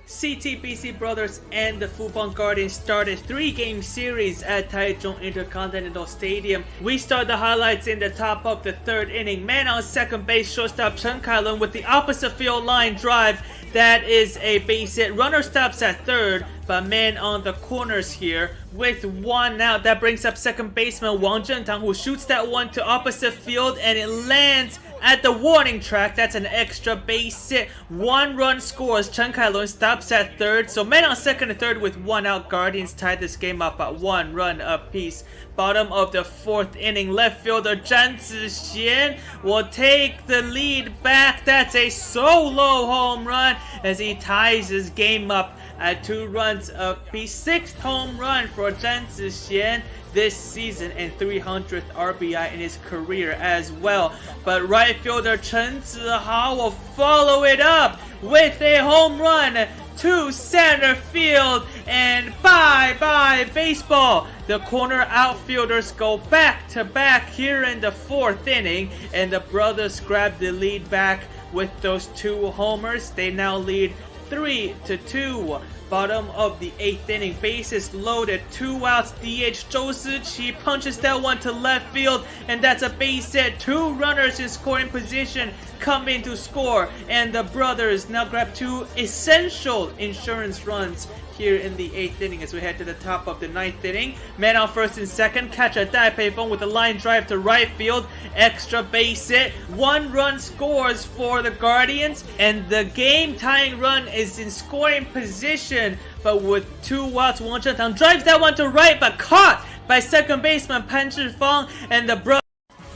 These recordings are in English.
CTBC Brothers and the Fubon Guardians started 3-game series at Taichung Intercontinental Stadium. We start the highlights in the top of the 3rd inning. Man on second base, shortstop Chen Kailun with the opposite field line drive. That is a base hit. Runner stops at 3rd, but man on the corners here with 1 out. That brings up second baseman Wang Zhentang, who shoots that one to opposite field, and it lands at the warning track. That's an extra base hit. 1 run scores. Chen Kailun stops at 3rd. So men on second and 3rd with 1 out. Guardians tied this game up at 1 run apiece. Bottom of the 4th inning, left fielder Zhang Zixian will take the lead back. That's a solo home run as he ties his game up at 2 runs apiece. 6th home run for Zhang Zixian this season and 300th RBI in his career as well. But right fielder Chen Zihao will follow it up with a home run to center field, and bye-bye baseball. The corner outfielders go back-to-back here in the 4th inning, and the brothers grab the lead back with those 2 homers. They now lead 3-2. Bottom of the 8th inning, bases loaded, 2 outs. DH Zhou Siqi punches that one to left field, and that's a base hit. 2 runners in scoring position come in to score, and the brothers now grab 2 essential insurance runs here in the 8th inning as we head to the top of the 9th inning. Man on first and second, catcher Dai Peifeng with a line drive to right field, extra base hit. 1 run scores for the Guardians, and the game tying run is in scoring position, but with 2 outs, Wang Zhentang drives that one to right, but caught by second baseman Pan Zhifeng, and the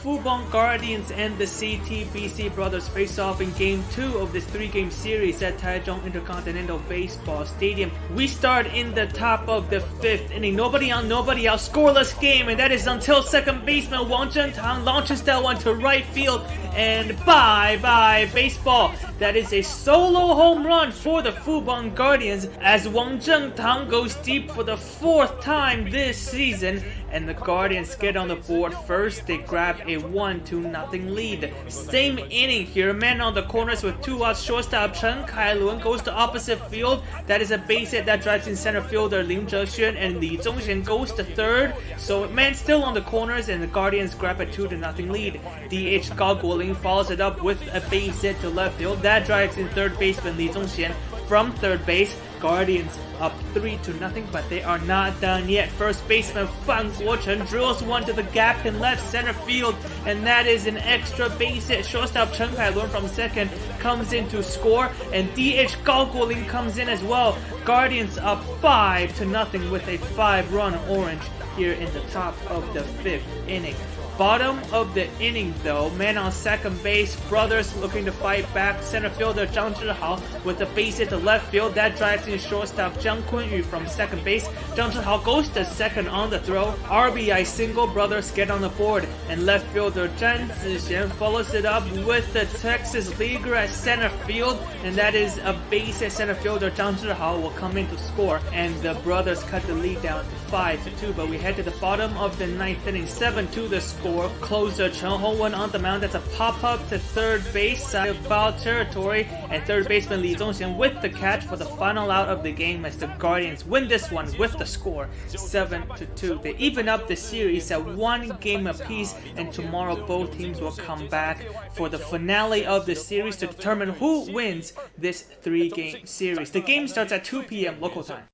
Fubon Guardians and the CTBC Brothers face off in Game 2 of this 3-game series at Taichung Intercontinental Baseball Stadium. We start in the top of the 5th inning. Nobody on, nobody out. Scoreless game, and that is until second baseman Wang Zhentang launches that one to right field, and bye-bye baseball. That is a solo home run for the Fubon Guardians as Wang Zhentang goes deep for the 4th time this season, and the Guardians get on the board first. They grab a 1-0 lead. Same inning here. Man on the corners with 2 outs. Shortstop Chen Kailun goes to opposite field. That is a base hit that drives in center fielder Lin Zhexuan, and Li Zhongxian goes to 3rd. So man still on the corners, and the Guardians grab a 2-0 lead. DH Gao Guoling follows it up with a base hit to left field. That drives in third baseman Li Zhongxian from third base. Guardians up 3-0, but they are not done yet. First baseman Fan Guochen drills one to the gap in left center field, and that is an extra base hit. Shortstop Chen Kailun from second comes in to score, and DH Gao Guoling comes in as well. Guardians up 5-0 with a 5-run orange here in the top of the 5th inning. Bottom of the inning though, man on second base, brothers looking to fight back. Center fielder Zhang Zhihao with a base hit to left field. That drives in shortstop Jiang Kunyu from second base. Zhang Zhihao goes to second on the throw. RBI single, brothers get on the board. And left fielder Zhang Zixian follows it up with the Texas Leaguer at center field. And that is a base hit. Center fielder Zhang Zhihao will come in to score. And the brothers cut the lead down to 5-2. But we head to the bottom of the 9th inning, 7-2 the score. Closer Chen Hongwen on the mound. That's a pop-up to third base, side of foul territory, and third baseman Li Zhongxian with the catch for the final out of the game as the Guardians win this one with the score 7-2. They even up the series at 1 game apiece, and tomorrow both teams will come back for the finale of the series to determine who wins this 3-game series. The game starts at 2 p.m. local time.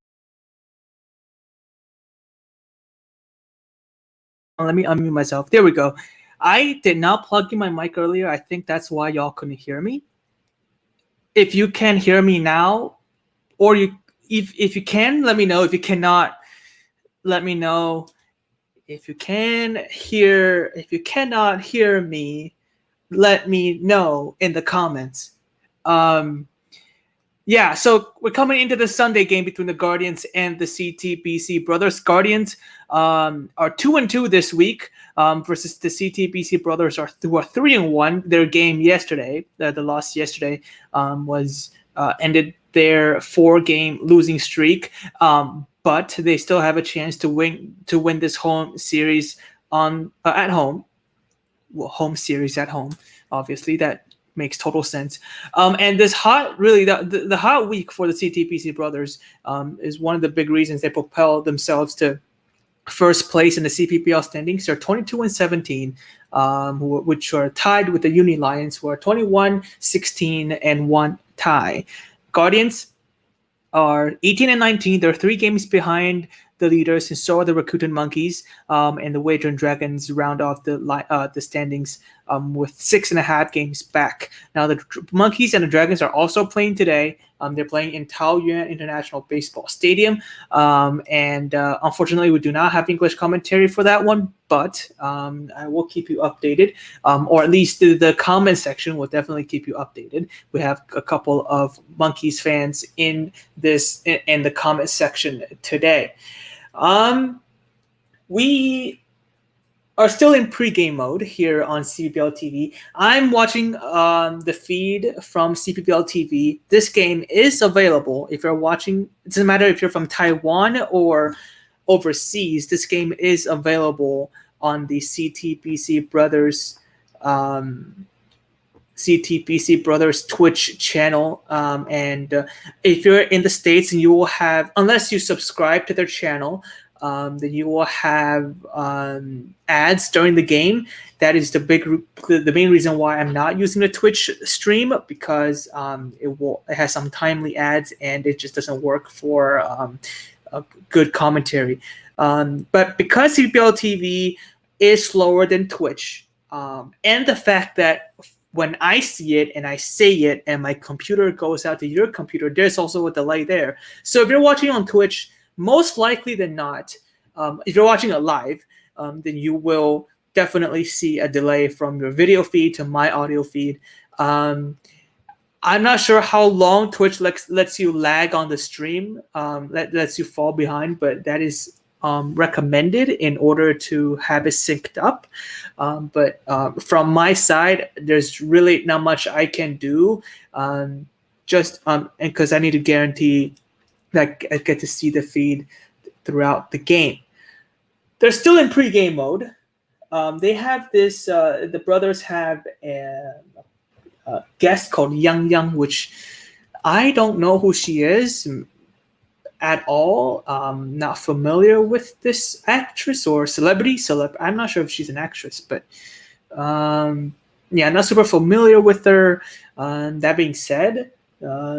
Let me unmute myself. There we go. I did not plug in my mic earlier. I think that's why y'all couldn't hear me. If you can hear me now, or if you can, let me know. If you cannot, let me know. If you cannot hear me, let me know in the comments. Yeah, so we're coming into the Sunday game between the Guardians and the CTBC Brothers. Guardians are 2-2 this week versus the CTBC Brothers who are 3-1. Their game yesterday, the loss yesterday, was ended their 4-game losing streak. But they still have a chance to win this home series at home. Well, home series at home. Obviously, that makes total sense. And this the hot week for the CTPC brothers is one of the big reasons they propel themselves to first place in the CPBL standings. They're 22-17, which are tied with the Uni Lions, who are 21-16 and 1 tie. Guardians are 18-19. They're 3 games behind the leaders, and so are the Rakuten Monkeys. And the Wagering Dragons round off the standings with 6.5 games back. Now the Monkeys and the Dragons are also playing today. They're playing in Taoyuan International Baseball Stadium, and unfortunately, we do not have English commentary for that one. But I will keep you updated, or at least the comment section will definitely keep you updated. We have a couple of Monkeys fans in the comment section today. We are still in pregame mode here on CPBL TV. I'm watching the feed from CPBL TV. This game is available if you're watching. It doesn't matter if you're from Taiwan or overseas. This game is available on the CTPC Brothers Twitch channel. And if you're in the States, and you will have, unless you subscribe to their channel, then you will have ads during the game. That is the main reason why I'm not using the Twitch stream, because it has some timely ads and it just doesn't work for a good commentary. But because CPBL TV is slower than Twitch, and the fact that when I see it and I say it and my computer goes out to your computer, there's also a delay there. So if you're watching on Twitch, most likely than not, if you're watching it live, then you will definitely see a delay from your video feed to my audio feed. I'm not sure how long Twitch lets you lag on the stream, lets you fall behind, but that is recommended in order to have it synced up. But from my side, there's really not much I can do, just because I need to guarantee that I get to see the feed throughout the game. They're still in pregame mode. They have this. The brothers have a guest called Yang Yang, which I don't know who she is at all. Not familiar with this actress or celebrity. I'm not sure if she's an actress, but not super familiar with her. That being said,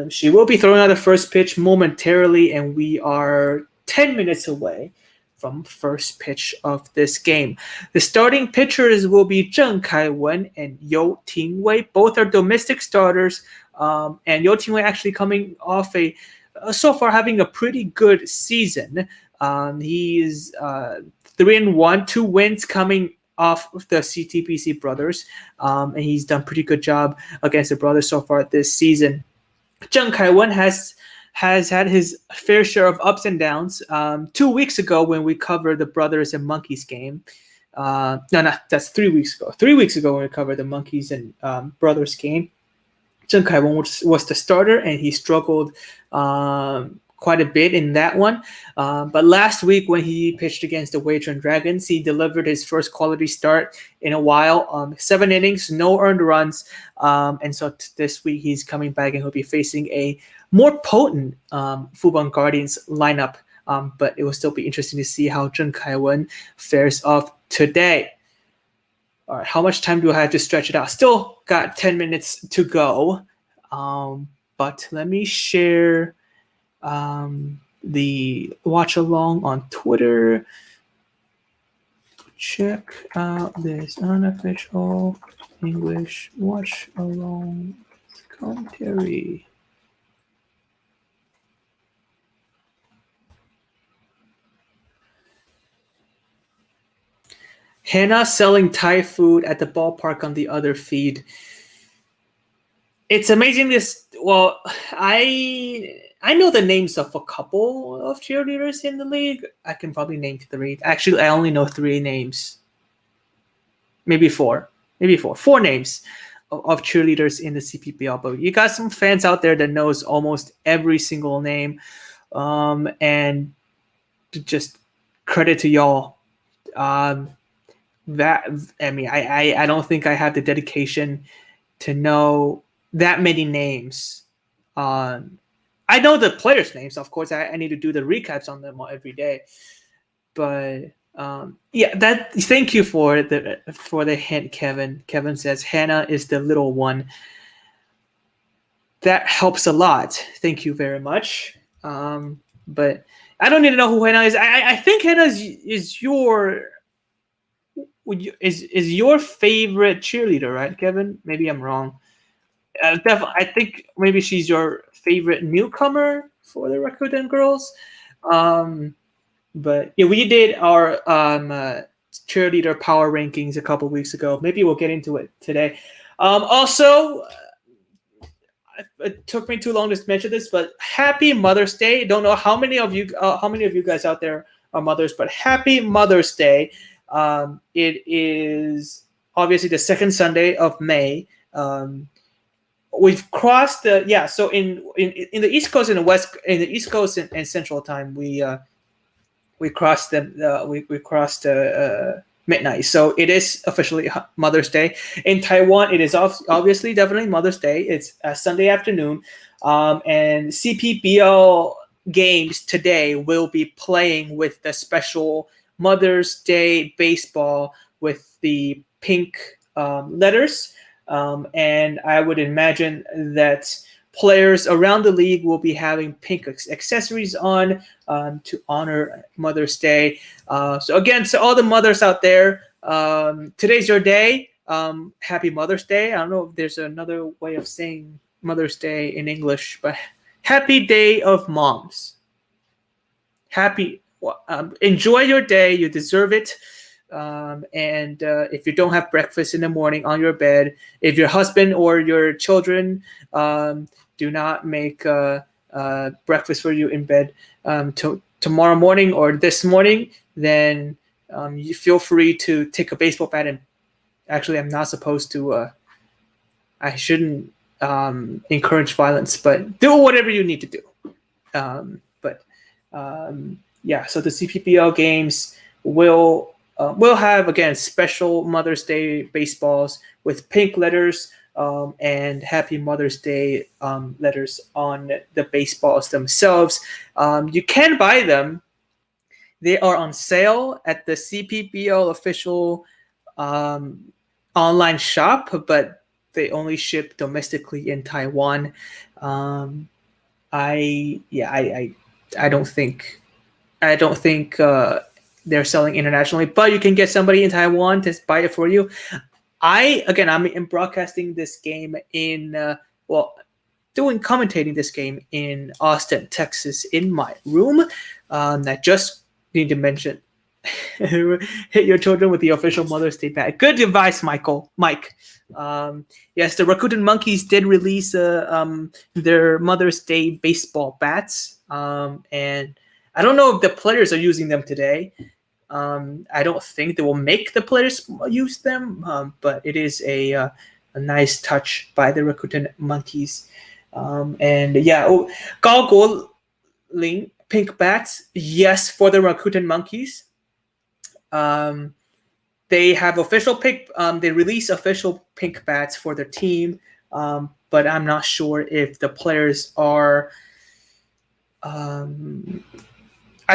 she will be throwing out the first pitch momentarily, and we are 10 minutes away from first pitch of this game. The starting pitchers will be Zheng Kai-wen and You Ting-wei. Both are domestic starters, and You Ting-wei actually coming off so far having a pretty good season. He is 3-1, 2 wins coming off of the CTPC brothers, and he's done a pretty good job against the brothers so far this season. Zheng Kai-wen has had his fair share of ups and downs. 2 weeks ago when we covered the Brothers and Monkeys game, that's 3 weeks ago. 3 weeks ago when we covered the Monkeys and Brothers game, Zheng Kai-wen was the starter, and he struggled quite a bit in that one. But last week when he pitched against the Wagering Dragons, he delivered his first quality start in a while. 7 innings, no earned runs. And so this week he's coming back, and he'll be facing a more potent Fubon Guardians lineup. But it will still be interesting to see how Zheng Kai-wen fares off today. All right, how much time do I have to stretch it out? Still got 10 minutes to go. But let me share the watch along on Twitter. Check out this unofficial English watch along commentary. Hannah selling Thai food at the ballpark on the other feed. It's amazing I know the names of a couple of cheerleaders in the league. I can probably name 3. Actually, I only know 3 names. Maybe 4. 4 names of cheerleaders in the CPBL. But you got some fans out there that knows almost every single name. And just credit to y'all. I don't think I have the dedication to know that many names. I know the players' names, of course. I need to do the recaps on them every day. But thank you for the hint, Kevin. Kevin says Hannah is the little one. That helps a lot. Thank you very much. But I don't need to know who Hannah is. I think Hannah is your favorite cheerleader, right, Kevin? Maybe I'm wrong. Definitely, I think maybe she's your favorite newcomer for the Rakuten girls. But yeah, we did our cheerleader power rankings a couple weeks ago. Maybe we'll get into it today. Also, it took me too long to mention this, but happy Mother's Day. Don't know how many of you guys out there are mothers, but happy Mother's Day. It is obviously the second Sunday of May. We've crossed the so in the East Coast and the East Coast and Central Time we crossed we crossed midnight, so it is officially Mother's Day. In Taiwan, it is obviously definitely Mother's Day. It's a Sunday afternoon, and CPBL games today will be playing with the special Mother's Day baseball with the pink letters, and I would imagine that players around the league will be having pink accessories on to honor Mother's Day. So again, to all the mothers out there, today's your day. Happy Mother's Day. I don't know if there's another way of saying Mother's Day in English, but happy Day of Moms. Enjoy your day. You deserve it. And if you don't have breakfast in the morning on your bed, if your husband or your children do not make breakfast for you in bed tomorrow morning or this morning, then you feel free to take a baseball bat and actually I'm not supposed to I shouldn't encourage violence, but do whatever you need to do. So the CPBL games will have, again, special Mother's Day baseballs with pink letters and Happy Mother's Day letters on the baseballs themselves. You can buy them. They are on sale at the CPBL official online shop, but they only ship domestically in Taiwan. I don't think they're selling internationally, but you can get somebody in Taiwan to buy it for you. I'm broadcasting this game commentating this game in Austin, Texas, in my room. I just need to mention, hit your children with the official Mother's Day bat. Good advice, Mike. Yes, the Rakuten Monkeys did release their Mother's Day baseball bats, and I don't know if the players are using them today. I don't think they will make the players use them, but it is a nice touch by the Rakuten Monkeys. Gao Ling, pink bats, yes, for the Rakuten Monkeys. They have official pink. They release official pink bats for their team, but I'm not sure if the players are. I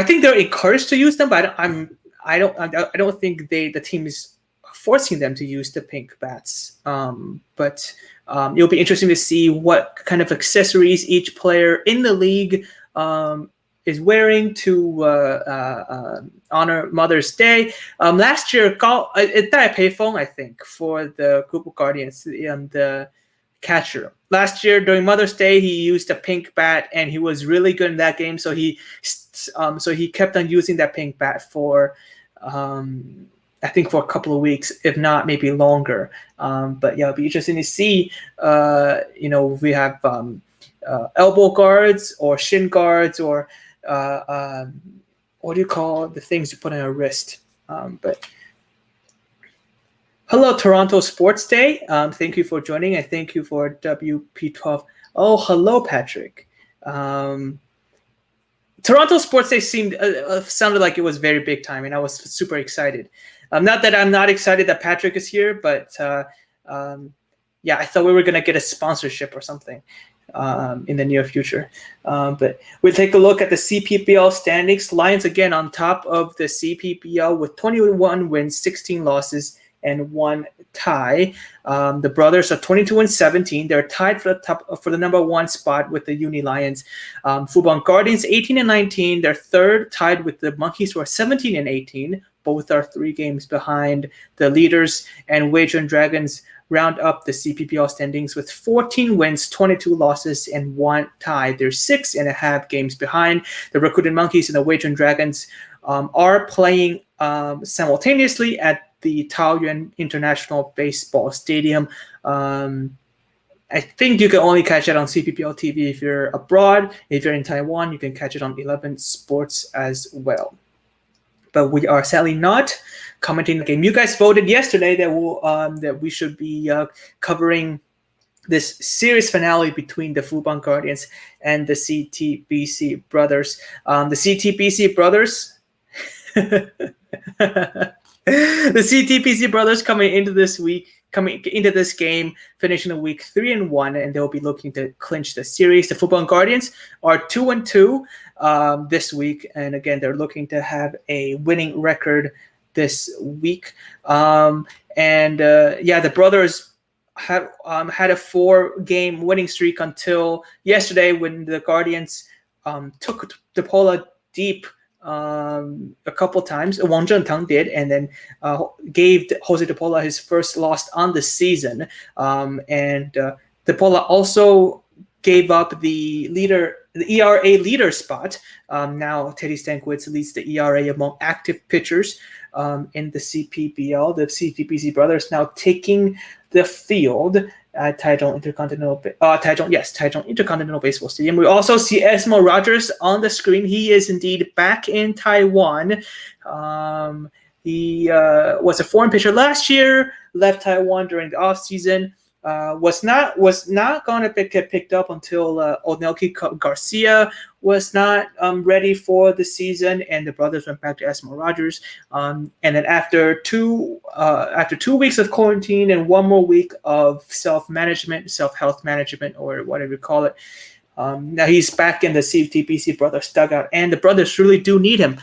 think they're encouraged to use them, but I don't think the team is forcing them to use the pink bats. But it'll be interesting to see what kind of accessories each player in the league is wearing to honor Mother's Day. Last year, Dai Peifeng, I think, for the Kupu Guardians, the catcher. Last year during Mother's Day, he used a pink bat, and he was really good in that game. So he kept on using that pink bat for, I think, for a couple of weeks, if not maybe longer. But yeah, it'll be interesting to see. If we have elbow guards or shin guards or what do you call the things you put on your wrist? Hello, Toronto Sports Day. Thank you for joining, and thank you for WP12. Oh, hello, Patrick. Toronto Sports Day sounded like it was very big time, and I was super excited. Not that I'm not excited that Patrick is here, but I thought we were going to get a sponsorship or something in the near future. But we'll take a look at the CPBL standings. Lions again on top of the CPBL with 21 wins, 16 losses, and 1 tie. The brothers are 22 and 17. They're tied for the number 1 spot with the Uni Lions. Fubon Guardians 18 and 19. They're third, tied with the Monkeys, who are 17 and 18. Both are 3 games behind the leaders. And Weijuan Dragons round up the CPBL standings with 14 wins, 22 losses, and 1 tie. They're 6.5 games behind. The Rakuten Monkeys and the Weijuan Dragons are playing simultaneously at the Taoyuan International Baseball Stadium. I think you can only catch it on CPBL TV if you're abroad. If you're in Taiwan, you can catch it on 11 Sports as well. But we are sadly not commenting the game. You guys voted yesterday that we should be covering this series finale between the Fubon Guardians and the CTBC Brothers. The CTBC Brothers. The CTBC Brothers coming into this game, finishing the week 3-1, and they'll be looking to clinch the series. The Fubon Guardians are 2-2 this week, and again, they're looking to have a winning record this week. The Brothers have had a 4-game winning streak until yesterday when the Guardians took DePaula deep a couple times. Wang Zhentang did, and then gave Jose DePaula his first loss on the season. DePaula also gave up the ERA leader spot. Now Teddy Stankiewicz leads the ERA among active pitchers in the CPBL. The CTBC Brothers now taking the field at Taichung Intercontinental Baseball Stadium. We also see Esmo Rogers on the screen. He is indeed back in Taiwan. He was a foreign pitcher last year, left Taiwan during the offseason. Was not going to get picked up until Onelki Garcia was not ready for the season, and the brothers went back to Esmo Rogers. And then after two weeks of quarantine and 1 more week of self-health management, or whatever you call it, now he's back in the CTBC Brothers dugout, and the brothers really do need him.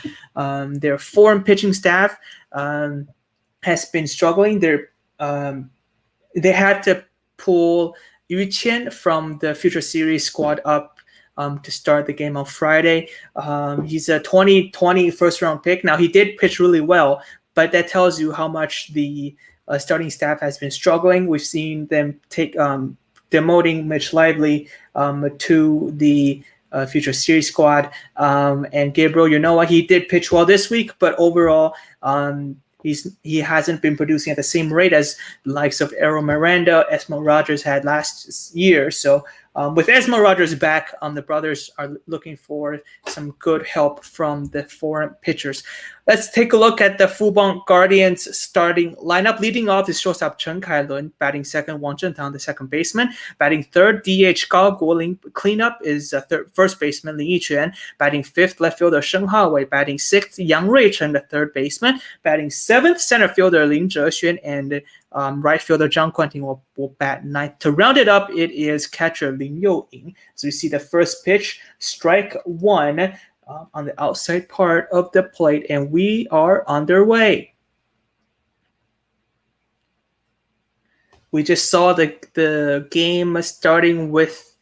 Their foreign pitching staff has been struggling. They had to pull Yu Qian from the Future Series squad up to start the game on Friday. He's a 2020 first-round pick. Now, he did pitch really well, but that tells you how much the starting staff has been struggling. We've seen them take demoting Mitch Lively to the Future Series squad. And Gabriel Yanoa, he did pitch well this week, but overall, he hasn't been producing at the same rate as the likes of Errol Miranda, Esmo Rogers had last year. So with Esmo Rogers back, the brothers are looking for some good help from the foreign pitchers. Let's take a look at the Fubon Guardians starting lineup. Leading off is shortstop Chen Kailun, batting second Wang Zhentang, the second baseman. Batting third, DH Gao Guoling. Cleanup is first baseman Lin Yiquan. Batting fifth, left fielder Sheng Hawei. Batting sixth, Yang Ruichen, the third baseman. Batting seventh, center fielder Lin Zhexuan, and right fielder Zhang Quanting will bat ninth. To round it up, it is catcher Lin Youying. So you see the first pitch, strike one, on the outside part of the plate, and we are underway. We just saw the game starting with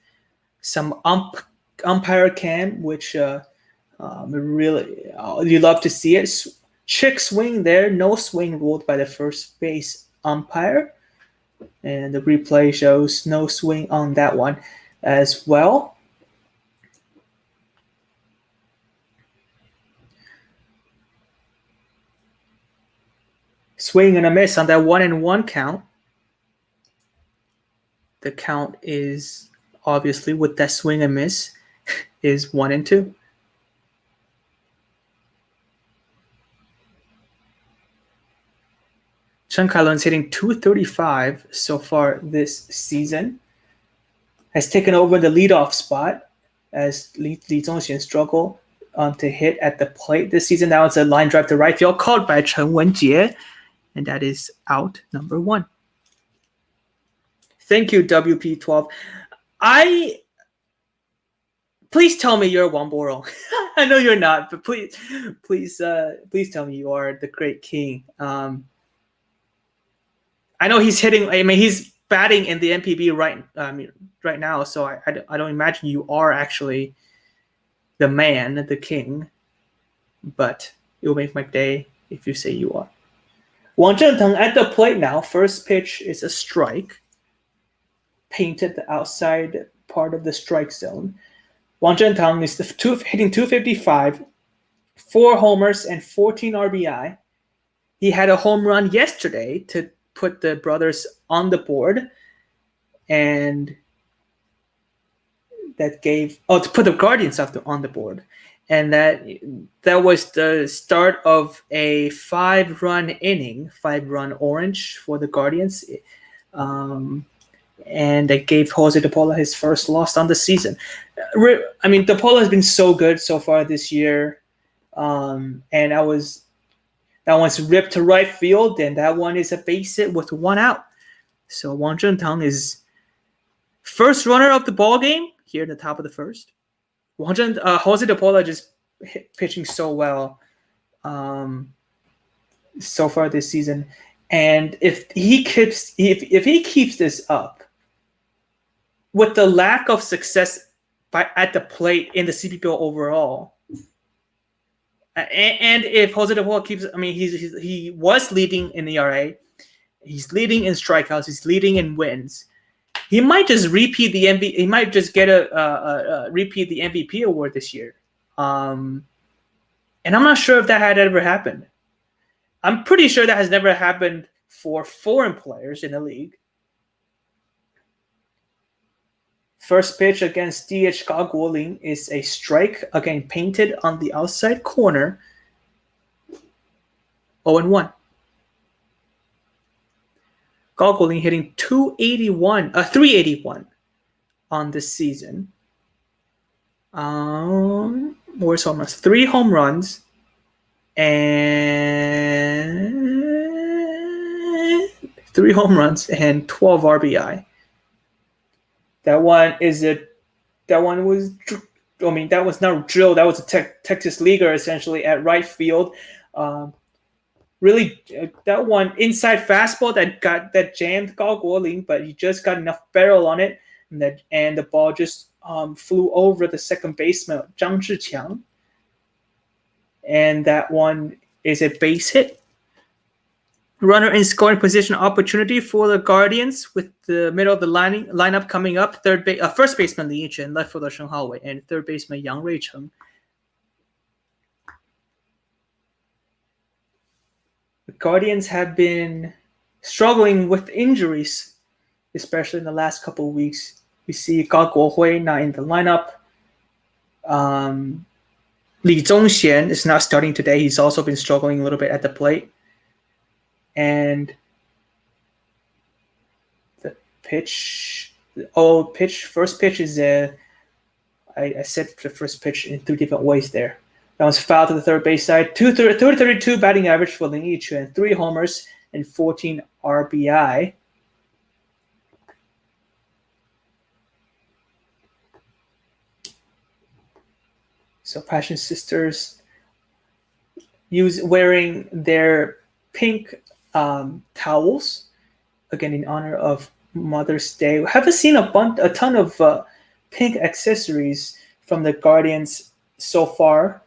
some umpire cam, which really you love to see it. Trick swing there, no swing ruled by the first base umpire, and the replay shows no swing on that one as well. Swing and a miss on that 1-1 count. The count is obviously, with that swing and miss, is 1-2. Chen Kailun's hitting .235 so far this season. Has taken over the leadoff spot as Li Zongxian struggled to hit at the plate this season. That was a line drive to right field called by Chen Wenjie. And that is out number one. Thank you, WP12. Please tell me you're Wamboro. I know you're not, but please tell me you are the great king. I know he's hitting. I mean, he's batting in the MPB right now. So I don't imagine you are actually the man, the king. But it will make my day if you say you are. Wang Zhenteng at the plate now. First pitch is a strike. Painted the outside part of the strike zone. Wang Zhenteng is hitting 255, 4 homers and 14 RBI. He had a home run yesterday to put the brothers on the board, and to put the Guardians on the board, and that was the start of a 5-run orange for the Guardians. And they gave Jose De Paula his first loss on the season. I mean, De Paula has been so good so far this year, and that one's ripped to right field, and that one is a base hit with 1 out. So Wang Zhenteng is first runner of the ball game here at the top of the first. Jose De Paula just pitching so well so far this season, and if he keeps this up, with the lack of success at the plate in the CPBL overall, and if Jose De Paula keeps, I mean, he was leading in ERA, he's leading in strikeouts, he's leading in wins. He might just repeat the MVP. He might just get repeat the MVP award this year, and I'm not sure if that had ever happened. I'm pretty sure that has never happened for foreign players in the league. First pitch against DH Gao Guoling is a strike, again painted on the outside corner. 0-1. Gao Guoling hitting 381 on this season. Where's home runs? 3 home runs and 12 RBI. That one was not a drill. That was a Texas leaguer essentially at right field. Really, that one inside fastball that jammed Gao Guoling, but he just got enough barrel on it, and the ball just flew over the second baseman Zhang Zhiqiang, and that one is a base hit. Runner in scoring position opportunity for the Guardians with the middle of the lineup coming up. First baseman Li Yichen, left fielder Shen Haowei, and third baseman Yang Ruicheng. The Guardians have been struggling with injuries, especially in the last couple of weeks. We see Gao Guohui not in the lineup. Li Zongxian is not starting today. He's also been struggling a little bit at the plate. And the first pitch is I said the first pitch in 3 different ways there. That was foul to the third base side. 232 batting average for Lin Yichuan, 3 homers and 14 RBI. So Passion Sisters wearing their pink towels, again in honor of Mother's Day. We haven't seen a ton of pink accessories from the Guardians so far.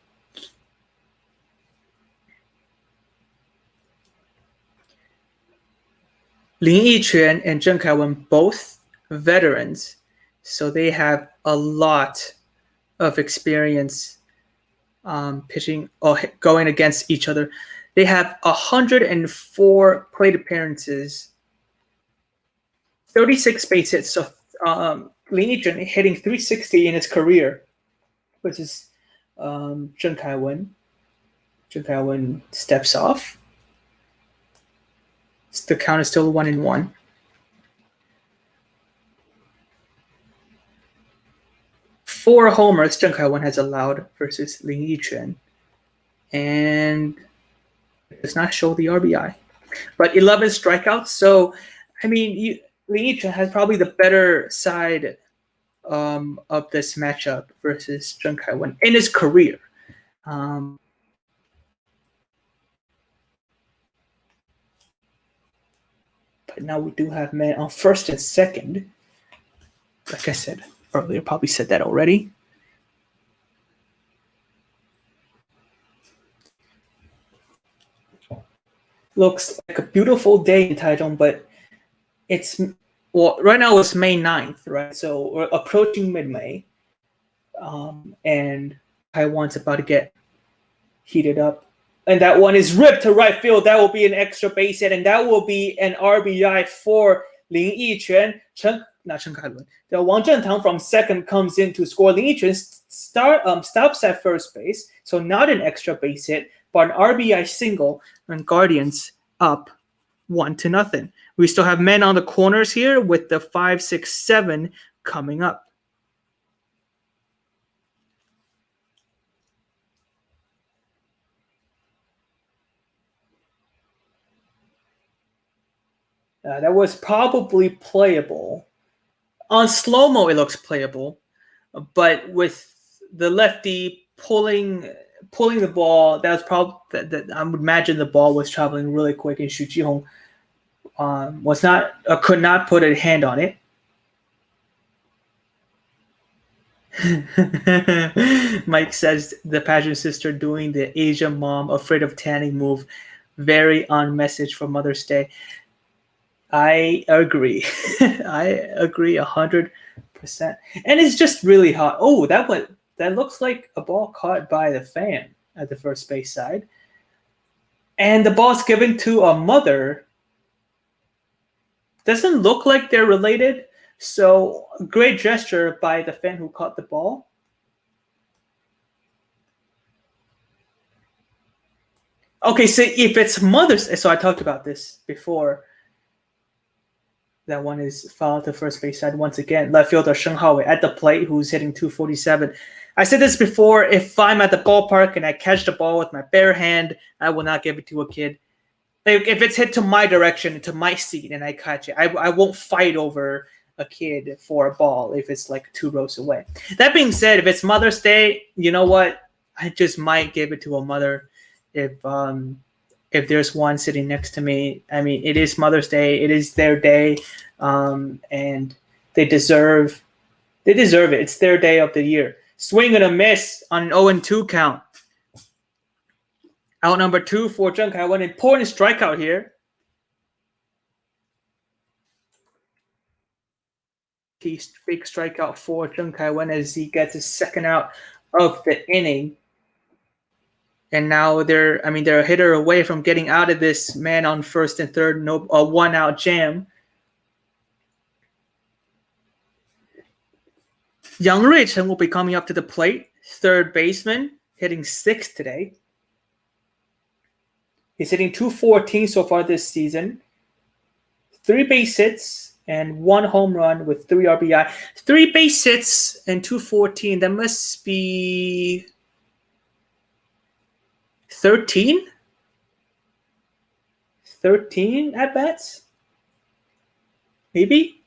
Lin Yichuan and Zheng Kaiwen, both veterans, so they have a lot of experience pitching or going against each other. They have 104 plate appearances, 36 base hits. So Lin Yichuan hitting 360 in his career, which is Zheng Kaiwen. Zheng Kaiwen steps off. The count is still 1-1. Four homers Zheng Kaiwen has allowed versus Lin Yichuan, and it does not show the RBI, but 11 strikeouts. So, I mean, Li Yichun has probably the better side of this matchup versus Zheng Kaiwen in his career. But now we do have men on first and second. Like I said earlier, probably said that already. Looks like a beautiful day in Taichung, but it's right now it's May 9th, right? So we're approaching mid-May, and Taiwan's about to get heated up. And that one is ripped to right field. That will be an extra base hit, and that will be an RBI for Lin Yiquan. Not Chen Kaiwen. The Wang Zhentang from second comes in to score. Lin Yiquan stops at first base, so not an extra base hit, but an RBI single, and Guardians up 1-0. We still have men on the corners here with the 5, 6, 7 coming up. That was probably playable. On slow-mo, it looks playable, but with the lefty pulling the ball, that was probably that I would imagine the ball was traveling really quick, and Xu Jihong could not put a hand on it. Mike says the pageant sister doing the Asian mom afraid of tanning move, very on message for Mother's Day. I agree. I agree 100%. And it's just really hot. Oh, that looks like a ball caught by the fan at the first base side. And the ball's given to a mother. Doesn't look like they're related. So, great gesture by the fan who caught the ball. Okay, so if it's Mother's, so I talked about this before. That one is fouled to first base side once again. Left fielder Sheng Haowei at the plate, who's hitting 247. I said this before. If I'm at the ballpark and I catch the ball with my bare hand, I will not give it to a kid. Like, if it's hit to my direction, to my seat, and I catch it, I won't fight over a kid for a ball if it's like 2 rows away. That being said, if it's Mother's Day, you know what? I just might give it to a mother if there's one sitting next to me. I mean, it is Mother's Day. It is their day, and they deserve it. It's their day of the year. Swing and a miss on an 0-2 count. Out number 2 for Zheng Kaiwen. Important strikeout here. Big strikeout for Zheng Kaiwen as he gets his second out of the inning. And now they're a hitter away from getting out of this man on first and third, a 1-out jam. Yang Ruichen will be coming up to the plate, third baseman, hitting 6th today. He's hitting 214 so far this season. 3 base hits and 1 home run with 3 RBI. 3 base hits and 214. That must be 13 at bats? Maybe?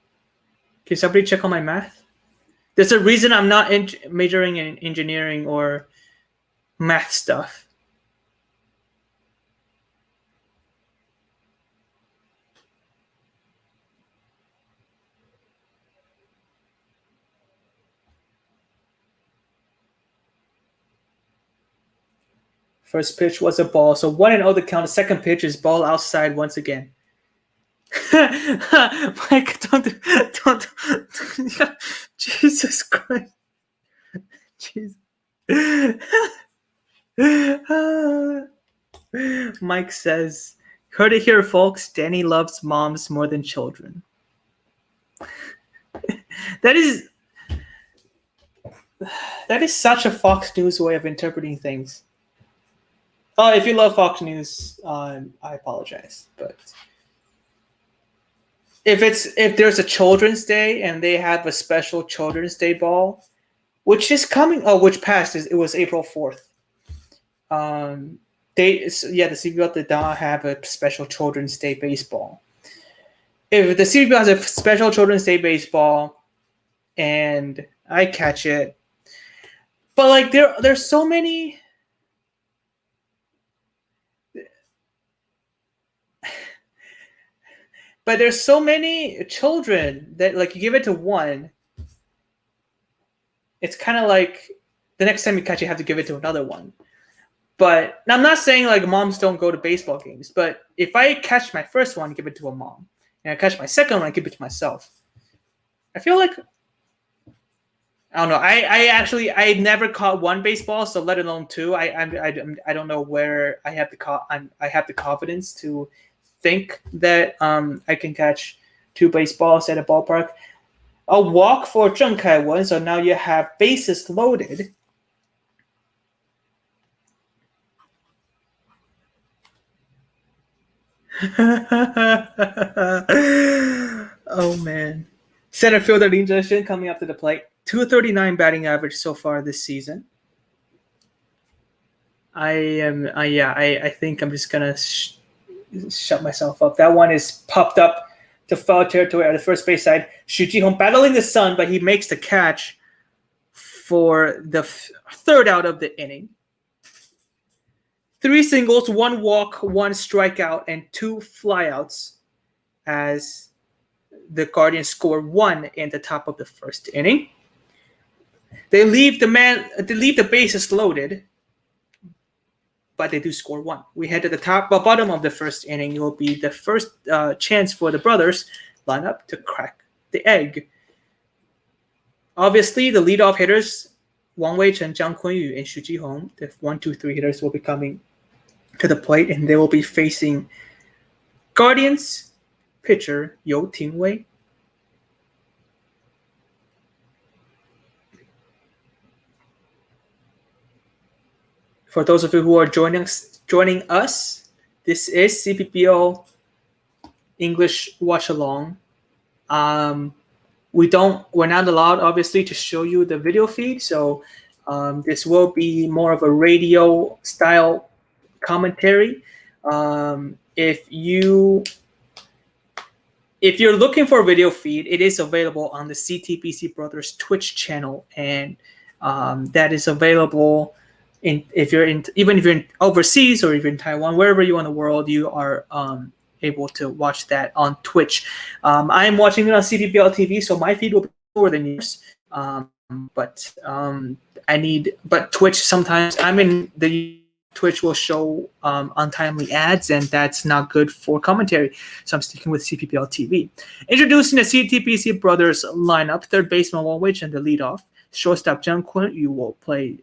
Can somebody check on my math? There's a reason I'm not majoring in engineering or math stuff. First pitch was a ball. So 1-0 the count. The second pitch is ball outside once again. Mike, don't. Jesus Christ. Jesus. Mike says, heard it here, folks. Danny loves moms more than children. That is such a Fox News way of interpreting things. If you love Fox News, I apologize, but if there's a Children's Day and they have a special Children's Day ball, which is coming, which passed, it was April 4th. The CPBL did not have a special Children's Day baseball. if the CPBL has a special Children's Day baseball and I catch it, but like there's so many. But there's so many children that like you give it to one, it's kind of like the next time you catch, you have to give it to another one. But I'm not saying like moms don't go to baseball games, but if I catch my first one, give it to a mom, and I catch my second one, I give it to myself. I feel like I don't know. I never caught one baseball, so let alone two. I don't know where I have the confidence to think that I can catch two baseballs at a ballpark. A walk for Zheng Kaiwen, so now you have bases loaded. Oh man. Center fielder Lin Zhexuan coming up to the plate. 239 batting average so far this season. I think I'm just gonna shut myself up. That one is popped up to foul territory at the first base side. Xu Jihong battling the sun, but he makes the catch for the third out of the inning. 3 singles, 1 walk, 1 strikeout, and 2 flyouts as the Guardians score 1 in the top of the first inning. They leave the bases loaded, but they do score 1. We head to the bottom of the first inning. It will be the first chance for the brothers line up to crack the egg. Obviously, the leadoff hitters, Wang Weichen, Zhang Kunyu, and Xu Jihong, the 1, 2, 3 hitters will be coming to the plate, and they will be facing Guardians pitcher You Tingwei. For those of you who are joining us, this is CPBL English Watch Along. We're not allowed, obviously, to show you the video feed, so this will be more of a radio style commentary. If you're looking for a video feed, it is available on the CTBC Brothers Twitch channel, and that is available even if you're in overseas or even in Taiwan, wherever you are in the world, you are able to watch that on Twitch. I'm watching it on CPBL TV, so my feed will be lower than yours. But Twitch sometimes Twitch will show untimely ads, and that's not good for commentary. So I'm sticking with CPBL TV. Introducing the CTBC Brothers lineup: third baseman Wang Weichen, the leadoff. Shortstop Zhang Kunyu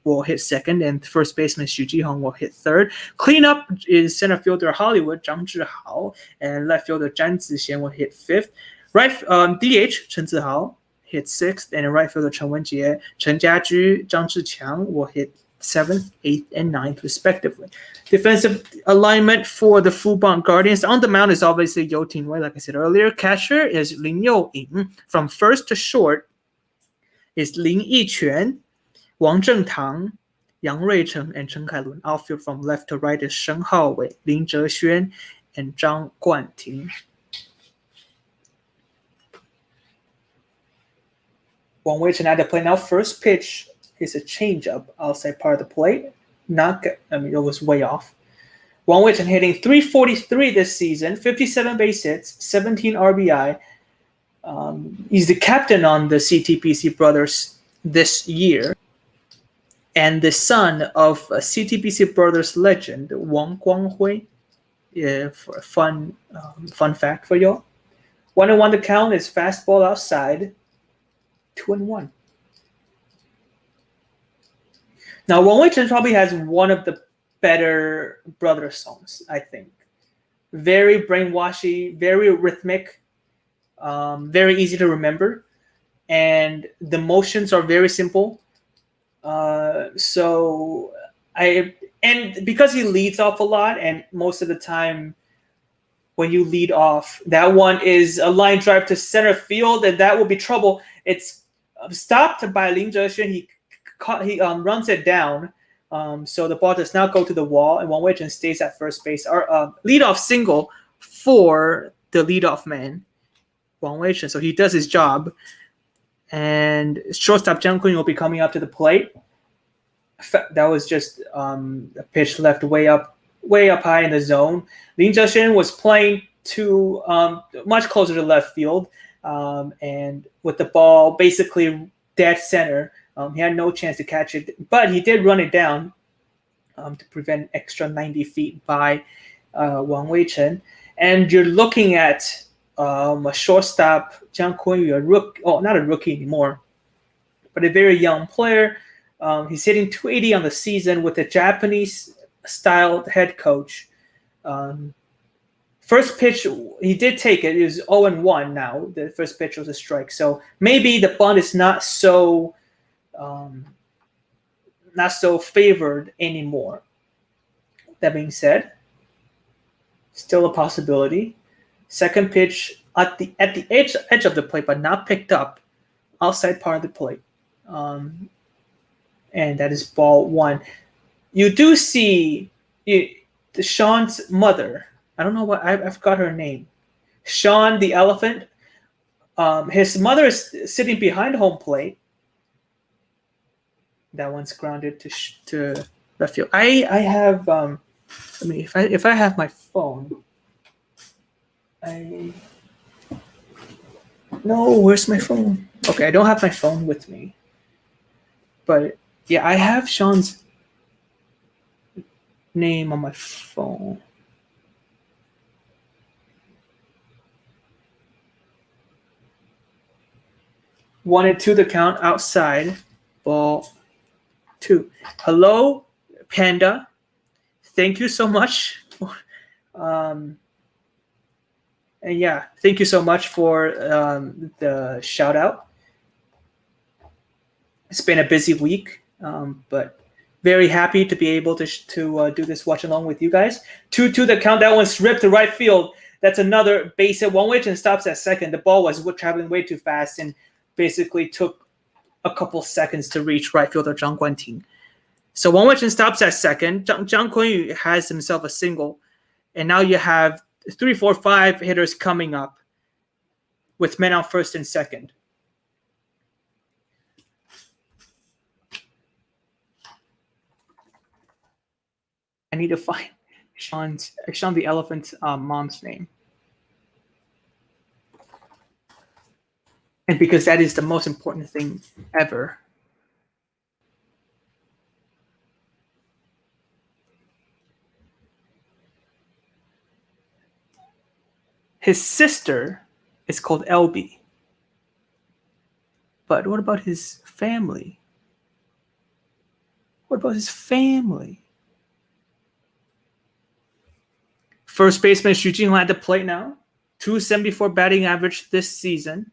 will hit second, and first baseman Xu Jihong will hit third. Cleanup is center fielder Hollywood Zhang Zhihao, and left fielder Zhan Zixian will hit fifth. DH Chen Zihao hit sixth, and right fielder Chen Wenjie, Chen Jiaju, Zhang Zhiqiang will hit 7th, 8th, and 9th, respectively. Defensive alignment for the Fubon Guardians. On the mound is obviously You Tingwei, like I said earlier. Catcher is Lin Youing. From first to short is Lin Yiquan, Wang Zhengtang, Yang Ruicheng, and Chen Kailun. Outfield from left to right is Shen Haowei, Lin Zhexuan, and Zhang Guanting. Wang Weichen at the plate now. First pitch is a changeup outside part of the plate. It was way off. Wang Weichen hitting .343 this season, 57 base hits, 17 RBI. He's the captain on the CTBC Brothers this year, and the son of a CTBC Brothers legend, Wang Guanghui. For a fun fact for y'all. 1-1 the count is fastball outside, 2-1. Now, Wang Weichen probably has one of the better brother songs, I think. Very brainwashy, very rhythmic, very easy to remember, and the motions are very simple. And because he leads off a lot, and most of the time when you lead off, that one is a line drive to center field, and that will be trouble. It's stopped by Lin Zhexuan. He runs it down, so the ball does not go to the wall, and Wang Weichen stays at first base. Our leadoff single for the leadoff man Wang Weichen. So he does his job. And shortstop Jiang Kun will be coming up to the plate. That was just a pitch left way up high in the zone. Lin Zhexin was playing to much closer to left field, and with the ball basically dead center. He had no chance to catch it, but he did run it down to prevent extra 90 feet by Wang Weichen. And you're looking at a shortstop, Jiang Kunyu, not a rookie anymore, but a very young player. He's hitting 280 on the season with a Japanese-styled head coach. First pitch, he did take it. It was 0-1 now. The first pitch was a strike. So maybe the bunt is not so favored anymore. That being said, still a possibility. Second pitch at the edge of the plate, but not picked up, outside part of the plate. And that is ball one. You do see Sean's mother. I don't know what I forgot her name. Sean the elephant. His mother is sitting behind home plate. That one's grounded to left field. I have if I have my phone. No, where's my phone? Okay, I don't have my phone with me. But yeah, I have Sean's name on my phone. One and two the count outside. Ball two. Hello, Panda. Thank you so much. And yeah, thank you so much for the shout out. It's been a busy week, but very happy to be able to do this watch along with you guys. 2-2 the count. That one's ripped to right field. That's another base hit. Wang Weichen stops at second. The ball was traveling way too fast and basically took a couple seconds to reach right fielder Zhang Guanting. So Wang Weichen stops at second. Jiang Kunyu has himself a single, and now you have 3, 4, 5 hitters coming up with men out first and second. I need to find Sean the elephant's mom's name. And because that is the most important thing ever. His sister is called Elby. But what about his family? What about his family? First baseman Xu Jinghong at the plate now. 274 batting average this season.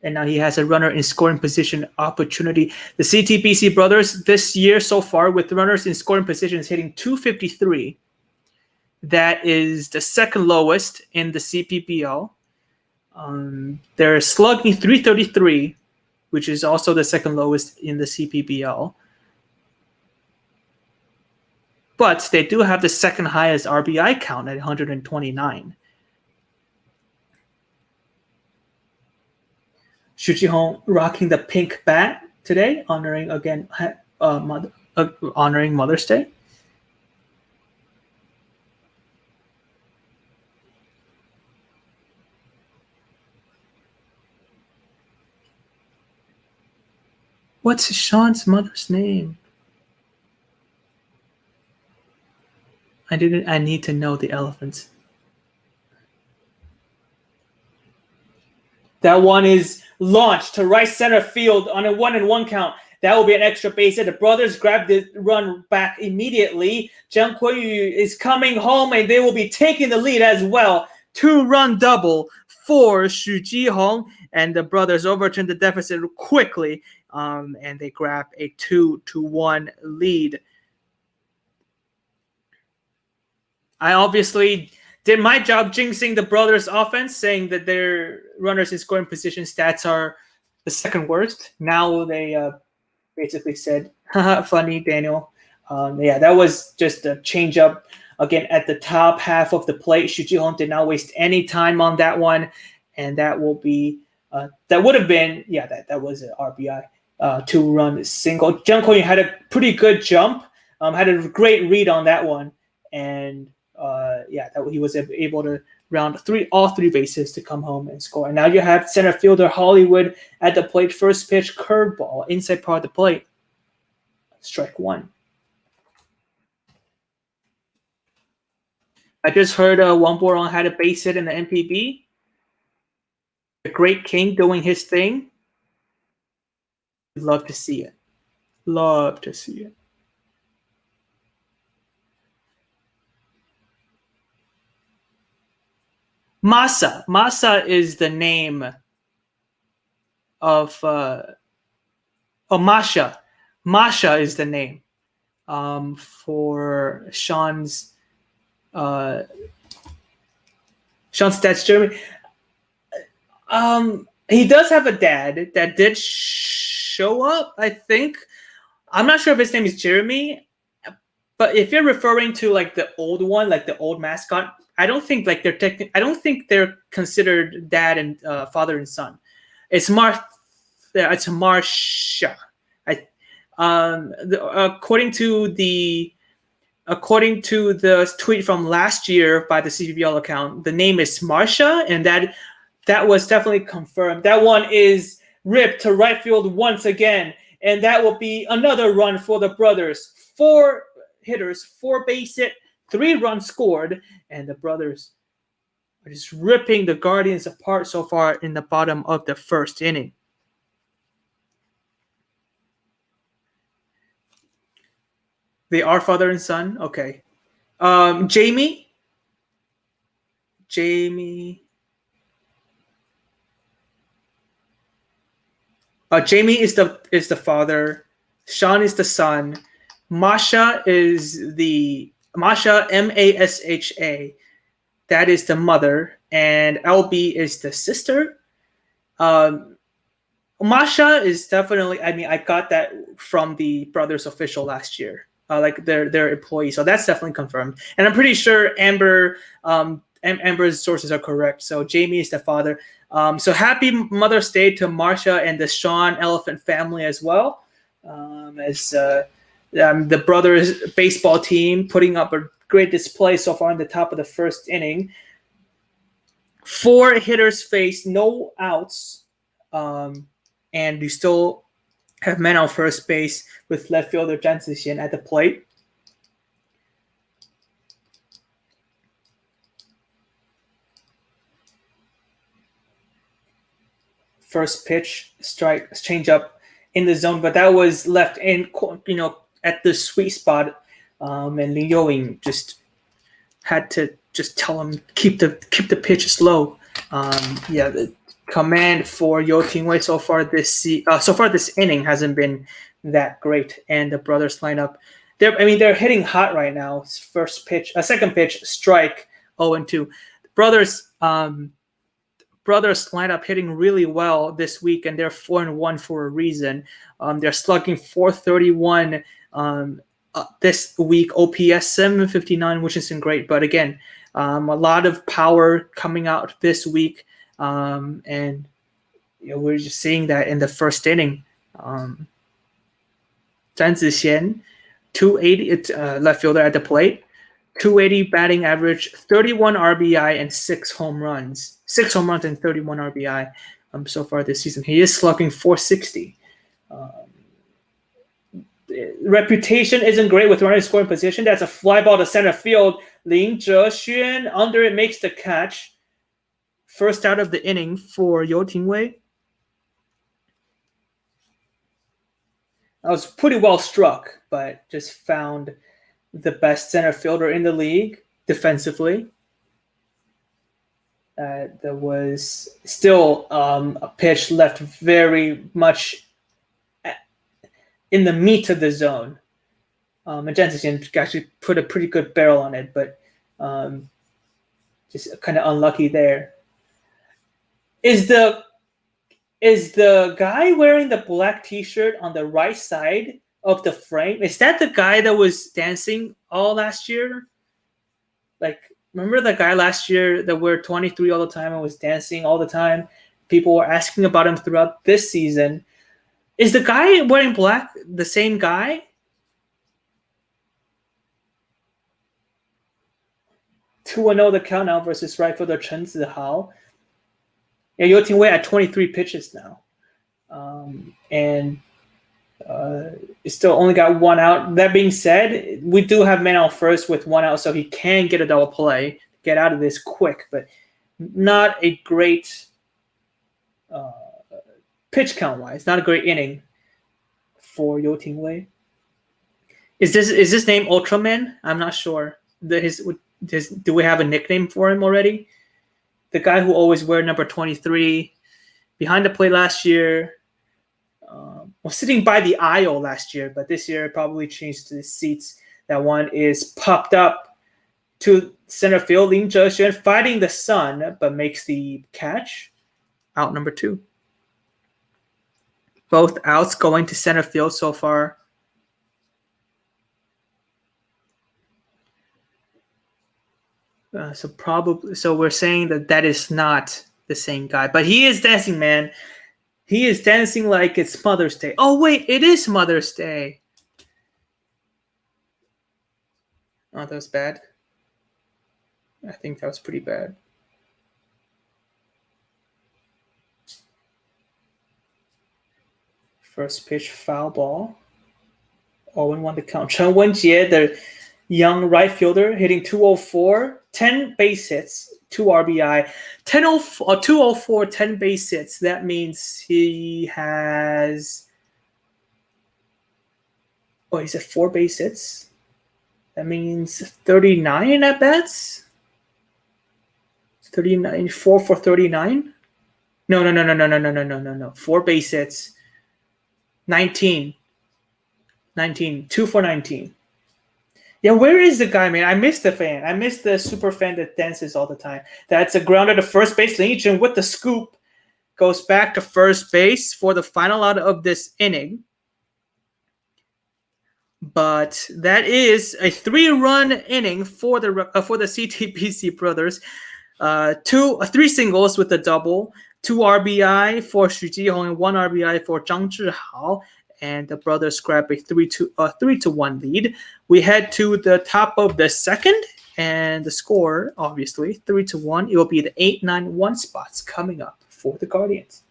And now he has a runner in scoring position opportunity. The CTBC brothers this year so far with runners in scoring positions hitting 253. That is the second lowest in the CPBL. They're slugging 333, which is also the second lowest in the CPBL. But they do have the second highest RBI count at 129. Xu Jinghong rocking the pink bat today, honoring Mother's Day. What's Sean's mother's name? I need to know the elephants. That one is launched to right center field on a 1-1 count. That will be an extra base hit. The brothers grab the run back immediately. Jiang Kunyu is coming home, and they will be taking the lead as well. 2-run double for Xu Jinghong, and the brothers overturn the deficit quickly, and they grab a 2-1 lead. I obviously did my job jinxing the brothers' offense, saying that their runners in scoring position stats are the second worst. Now they basically said, haha, funny, Daniel. Yeah, that was just a change-up again at the top half of the plate. Xu Jihong did not waste any time on that one, and that will be that would have been that was an RBI, 2-run single. Jiang Koyun had a pretty good jump, had a great read on that one, and he was able to round all three bases to come home and score. And now you have center fielder Hollywood at the plate. First pitch, curveball, inside part of the plate. Strike one. I just heard Wang Borong had a base hit in the NPB. The Great King doing his thing. Love to see it. Love to see it. Masa is the name of Masha. Masha is the name for Sean's dad's Jeremy. He does have a dad that did show up, I think. I'm not sure if his name is Jeremy, but if you're referring to like the old one, like the old mascot, I don't think like I don't think they're considered dad and father and son. It's Marsha. According to the tweet from last year by the CPBL account, the name is Marsha, and that was definitely confirmed. That one is ripped to right field once again, and that will be another run for the brothers. 4 hitters, 4 base hit, 3 runs scored, and the brothers are just ripping the Guardians apart so far in the bottom of the first inning. They are father and son? Okay. Jamie is the father. Sean is the son. Masha is the Masha, Masha. That is the mother, and LB is the sister. Masha is definitely. I mean, I got that from the brothers official last year, like their employee. So that's definitely confirmed, and I'm pretty sure Amber's sources are correct. So Jamie is the father. So happy Mother's Day to Marsha and the Sean Elephant family as well. The brothers baseball team putting up a great display so far in the top of the first inning. 4 hitters faced, no outs, and you still have men on first base with left fielder Zhang Zixian at the plate. First pitch, strike, changeup in the zone, but that was left in, at the sweet spot, and Lin Youing just had to just tell him keep the pitch low. The command for You Tingwei so far this inning hasn't been that great, and the brothers lineup, they're hitting hot right now. First pitch, second pitch, strike, 0-2. Brothers line up hitting really well this week, and they're 4-1 for a reason. They're slugging .431 this week, OPS 759, which isn't great, but again, a lot of power coming out this week, and we're just seeing that in the first inning. Zhang Zixian, 280, left fielder at the plate. 280 batting average, 31 RBI, and 6 home runs. 6 home runs and 31 RBI so far this season. He is slugging .460. Reputation isn't great with running scoring position. That's a fly ball to center field. Lin Zhexuan under it makes the catch. First out of the inning for You Tingwei. I was pretty well struck, but just found the best center fielder in the league defensively. There was still a pitch left very much in the meat of the zone. And Zhang Zixian actually put a pretty good barrel on it, but just kind of unlucky there. Is the guy wearing the black T-shirt on the right side of the frame? Is that the guy that was dancing all last year? Like, remember the guy last year that wore 23 all the time and was dancing all the time? People were asking about him throughout this season. Is the guy wearing black the same guy? 2-0 the count now versus right fielder Chen Zihao. Yeah, Yo Ting Wei at 23 pitches now. And still only got one out. That being said, we do have man on first with one out, so he can get a double play, get out of this quick, but not a great pitch count wise, not a great inning for Yo Ting Wei. Is this name Ultraman? I'm not sure. Do we have a nickname for him already? The guy who always wear number 23, behind the plate last year. Was sitting by the aisle last year, but this year probably changed to the seats. That one is popped up to center field. Lin Zhexuan fighting the sun, but makes the catch. Out number 2. Both outs going to center field so far. So we're saying that is not the same guy, but he is dancing, man. He is dancing like it's Mother's Day. Oh, wait, it is Mother's Day. Oh, that was bad. I think that was pretty bad. First pitch, foul ball. 0-1 to count. Chen Wenjie, the young right fielder, hitting 204, 10 base hits, 2 RBI. 204, 10 base hits. That means he has... Oh, he's at 4 base hits. That means 39 at bats. 39, 4 for 39. No. 4 base hits. 19. 2 for 19. Yeah, where is the guy, man? I miss the fan. I miss the super fan that dances all the time. That's a grounder to first base. Lin Yichun with the scoop goes back to first base for the final out of this inning. But that is a 3-run inning for the CTBC brothers. 3 singles with a double, 2 RBI for Xu Jihong and 1 RBI for Zhang Zhihao. And the brothers grab a 3-1 lead. We head to the top of the second, and the score, obviously, 3-1. It will be the 8, 9, 1 spots coming up for the Guardians.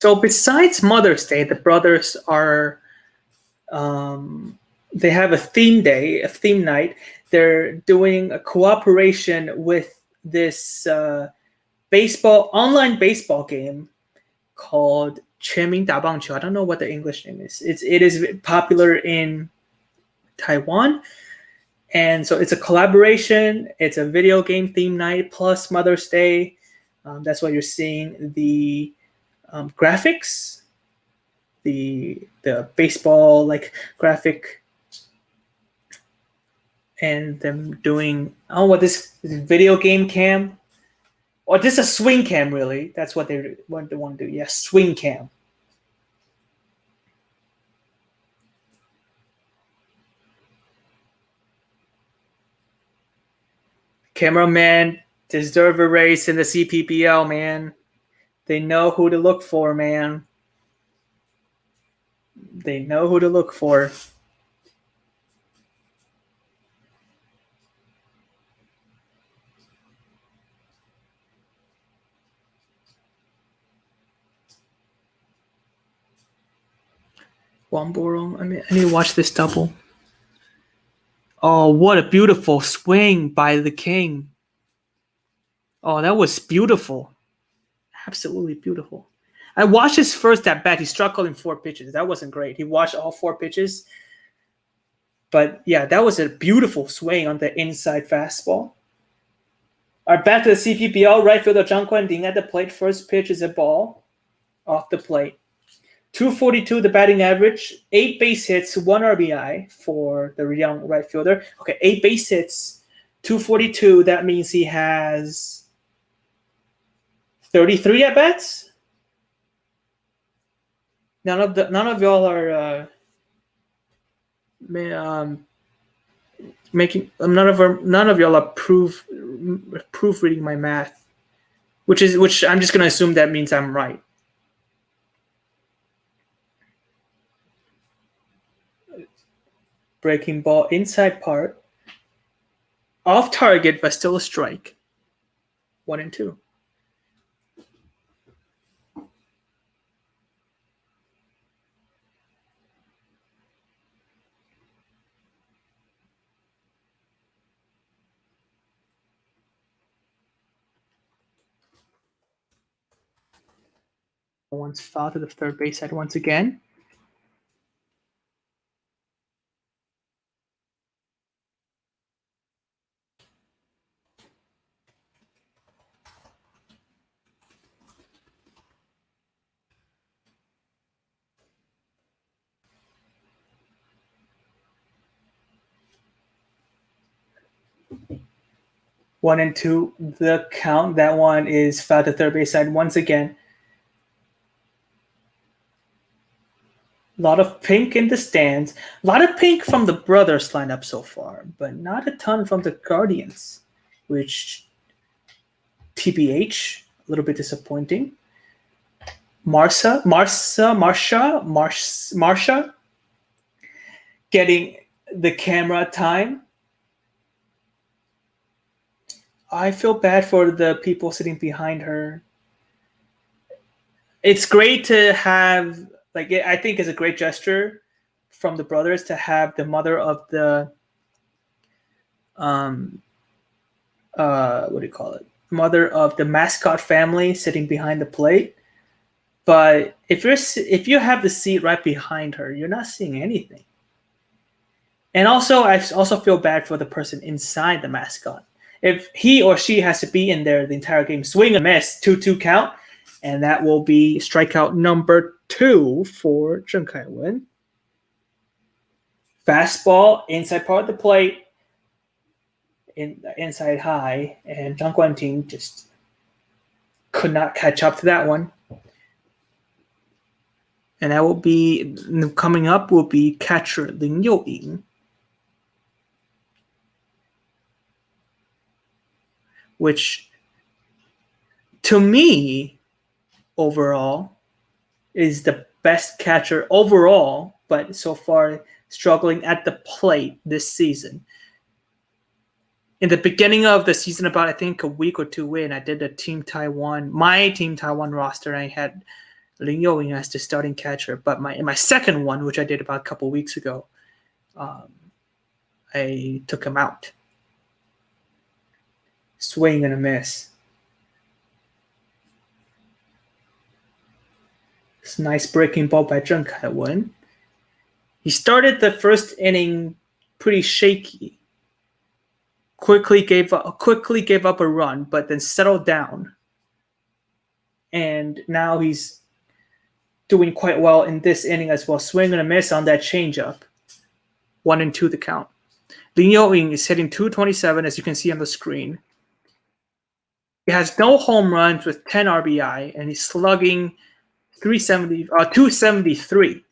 So besides Mother's Day, the brothers are they have a theme day, a theme night. They're doing a cooperation with this online baseball game called 全民打棒球. I don't know what the English name is. It is popular in Taiwan. And so it's a collaboration. It's a video game theme night plus Mother's Day. That's why you're seeing the graphics, the baseball like graphic, and them doing this video game cam, or this is a swing cam, really. That's what they want to do. Yes, swing cam. Cameraman deserve a race in the CPBL, man. They know who to look for, man. They know who to look for. Wamboro. I need to watch this double. Oh, what a beautiful swing by the King. Oh, that was beautiful. Absolutely beautiful. I watched his first at bat. He struggled in 4 pitches. That wasn't great. He watched all 4 pitches. But yeah, that was a beautiful swing on the inside fastball. All right, back to the CPBL. Right fielder Zhang Guanding at the plate. First pitch is a ball off the plate. 242 the batting average. 8 base hits, 1 RBI for the young right fielder. Okay, 8 base hits 242. That means he has 33 at bats. None of y'all are making none of y'all are proofreading my math, which I'm just gonna assume that means I'm right. Breaking ball inside part, off target but still a strike. 1-2. Once foul to the third base side once again. One and two, the count. That one is foul to third base side once again. A lot of pink in the stands. A lot of pink from the brothers lineup so far, but not a ton from the Guardians, which TBH, a little bit disappointing. Marsha getting the camera time. I feel bad for the people sitting behind her. It's great to have, like, I think it's a great gesture from the brothers to have the mother of the what do you call it? Mother of the mascot family sitting behind the plate. But if you have the seat right behind her, you're not seeing anything. And also, I also feel bad for the person inside the mascot. If he or she has to be in there the entire game, swing and miss, 2-2 count, and that will be strikeout number 2 for Zheng Kaiwen. Fastball, inside part of the plate, inside high, and Zhang Guanting just could not catch up to that one. And that will be, coming up will be catcher Lin Youying, which to me overall is the best catcher overall, but so far struggling at the plate this season. In the beginning of the season, about I think a week or two in, I did my Team Taiwan roster, and I had Lin Youying as the starting catcher. But in my second one, which I did about a couple weeks ago, I took him out. Swing and a miss. It's a nice breaking ball by Zheng Kaiwen. He started the first inning pretty shaky. Quickly gave up a run, but then settled down. And now he's doing quite well in this inning as well. Swing and a miss on that changeup. 1-2 the count. Lin Youying is hitting .227, as you can see on the screen. He has no home runs with 10 RBI, and he's slugging 273.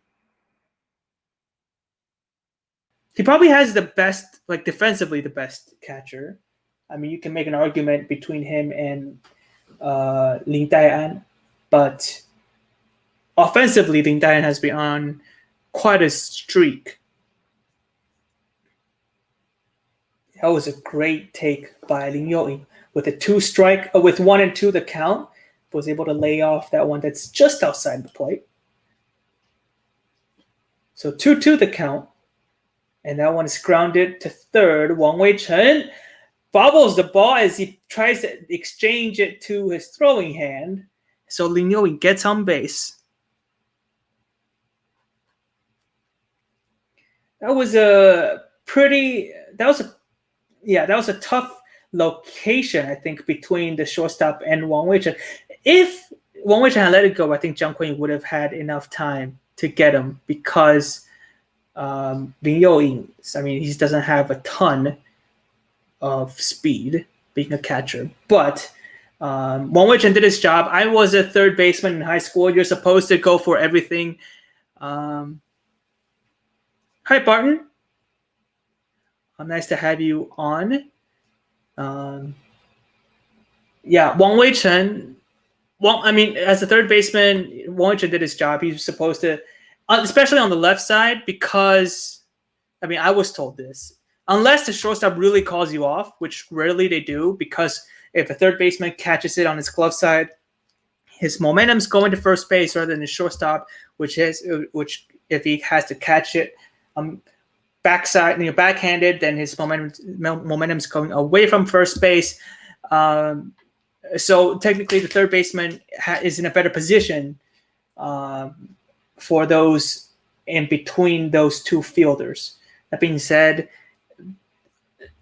He probably has the best, like defensively, the best catcher. I mean, you can make an argument between him and Lin Daian, but offensively, Lin Daian has been on quite a streak. That was a great take by Lin Youying. With a 2-strike, with 1-2 the count, was able to lay off that one that's just outside the plate. So 2-2 the count. And that one is grounded to third. Wang Weichen bobbles the ball as he tries to exchange it to his throwing hand. So Lin Youying gets on base. That was a tough location, I think, between the shortstop and Wang Weichen. If Wang Weichen had let it go, I think Zhang Guanting would have had enough time to get him, because Lin Youying, I mean, he doesn't have a ton of speed, being a catcher. But Wang Wei-Chen did his job. I was a third baseman in high school. You're supposed to go for everything. Hi, Barton. Nice to have you on. Yeah, Wang Wei-Chen. Well, I mean, as a third baseman, Wang Wei-Chen did his job. He was supposed to, especially on the left side, because, I mean, I was told this. Unless the shortstop really calls you off, which rarely they do, because if a third baseman catches it on his glove side, his momentum's going to first base rather than the shortstop, which if he has to catch it backside, backhanded, then his momentum's going away from first base. So technically, the third baseman is in a better position for those in between those two fielders. That being said,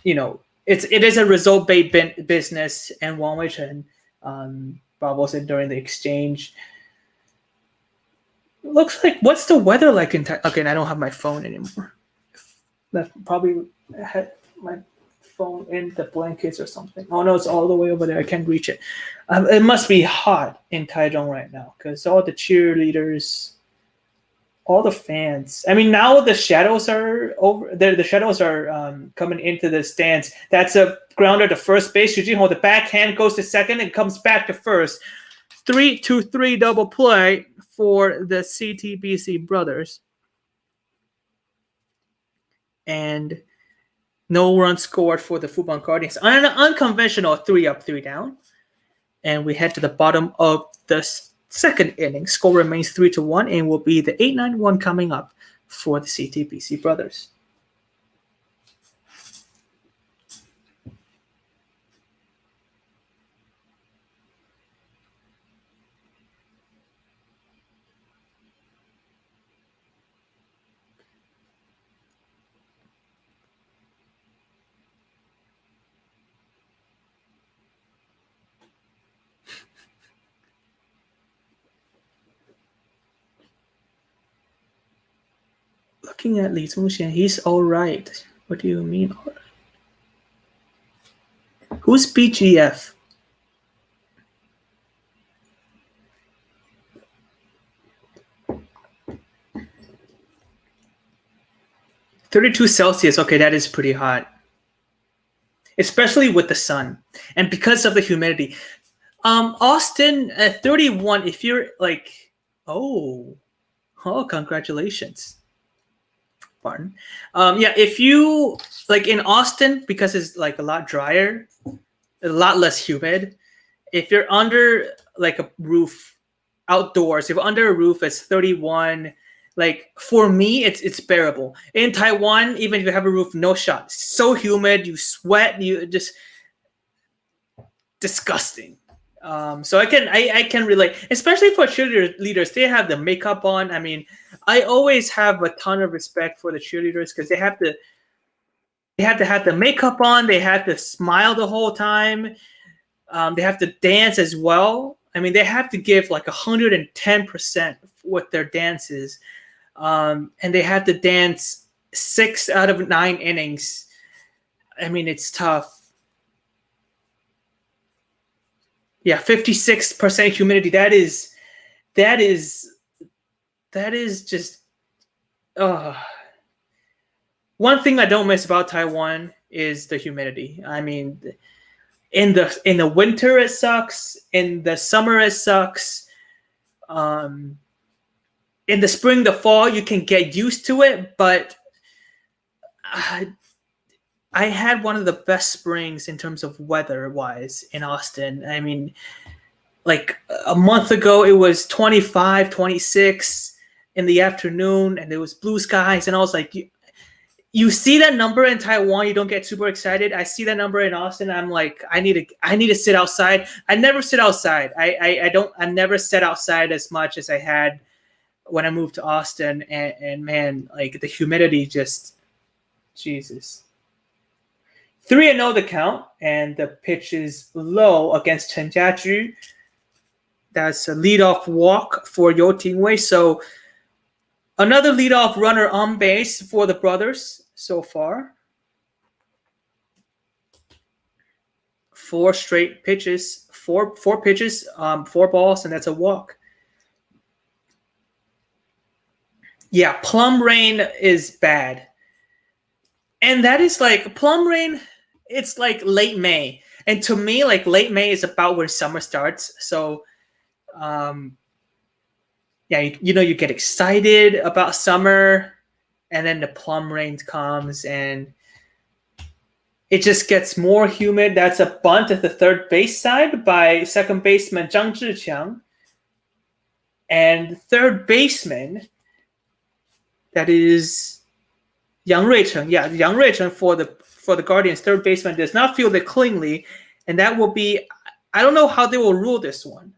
it is a result-based business, and Wang Wei-Chen, Bob Wilson during the exchange. Looks like, what's the weather like in okay, I don't have my phone anymore. That probably had my phone in the blankets or something. Oh no, it's all the way over there. I can't reach it. It must be hot in Taichung right now because all the cheerleaders, all the fans. I mean, now the shadows are over there. The shadows are coming into the stands. That's a grounder to first base. Xu Jinho, the backhand goes to second and comes back to first. 3-2-3 double play for the CTBC brothers. And no runs scored for the Fubon Guardians. An unconventional 3-up, 3-down. And we head to the bottom of the second inning. Score remains 3-1 and will be the 8-9-1 coming up for the CTBC brothers. Looking at Li Zongxian, he's all right. What do you mean all right? Who's BGF? (32°C). Okay, that is pretty hot, especially with the sun and because of the humidity. Austin at 31. If you're like, oh, congratulations. Pardon. Yeah, if you like in Austin, because it's like a lot drier, a lot less humid. If you're under like a roof outdoors, if under a roof it's 31. Like for me, it's bearable. In Taiwan, even if you have a roof, no shot. It's so humid, you sweat, you just disgusting. So I can relate, especially for cheerleaders. They have the makeup on. I mean, I always have a ton of respect for the cheerleaders because they have to have the makeup on. They have to smile the whole time. They have to dance as well. I mean, they have to give like 110% with their dances, and they have to dance 6 out of 9 innings. I mean, it's tough. Yeah, 56% humidity. That is just one thing I don't miss about Taiwan is the humidity. I mean, in the winter it sucks. In the summer it sucks. In the spring, the fall, you can get used to it, but I had one of the best springs in terms of weather-wise in Austin. I mean, like a month ago, it was 25, 26 in the afternoon, and there was blue skies. And I was like, you see that number in Taiwan, you don't get super excited. I see that number in Austin, I'm like, I need to sit outside. I never sit outside. I never sat outside as much as I had when I moved to Austin. And man, like the humidity just, Jesus. 3-0 the count, and the pitch is low against Chen Jiaju. That's a leadoff walk for You Tingwei. So another leadoff runner on base for the brothers so far. 4 straight pitches, four pitches, 4 balls, and that's a walk. Yeah, plum rain is bad. And that is like plum rain, it's like late May. And to me, like late May is about where summer starts. So yeah, you get excited about summer, and then the plum rain comes and it just gets more humid. That's a bunt at the third base side by second baseman Zhang Zhiqiang. And third baseman, that is Yang Ruicheng. Yeah, Yang Ruicheng for the Guardians, third baseman, does not field it cleanly. And that will be, I don't know how they will rule this one.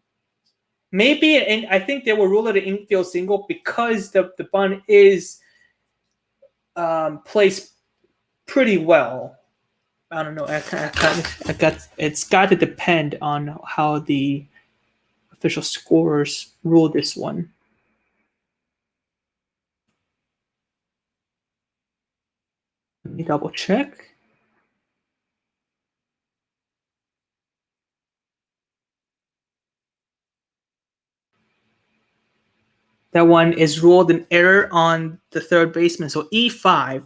Maybe, and I think they will rule it an infield single because the bunt is placed pretty well. I don't know. It's got to depend on how the official scorers rule this one. Let me double check. That one is ruled an error on the third baseman. So E5.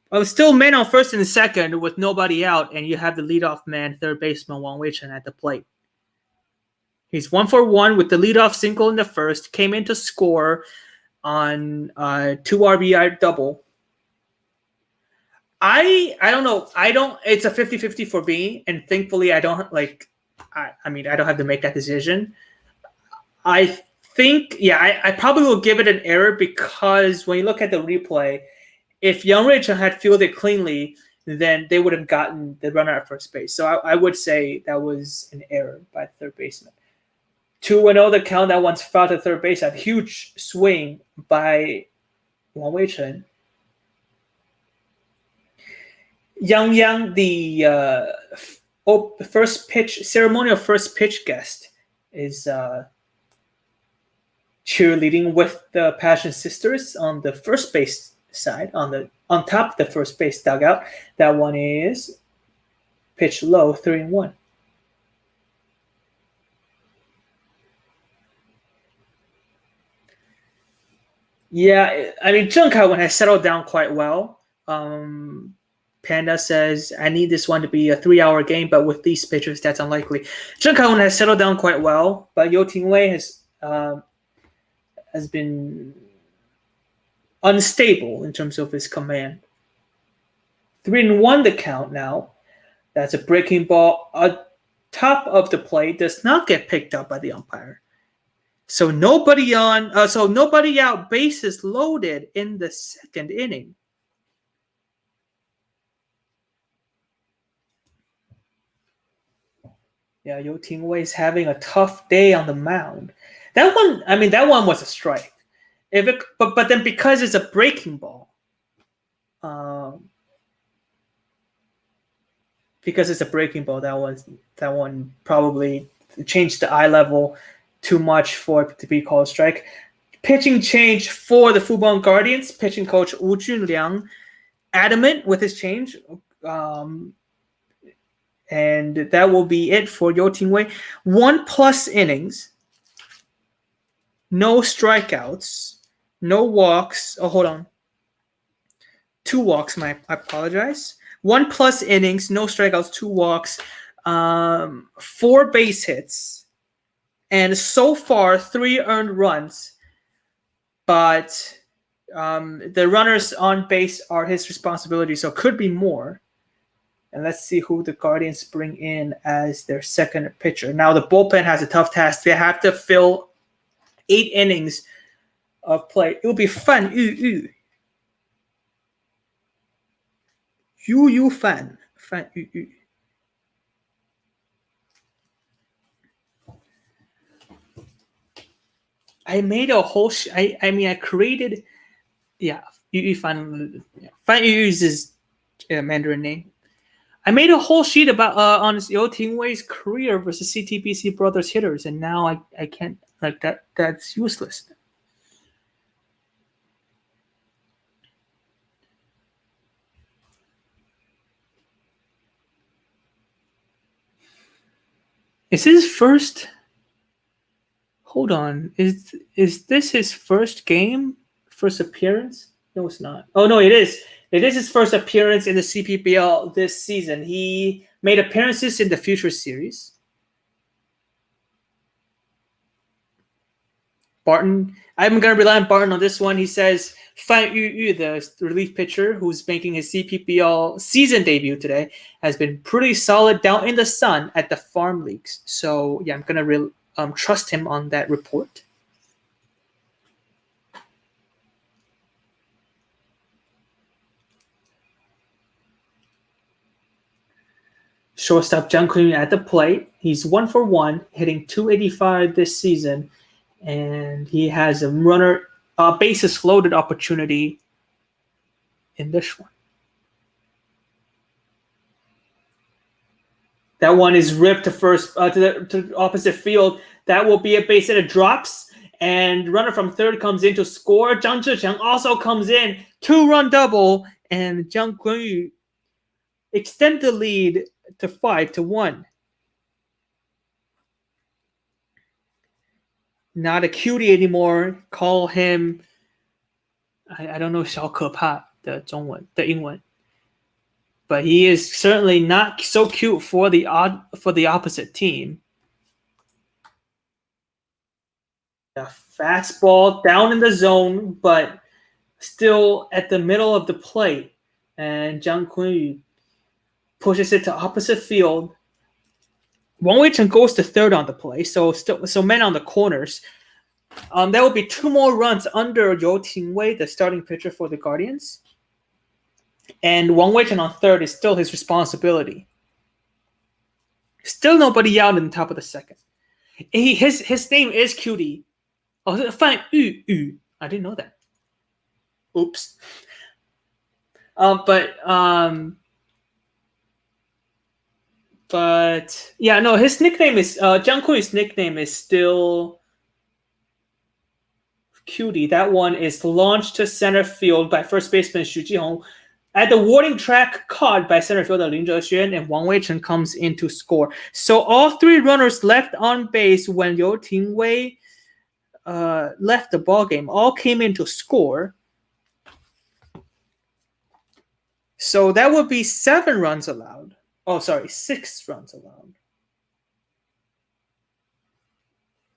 But still man on first and second with nobody out, and you have the leadoff man, third baseman Wang Weichen at the plate. He's 1-for-1 with the leadoff single in the first. Came in to score on 2 RBI double. I don't know. It's a 50-50 for me, and thankfully I don't I mean I don't have to make that decision. I think I probably will give it an error because when you look at the replay, if Yang Ruicheng had fielded cleanly, then they would have gotten the runner at first base. So I would say that was an error by the third baseman. 2-0 the count. That one's fouled to third base. A huge swing by Wang Weichen. Yang, the first pitch, ceremonial first pitch guest, is cheerleading with the Passion Sisters on the first base side, on top of the first base dugout. That one is pitch low, 3-1. Yeah, I mean Zheng Kaiwen has settled down quite well. Panda says, I need this one to be a 3-hour game, but with these pitchers, that's unlikely. Zheng Kaiwen has settled down quite well, but You Tingwei has been unstable in terms of his command. 3-1 the count now. That's a breaking ball top of the plate, does not get picked up by the umpire. So nobody out, bases loaded in the second inning. Yeah, You Tingwei is having a tough day on the mound. That one was a strike. But then because it's a breaking ball, that one probably changed the eye level too much for it to be called a strike. Pitching change for the Fubon Guardians. Pitching coach Wu Junliang adamant with his change. And that will be it for You Tingwei. 1+ innings. No strikeouts. No walks. Oh, hold on. 2 walks. I apologize. 1+ innings. No strikeouts. 2 walks. 4 base hits. And so far, 3 earned runs. But the runners on base are his responsibility, so could be more. And let's see who the Guardians bring in as their second pitcher. Now the bullpen has a tough task. They have to fill 8 innings of play. It will be Fan Yu. Yu Fan. Fan Yu. I made a whole. I created. Yeah, Yu Fan. Fan Yu is his Mandarin name. I made a whole sheet about on You Tingwei's career versus CTBC Brothers hitters, and now I can't that. That's useless. Is his first? Hold on. Is this his first game? First appearance? No, it's not. Oh no, it is. It is his first appearance in the CPBL this season. He made appearances in the Future Series. Barton. I'm going to rely on Barton on this one. He says Fan Yu, the relief pitcher who's making his CPBL season debut today, has been pretty solid down in the sun at the farm leagues. So yeah, I'm going to trust him on that report. Shortstop Jung Kun at the plate. He's 1-for-1, hitting .285 this season, and he has a runner bases loaded opportunity in this one. That one is ripped to first to the opposite field. That will be a base hit. It drops, and runner from third comes in to score. Zhang Zhiqiang also comes in, 2-run double, and Jiang Kunyu extend the lead to 5-1. Not a cutie anymore. Call him, I don't know 小可怕的中文的英文. But he is certainly not so cute for the opposite team. A fastball down in the zone, but still at the middle of the plate. And Jiang Kunyu pushes it to opposite field. Wang Weichen goes to third on the play, so men on the corners. There will be 2 more runs under You Tingwei, the starting pitcher for the Guardians. And Wang Weichen on third is still his responsibility. Still nobody out in the top of the second. His name is Cutie. Oh, Fan Yu. I didn't know that. Oops. But yeah, no, his nickname is Jiang Kui's nickname is still Cutie. That one is launched to center field by first baseman Xu Jihong. At the warning track, caught by center fielder Lin Zhexuan, and Wang Weichen comes in to score. So all 3 runners left on base when You Tingwei left the ball game all came in to score. So that would be 7 runs allowed. Oh, sorry, 6 runs allowed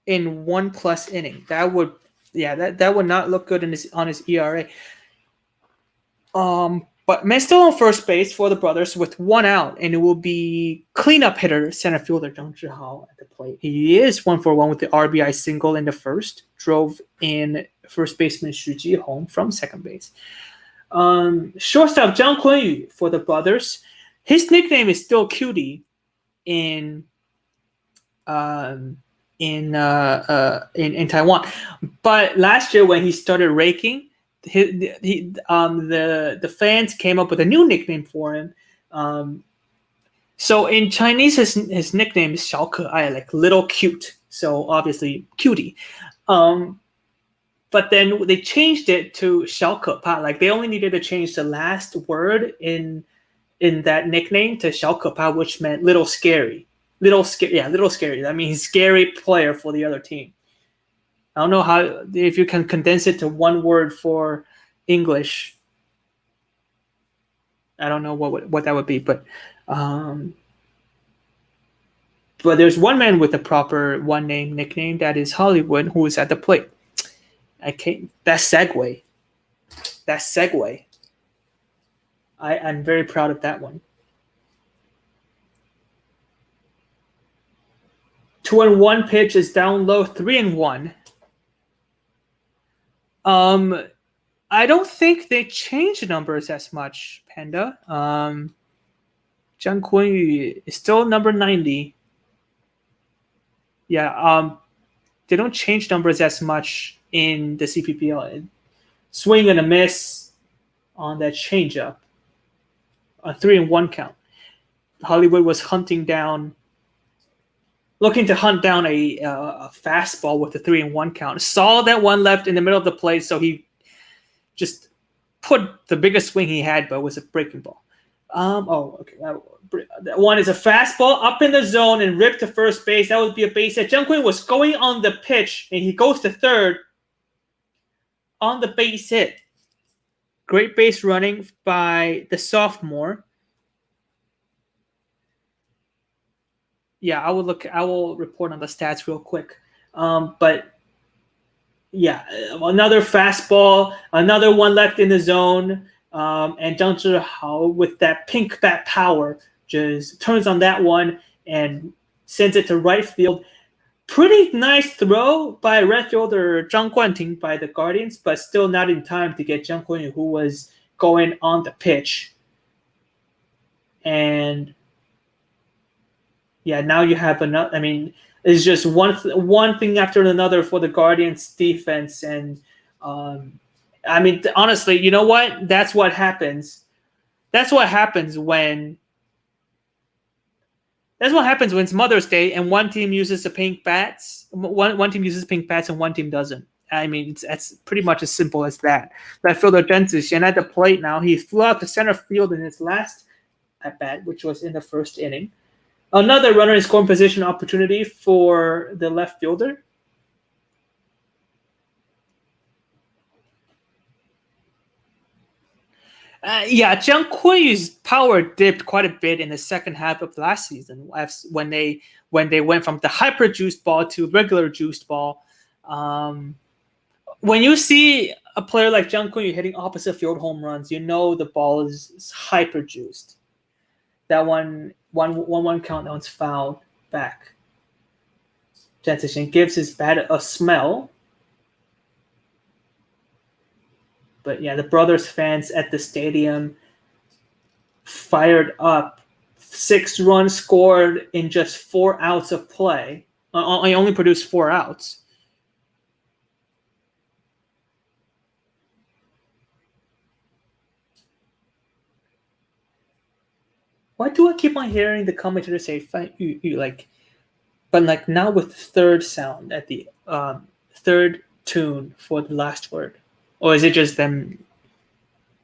in 1+ inning. That would not look good on his ERA. But man still on first base for the brothers with 1 out, and it will be cleanup hitter center fielder Zhang Zhihao at the plate. He is 1-for-1 with the RBI single in the first, drove in first baseman Xu Jihong from second base. Shortstop Jiang Kunyu for the brothers. His nickname is still Cutie in Taiwan. But last year when he started raking, the fans came up with a new nickname for him. So in Chinese, his nickname is 小可爱, like little cute. So obviously Cutie. But then they changed it to 小可怕. Like they only needed to change the last word in that nickname to 小可怕, which meant little scary. Little scary. That means scary player for the other team. I don't know if you can condense it to one word for English. I don't know what that would be, but there's one man with a proper one name nickname, that is Hollywood, who is at the plate. That segue. I'm very proud of that one. 2-1 pitch is down low, 3-1. I don't think they changed the numbers as much, Panda. Jiang Kunyu is still number 90. Yeah, they don't change numbers as much in the CPBL. Swing and a miss on that changeup. A 3-1 count. Hollywood was looking to hunt down a fastball with a 3-1 count. Saw that one left in the middle of the plate, so he just put the biggest swing he had, but it was a breaking ball. Okay. That one is a fastball up in the zone and ripped to first base. That would be a base hit. Jung Quinn was going on the pitch, and he goes to third on the base hit. Great base running by the sophomore. Yeah, I will report on the stats real quick. But yeah, another fastball, another one left in the zone, and Zhang Zhihao with that pink bat power just turns on that one and sends it to right field. Pretty nice throw by right fielder Zhang Guanting by the Guardians, but still not in time to get Zhang Guanting, who was going on the pitch. And yeah, now you have another. I mean, it's just one thing after another for the Guardians defense, and I mean, honestly, you know what? That's what happens. That's what happens when it's Mother's Day and one team uses the pink bats. One team uses pink bats and one team doesn't. I mean, that's pretty much as simple as that. That fielder Zhen Zixian at the plate now. He flew out to center field in his last at bat, which was in the first inning. Another runner in scoring position opportunity for the left fielder. Jiang Kui's power dipped quite a bit in the second half of last season when they went from the hyper juiced ball to regular juiced ball. When you see a player like Jiang Kui hitting opposite field home runs, you know the ball is hyper juiced. That one count, that one's fouled back. Zhen Zixian gives his bat a smell. But yeah, the Brothers fans at the stadium fired up. 6 runs scored in just 4 outs of play. I only produced 4 outs. Why do I keep on hearing the commentator say "fan yu yu" but like now with third sound at the third tune for the last word? Or is it just them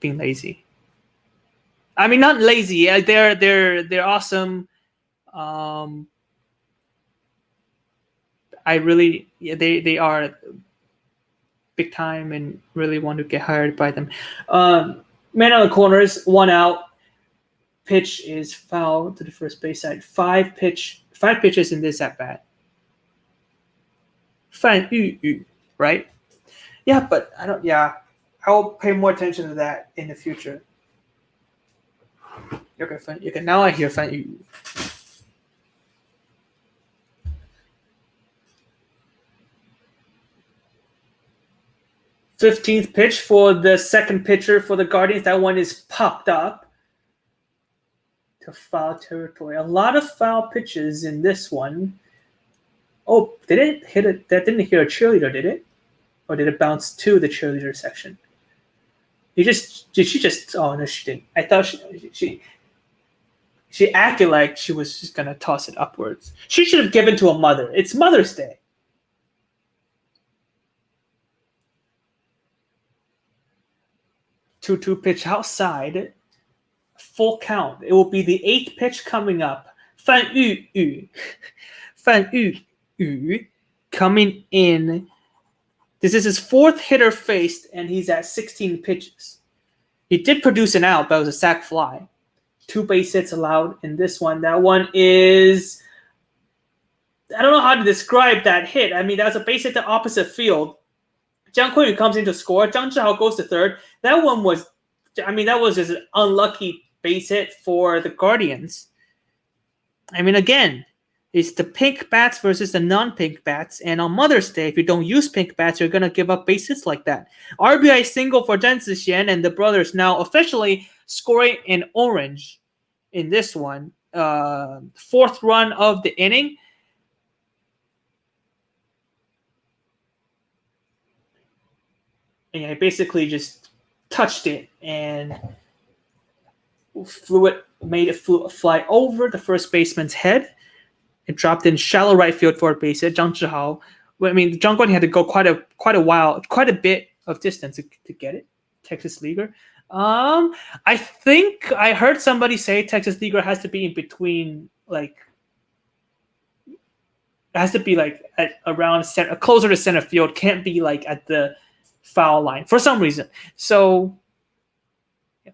being lazy? I mean, not lazy. They're awesome. They are big time and really want to get hired by them. Man on the corners, 1 out. Pitch is foul to the first base side. 5 pitches in this at bat. Fan yu yu, right? Yeah, but I don't. Yeah, I'll pay more attention to that in the future. Okay, fine. Okay, now I hear fan yu. 15th pitch for the second pitcher for the Guardians. That one is popped up to foul territory. A lot of foul pitches in this one. Oh, did it hit it? That didn't hit a cheerleader, did it? Or did it bounce to the cheerleader section? Did she just? Oh no, she didn't. I thought she acted like she was just gonna toss it upwards. She should have given to a mother. It's Mother's Day. Two pitch outside, full count. It will be the 8th pitch coming up. Fan yu yu coming in. This is his 4th hitter faced, and he's at 16 pitches. He did produce an out, but it was a sac fly. 2 base hits allowed in this one. That one is... I don't know how to describe that hit. I mean, that was a base hit to opposite field. Jiang Kuiyu comes in to score. Zhang Zhihao goes to third. That one was... I mean, that was just an unlucky base hit for the Guardians. I mean, again... It's the pink bats versus the non-pink bats. And on Mother's Day, if you don't use pink bats, you're going to give up base hits like that. RBI single for Zhen Zixian, and the Brothers now officially scoring in orange in this one. 4th run of the inning. And I basically just touched it and made it fly over the first baseman's head. It dropped in shallow right field for a base hit. Zhang Zhihao. I mean, Zhang Guanting had to go quite a bit of distance to get it. Texas leaguer. I think I heard somebody say Texas Leaguer has to be in between, like, it has to be like at around center, closer to center field. Can't be like at the foul line for some reason. So, yeah.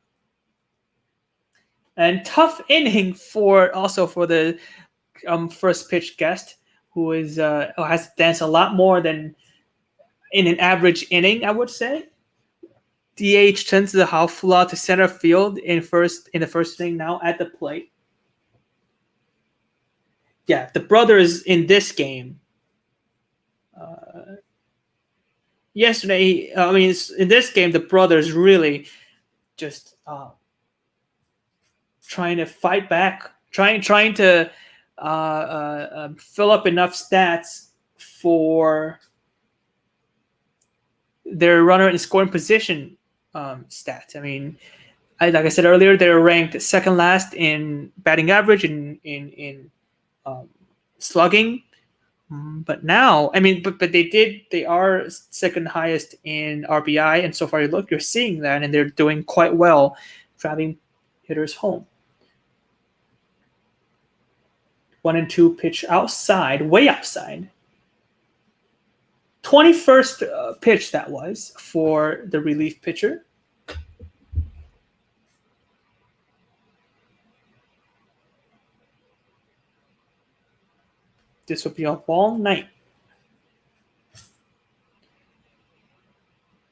And tough inning for the first pitch guest, who has to dance a lot more than in an average inning, I would say. DH turns the Haufla to center field in the first inning, now at the plate. Yeah, the brothers in this game. Yesterday, in this game, the brothers really just trying to fight back, trying to fill up enough stats for their runner in scoring position stats. I mean, like I said earlier, they're ranked second last in batting average and in slugging. But now, but they are second highest in RBI, and so far you're seeing that, and they're doing quite well driving hitters home. 1-2 pitch outside, way outside. 21st pitch that was for the relief pitcher. This will be a long night.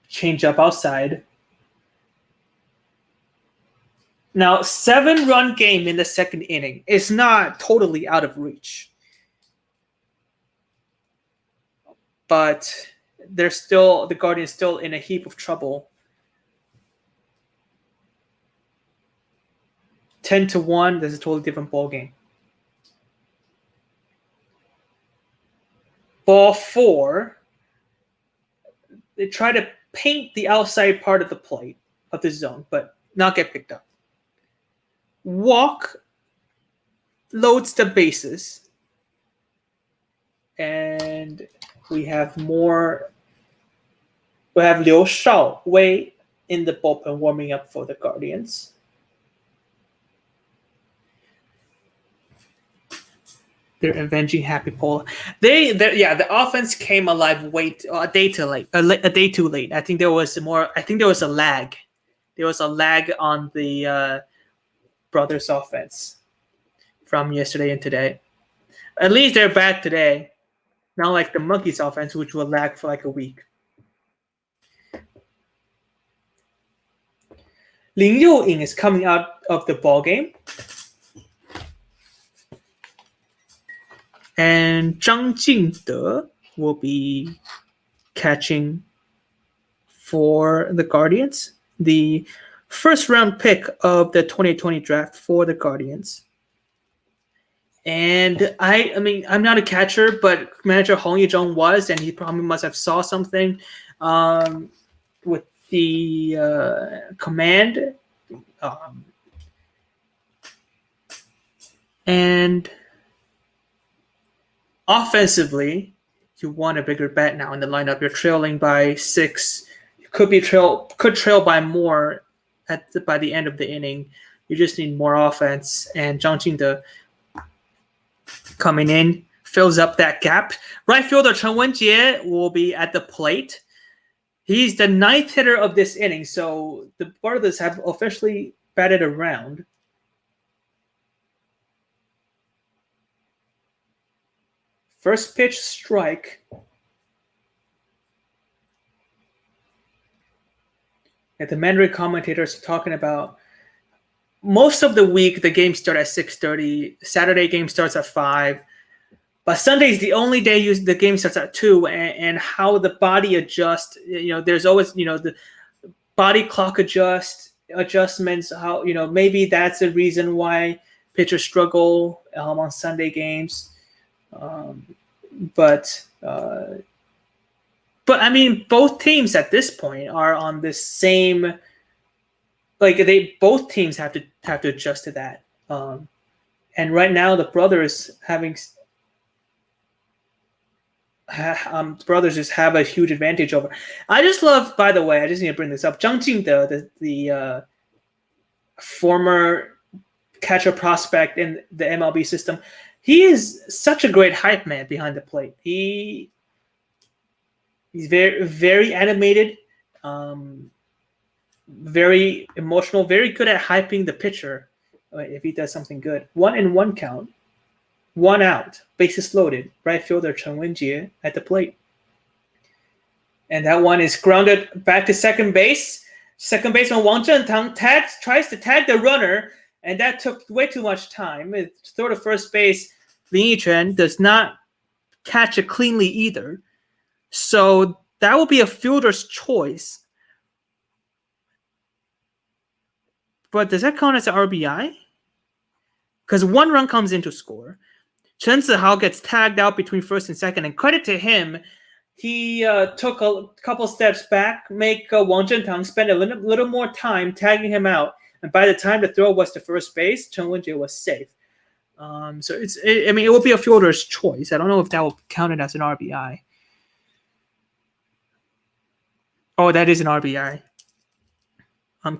Change up outside. Now, 7-run game in the second inning is not totally out of reach. But the Guardians still in a heap of trouble. 10-1, there's a totally different ball game. Ball 4, they try to paint the outside part of the plate, of the zone, but not get picked up. Walk, loads the bases, and we have Liu Shaowei in the bullpen warming up for the Guardians. They're avenging Happy Pola. The offense came alive a day too late. I think there was a lag. There was a lag on the brothers' offense from yesterday and today. At least they're back today. Not like the Monkeys' offense, which will lag for like a week. Lin Youing is coming out of the ball game. And Zhang Jingde will be catching for the Guardians. The first round pick of the 2020 draft for the Guardians. And I'm not a catcher, but manager Hong Yizhong was, and he probably must have saw something with the command. And offensively, you want a bigger bat now in the lineup. You're trailing by 6. You could trail by more by the end of the inning. You just need more offense. And Zhang Jingde coming in fills up that gap. Right fielder Chen Wenjie will be at the plate. He's the 9th hitter of this inning, so the brothers have officially batted around. First pitch strike. And the Mandarin commentators are talking about most of the week the game starts at 6:30. Saturday game starts at 5. But Sunday is the only day the game starts at 2, and how the body adjusts. There's always the body clock adjustments. How maybe that's the reason why pitchers struggle on Sunday games. But both teams at this point are on this same. Both teams have to adjust to that. And right now the brothers having brothers just have a huge advantage over. I just love, by the way, I just need to bring this up. Zhang Jingde, the former catcher prospect in the MLB system, he is such a great hype man behind the plate. He's very, very animated, very emotional, very good at hyping the pitcher if he does something good. 1-1 count, 1 out, bases loaded. Right fielder Chen Wenjie at the plate. And that one is grounded back to second base. Second baseman Wang Zhentang tries to tag the runner, and that took way too much time. Throw to first base, Lin Yiquan does not catch it cleanly either. So that will be a fielder's choice. But does that count as an RBI? Because 1 run comes in to score. Chen Zihao gets tagged out between first and second, and credit to him, he took a couple steps back, make Wang Zhentang spend a little more time tagging him out, and by the time the throw was to first base, Chen Wenjie was safe. So it will be a fielder's choice. I don't know if that will count it as an RBI. Oh, that is an RBI.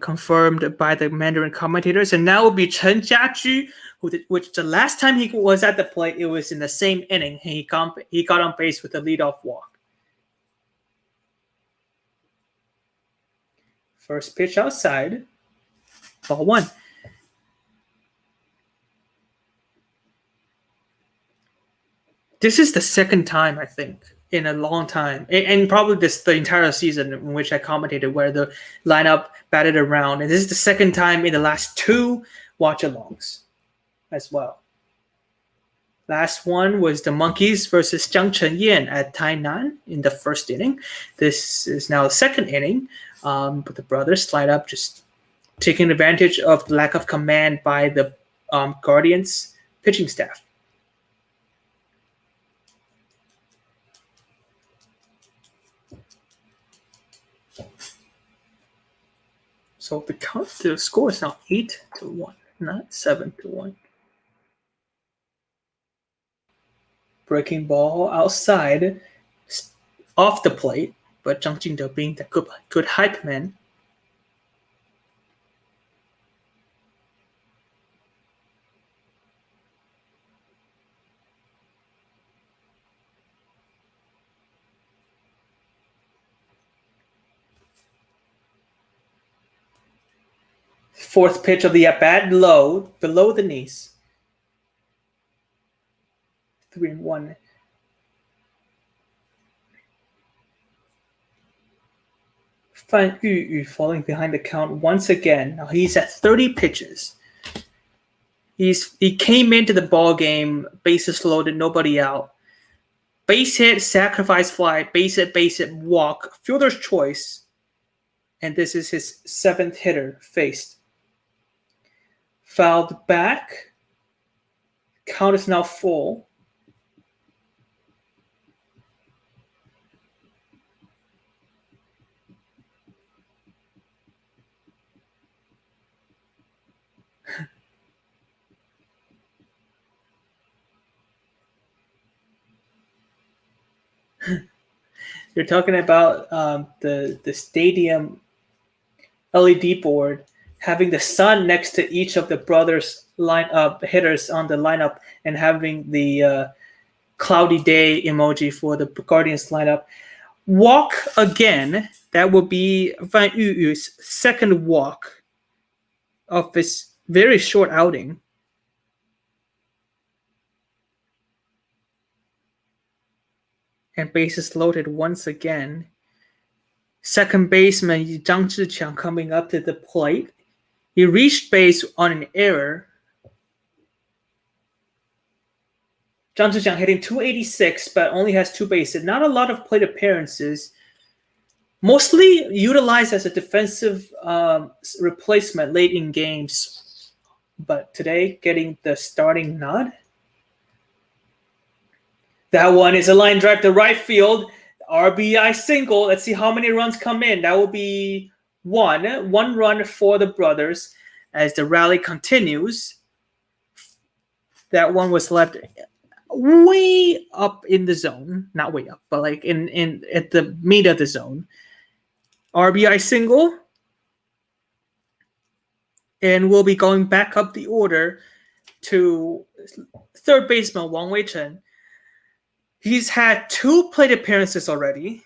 Confirmed by the Mandarin commentators, and now will be Chen Jiaju, which the last time he was at the plate, it was in the same inning. He got on base with a leadoff walk. First pitch outside, ball 1. This is the second time, I think, in a long time, and probably the entire season in which I commentated where the lineup batted around. And this is the second time in the last 2 watch-alongs as well. Last one was the Monkeys versus Jiang Chenyan at Tainan in the first inning. This is now the second inning, but the brothers slide up, just taking advantage of the lack of command by the Guardians pitching staff. So the score is now 8-1, not 7-1. Breaking ball outside, off the plate, but Zhang Jingde being the good hype man. Fourth pitch of the at-bat, low, below the knees. 3-1. Fan Yu falling behind the count once again. Now he's at 30 pitches. He came into the ball game, bases loaded, nobody out. Base hit, sacrifice fly, base hit, walk, fielder's choice. And this is his 7th hitter faced. Fouled back. Count is now full. You're talking about the stadium LED board having the sun next to each of the brothers' hitters on the lineup, and having the cloudy day emoji for the Guardians lineup. Walk again. That will be Fan Yu's 2nd walk of this very short outing. And bases loaded once again. Second baseman Zhang Zhiqiang coming up to the plate. He reached base on an error. Zhang Zhiqiang hitting 286, but only has 2 bases. Not a lot of plate appearances. Mostly utilized as a defensive replacement late in games. But today, getting the starting nod. That one is a line drive to right field. RBI single. Let's see how many runs come in. That will be 1 run for the brothers as the rally continues. That one was left way up in the zone, not way up, but like in at the meat of the zone. RBI single, and we'll be going back up the order to third baseman Wang Wei-Chen. He's had 2 plate appearances already.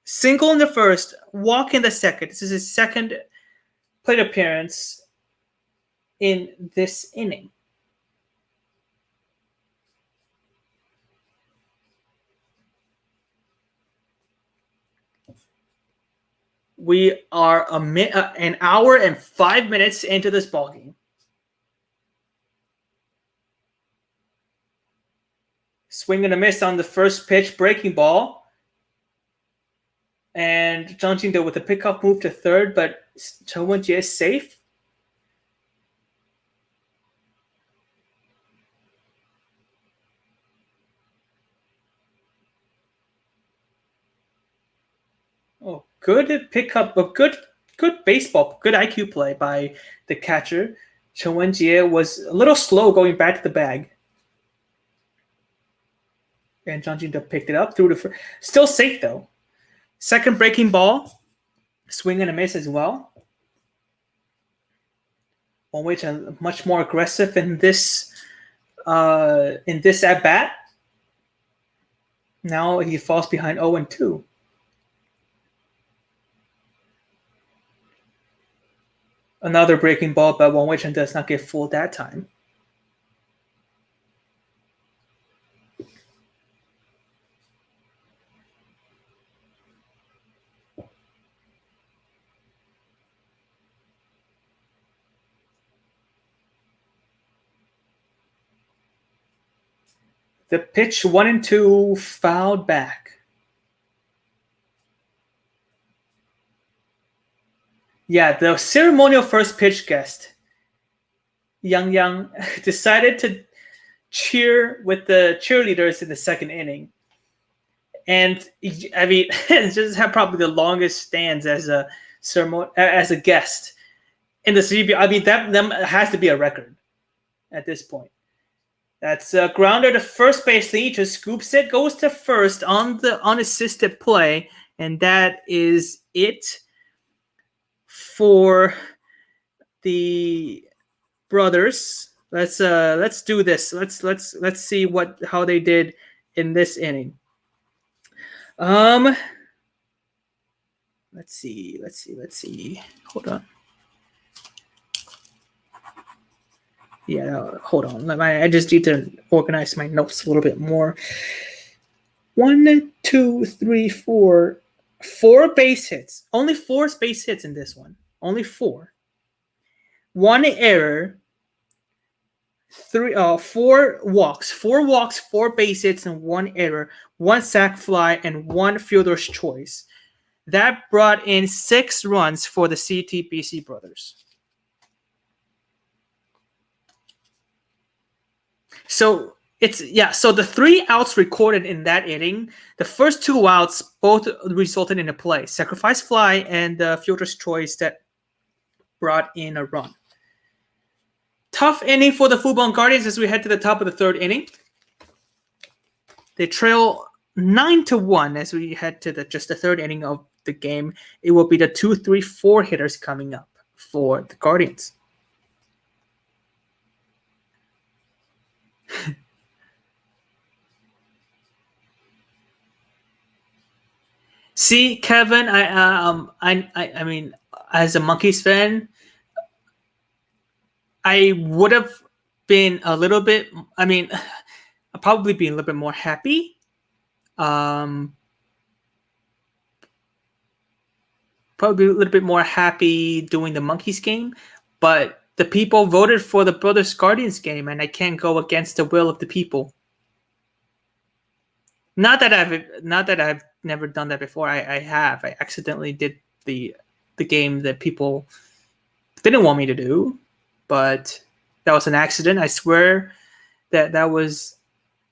Single in the first, walk in the second. This is his second plate appearance in this inning. We are an hour and 5 minutes into this ballgame. Swing and a miss on the first pitch, breaking ball. And Zhang Jingde with a pickoff move to third, but Chen Wenjie is safe. Oh, good pickup, but good baseball, good IQ play by the catcher. Chen Wenjie was a little slow going back to the bag. And Zhang Jingde picked it up, through the still safe though. Second breaking ball, swing and a miss as well. Wang Wei-Chen much more aggressive in this at bat. Now he falls behind 0-2. Another breaking ball, but Wang Wei-Chen does not get fooled that time. The pitch 1-2 fouled back. Yeah, the ceremonial first pitch guest, Yang decided to cheer with the cheerleaders in the second inning. And I mean, just have probably the longest stands as a guest in the CPBL. I mean, that has to be a record at this point. That's a grounder to first base. Lee just scoops it, goes to first on the unassisted play, and that is it for the brothers. Let's do this. Let's see how they did in this inning. Let's see. Hold on. Yeah, hold on. I just need to organize my notes a little bit more. 1, 2, 3, 4. 4 base hits. Only 4 base hits in this one. Only 4. 1 error. 4 walks. 4 walks, 4 base hits, and 1 error. 1 sac fly, and 1 fielder's choice. That brought in 6 runs for the CTBC brothers. So so the 3 outs recorded in that inning, the first 2 outs both resulted in a play. Sacrifice fly and the fielder's choice that brought in a run. Tough inning for the Fubon Guardians as we head to the top of the 3rd inning. They trail 9-1 as we head to just the 3rd inning of the game. It will be the 2, 3, 4 hitters coming up for the Guardians. See, Kevin, I mean, as a Monkeys fan, I would have been a little bit. I mean, I'd probably be a little bit more happy. Probably a little bit more happy doing the Monkeys game, but the people voted for the Brothers Guardians game, and I can't go against the will of the people. Not that I've never done that before. I have. I accidentally did the game that people didn't want me to do, but that was an accident. I swear that was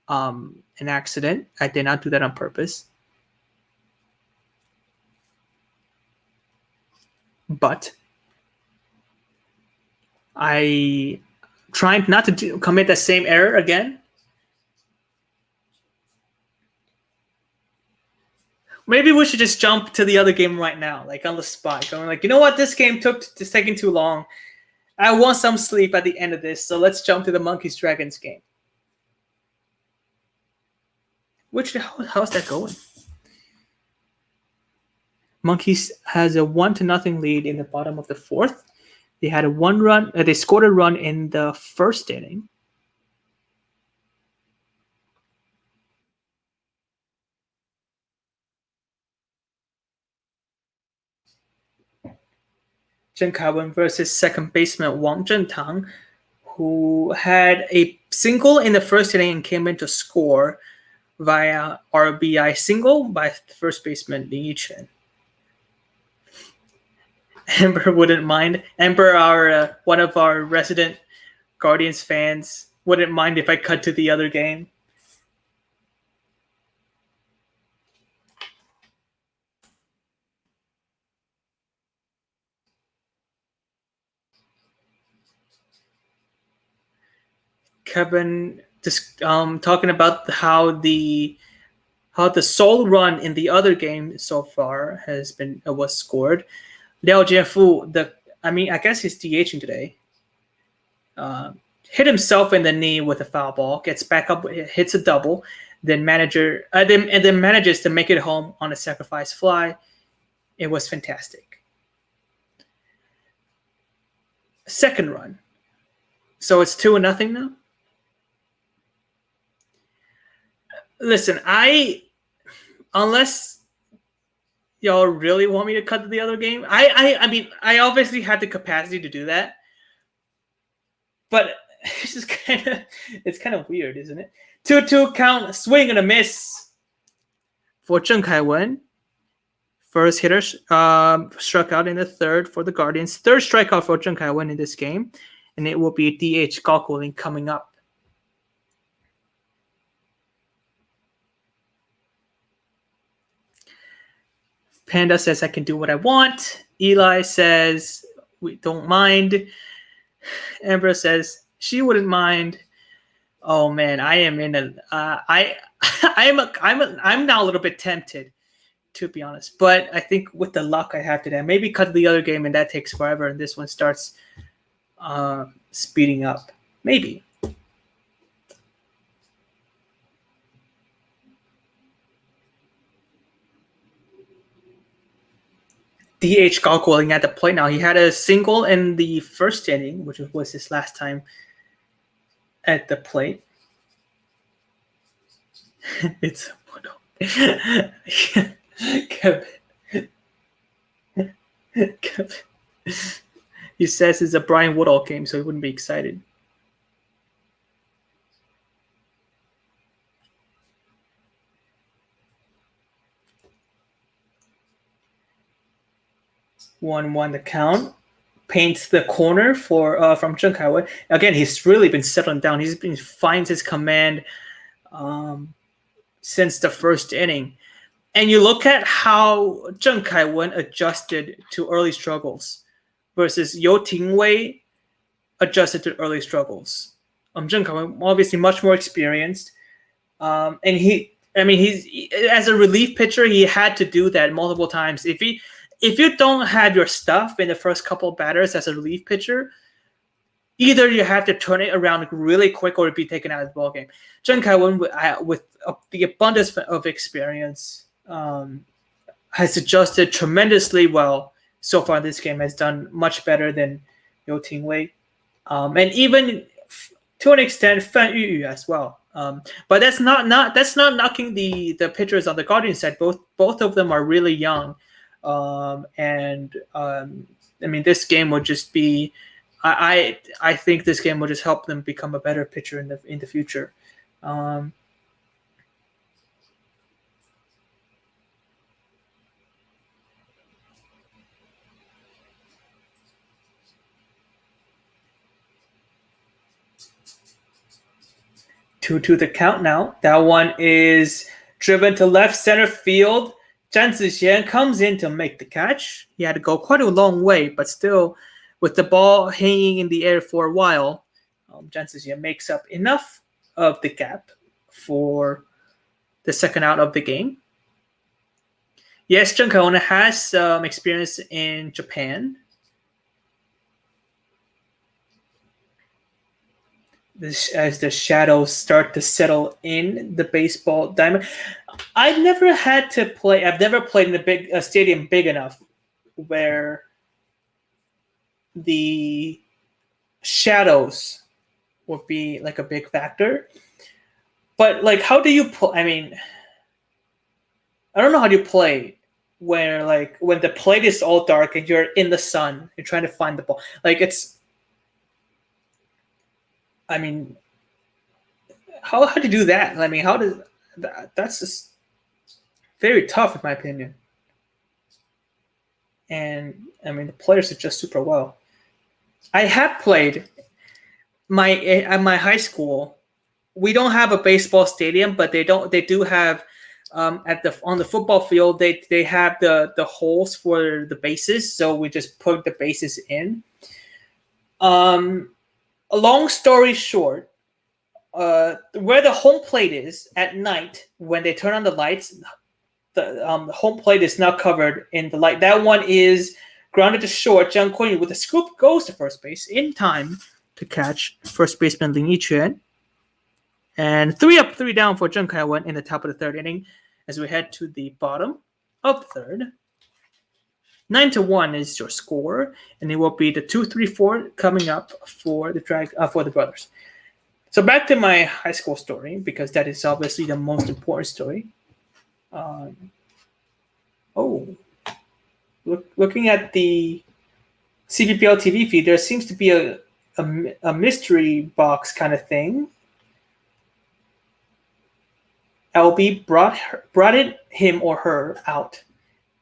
an accident. I did not do that on purpose. But I tried not to commit the same error again. Maybe we should just jump to the other game right now, like on the spot. Going like, you know what? This game it's taking too long. I want some sleep at the end of this, so let's jump to the Monkeys Dragons game. How's that going? Monkeys has a 1-0 lead in the bottom of the fourth. They had a 1 run. They scored a run in the first inning. Zheng Kaiwen versus second baseman Wang Zhentang, who had a single in the first inning and came in to score via RBI single by first baseman Lin Yichen. Amber wouldn't mind. Amber, one of our resident Guardians fans, wouldn't mind if I cut to the other game. Kevin just talking about how the sole run in the other game so far was scored. Liao Jianfu, I guess he's DHing today. Hit himself in the knee with a foul ball, gets back up, hits a double, then manages to make it home on a sacrifice fly. It was fantastic. Second run. So it's 2-0 now? Listen, unless y'all really want me to cut to the other game, I obviously had the capacity to do that, but it's kind of weird, isn't it? 2-2 count, swing and a miss for Zheng Kaiwen. First hitter struck out in the third for the Guardians. Third strikeout for Zheng Kaiwen in this game, and it will be DH Gao coming up. Panda says, I can do what I want. Eli says, we don't mind. Amber says, she wouldn't mind. Oh man, I am in I'm now a little bit tempted, to be honest. But I think with the luck I have today, maybe cut the other game and that takes forever and this one starts speeding up. Maybe. DH Gao Guoling at the plate now. He had a single in the first inning, which was his last time at the plate. It's Kevin. He says it's a Brian Woodall game, so he wouldn't be excited. One the count. Paints the corner from Zheng Kaiwen. Again, he's really been settling down. Finds his command since the first inning. And you look at how Zheng Kaiwen adjusted to early struggles versus You Tingwei adjusted to early struggles. Zheng Kaiwen obviously much more experienced, and he's as a relief pitcher, he had to do that multiple times. If you don't have your stuff in the first couple of batters as a relief pitcher, either you have to turn it around really quick or be taken out of the ballgame. Zheng Kaiwen, with the abundance of experience, has adjusted tremendously well so far. This game has done much better than You Tingwei, and even to an extent Fan Yuyu as well. But that's not knocking the pitchers on the Guardian side. Both of them are really young. This game will just be. I think this game will just help them become a better pitcher in the future. 2-2 the count now. That one is driven to left center field. Zhan Zixian comes in to make the catch. He had to go quite a long way, but still, with the ball hanging in the air for a while, Zhan Zixian makes up enough of the gap for the second out of the game. Yes, Zheng Kaiwen has some experience in Japan. As the shadows start to settle in the baseball diamond. I've never had to play. I've never played in a stadium big enough where the shadows would be like a big factor. But like, how do you play? I mean, I don't know how you play where like when the plate is all dark and you're in the sun, you're trying to find the ball. Like it's, I mean, how do you do that? I mean, how does that's just very tough in my opinion. And I mean, the players are just super well. I have played at my high school. We don't have a baseball stadium, but they do have on the football field they have the holes for the bases, so we just put the bases in. A long story short, where the home plate is at night when they turn on the lights, the home plate is not covered in the light. That one is grounded to short. Zhang Kunyu with a scoop goes to first base in time to catch first baseman Lin Yiquan. And 3 up, 3 down for Zheng Kaiwen in the top of the third inning as we head to the bottom of the third. 9-1 is your score, and it will be the 2-3-4 coming up for the brothers. So back to my high school story, because that is obviously the most important story. Looking at the CPBL TV feed, there seems to be a mystery box kind of thing. LB brought him or her out,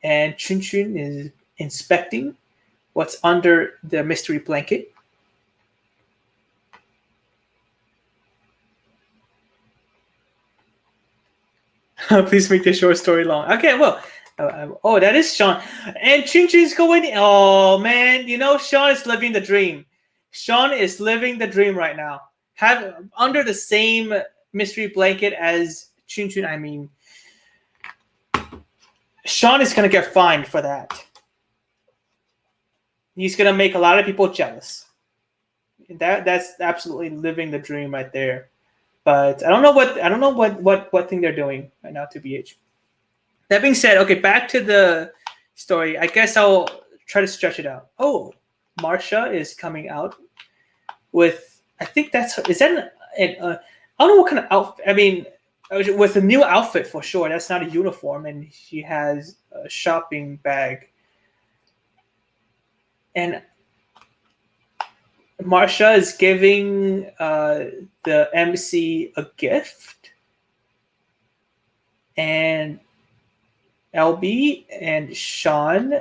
and Chun Chun is inspecting what's under the mystery blanket. Please make the short story long. Okay, well, that is Sean, and Chun Chun's going. Oh man, Sean is living the dream. Sean is living the dream right now. Have under the same mystery blanket as Chun Chun. I mean, Sean is gonna get fined for that. He's gonna make a lot of people jealous. That's absolutely living the dream right there. But I don't know what thing they're doing right now, TBH. That being said, okay, back to the story. I guess I'll try to stretch it out. Oh, Marsha is coming out with, I think I don't know what kind of outfit. I mean, with a new outfit for sure. That's not a uniform, and she has a shopping bag. And Marsha is giving the MC a gift, and LB and Sean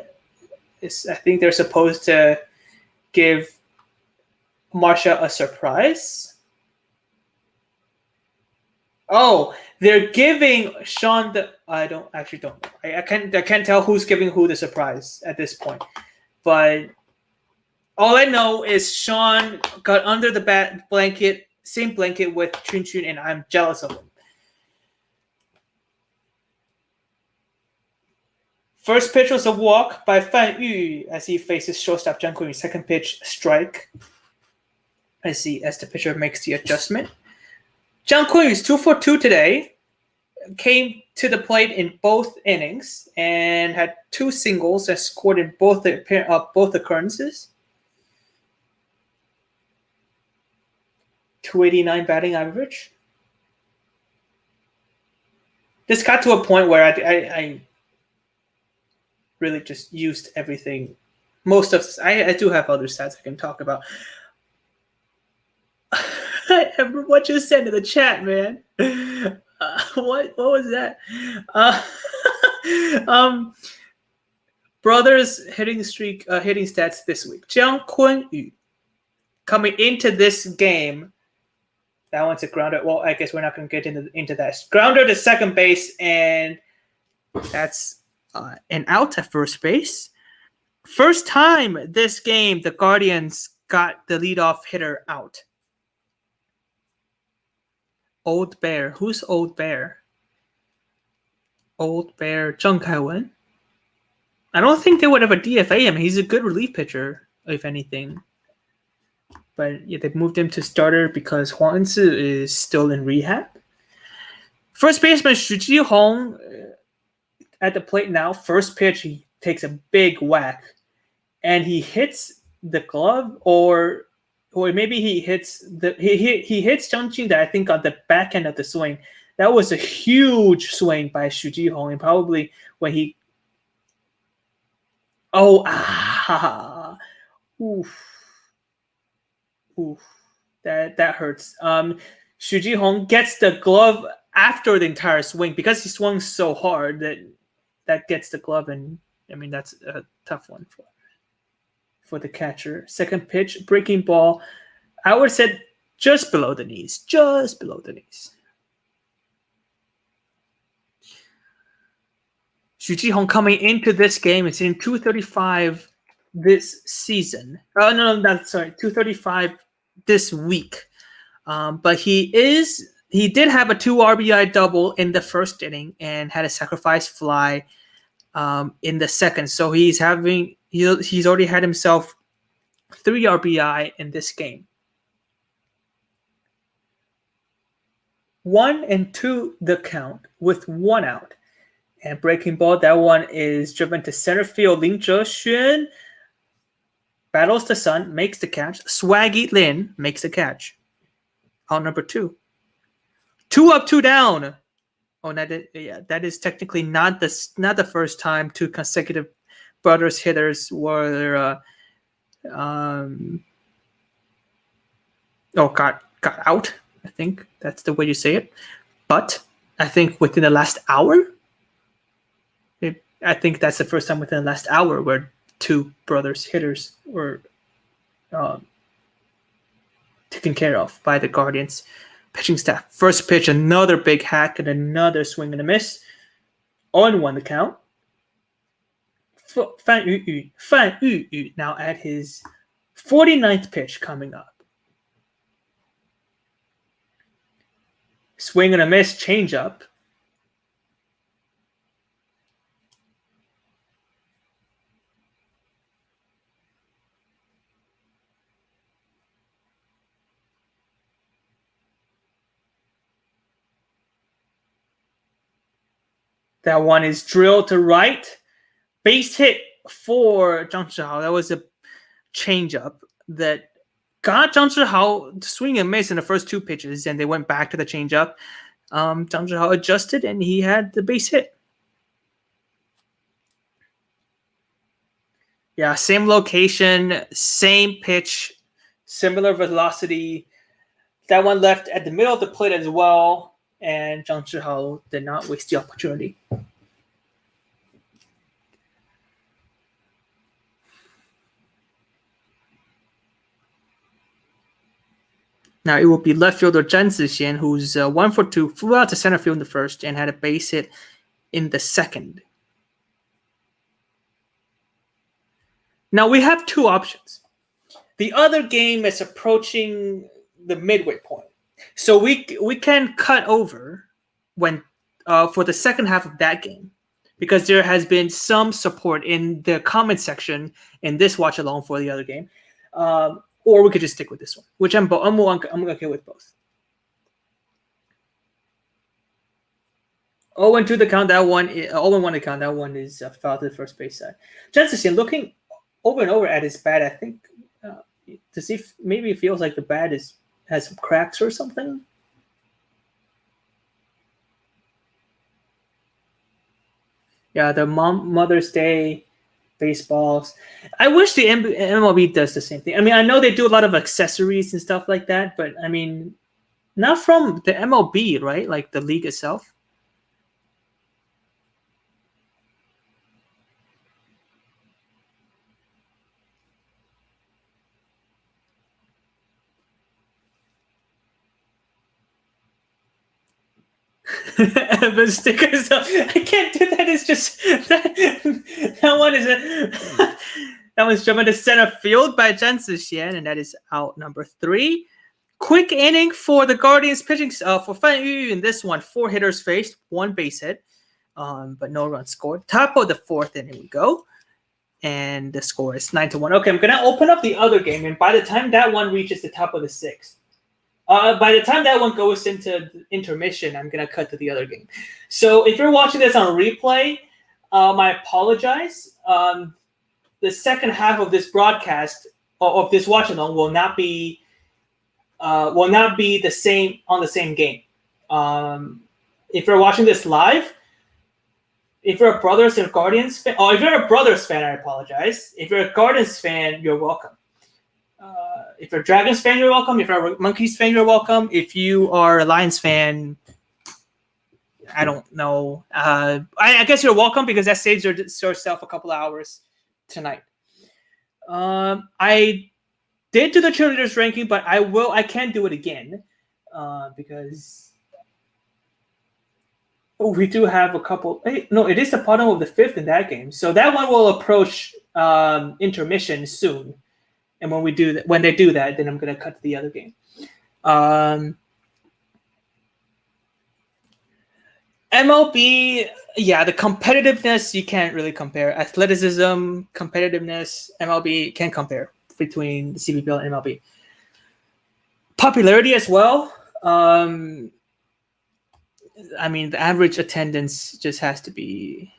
I think they're supposed to give Marsha a surprise. Oh, they're giving Sean I don't know. I can't tell who's giving who the surprise at this point, but all I know is Sean got under the same blanket with Chun Chun, and I'm jealous of him. First pitch was a walk by Fan Yu as he faces shortstop Zhang Kunyu. Second pitch, strike. As the pitcher makes the adjustment. Zhang Kunyu is 2 for 2 today. Came to the plate in both innings and had 2 singles and scored in both occurrences. 289 batting average. This got to a point where I really just used everything. Most of I do have other stats I can talk about. What you said in the chat, man? What was that? Brothers hitting stats this week. Zhang Kunyu coming into this game. That one's a grounder. Well, I guess we're not going to get into that. Grounder to second base, and that's an out at first base. First time this game, the Guardians got the leadoff hitter out. Old Bear. Who's Old Bear? Old Bear, Zheng Kaiwen. I don't think they would ever DFA him. He's a good relief pitcher, if anything. But yeah, they've moved him to starter because Huang Enzi is still in rehab. First baseman Xu Jihong at the plate now. First pitch, he takes a big whack, and he hits the glove, or maybe he hits he hits Zhang Jing, I think, on the back end of the swing. That was a huge swing by Xu Jihong, and probably when he oof. That hurts. Xu Jihong gets the glove after the entire swing because he swung so hard that gets the glove, and I mean that's a tough one for the catcher. Second pitch, breaking ball. I would say just below the knees, just below the knees. Xu Jihong coming into this game is in 235 this season. Oh no, that's sorry, 235 this week. But he did have a 2 RBI double in the first inning and had a sacrifice fly in the second. So he's already had himself 3 RBI in this game. 1-2 the count with 1 out. And breaking ball, that one is driven to center field. Lin Zhexuan battles the sun, makes the catch. Swaggy Lin makes the catch. Out number 2. 2 up, 2 down. Oh, that is technically not the first time 2 consecutive brothers hitters were got out. I think that's the way you say it. But I think within the last hour, I think that's the first time within the last hour where 2 brothers hitters were taken care of by the Guardians pitching staff. First pitch, another big hack and another swing and a miss. 0-1 the count. Fan Yu now at his 49th pitch coming up. Swing and a miss, change up. That one is drilled to right. Base hit for Zhang Zhihao. That was a changeup that got Zhang Zhihao to swing and miss in the first 2 pitches, and they went back to the changeup. Zhang Zhihao adjusted, and he had the base hit. Yeah, same location, same pitch, similar velocity. That one left at the middle of the plate as well. And Zhang Zhihao did not waste the opportunity. Now it will be left fielder Zhan Zixian, who's 1 for 2, flew out to center field in the first and had a base hit in the second. Now we have 2 options. The other game is approaching the midway point. So we can cut over when for the second half of that game, because there has been some support in the comment section in this watch along for the other game, or we could just stick with this one, which I'm okay with both. 0-2 the count. That one, 0-1 the count. That one is foul to the first base side. Zhan Zixian looking over and over at his bat. I think to see if maybe it feels like the bat has some cracks or something. Yeah, the Mother's Day baseballs. I wish the MLB does the same thing. I mean, I know they do a lot of accessories and stuff like that, but I mean, not from the MLB, right? Like the league itself. But stickers, I can't do that. It's just that one is that one's jumping to center field by Zhan Zixian, and that is out number 3. Quick inning for the Guardians pitching for Fan Yu in this one. 4 hitters faced, 1 base hit, but no runs scored. Top of the 4th inning we go. and the score is 9-1. Okay, I'm gonna open up the other game, and by the time that one reaches the top of the sixth, by the time that one goes into intermission, I'm gonna cut to the other game. So if you're watching this on replay, I apologize. The second half of this broadcast of this watch along will not be the same on the same game. If you're watching this live, if you're a Brothers and Guardians fan, if you're a Brothers fan, I apologize. If you're a Guardians fan, you're welcome. If you're a Dragons fan, you're welcome. If you're a Monkeys fan, you're welcome. If you are a Lions fan, I don't know. I guess you're welcome because that saves yourself a couple of hours tonight. I did do the cheerleaders ranking, but I can do it again because we do have a couple. No, it is the bottom of the fifth in that game, so that one will approach intermission soon. And when they do that, then I'm gonna cut to the other game. MLB, yeah, the competitiveness you can't really compare. Athleticism, competitiveness, MLB can't compare between the CPBL and MLB. Popularity as well. I mean, the average attendance just has to be.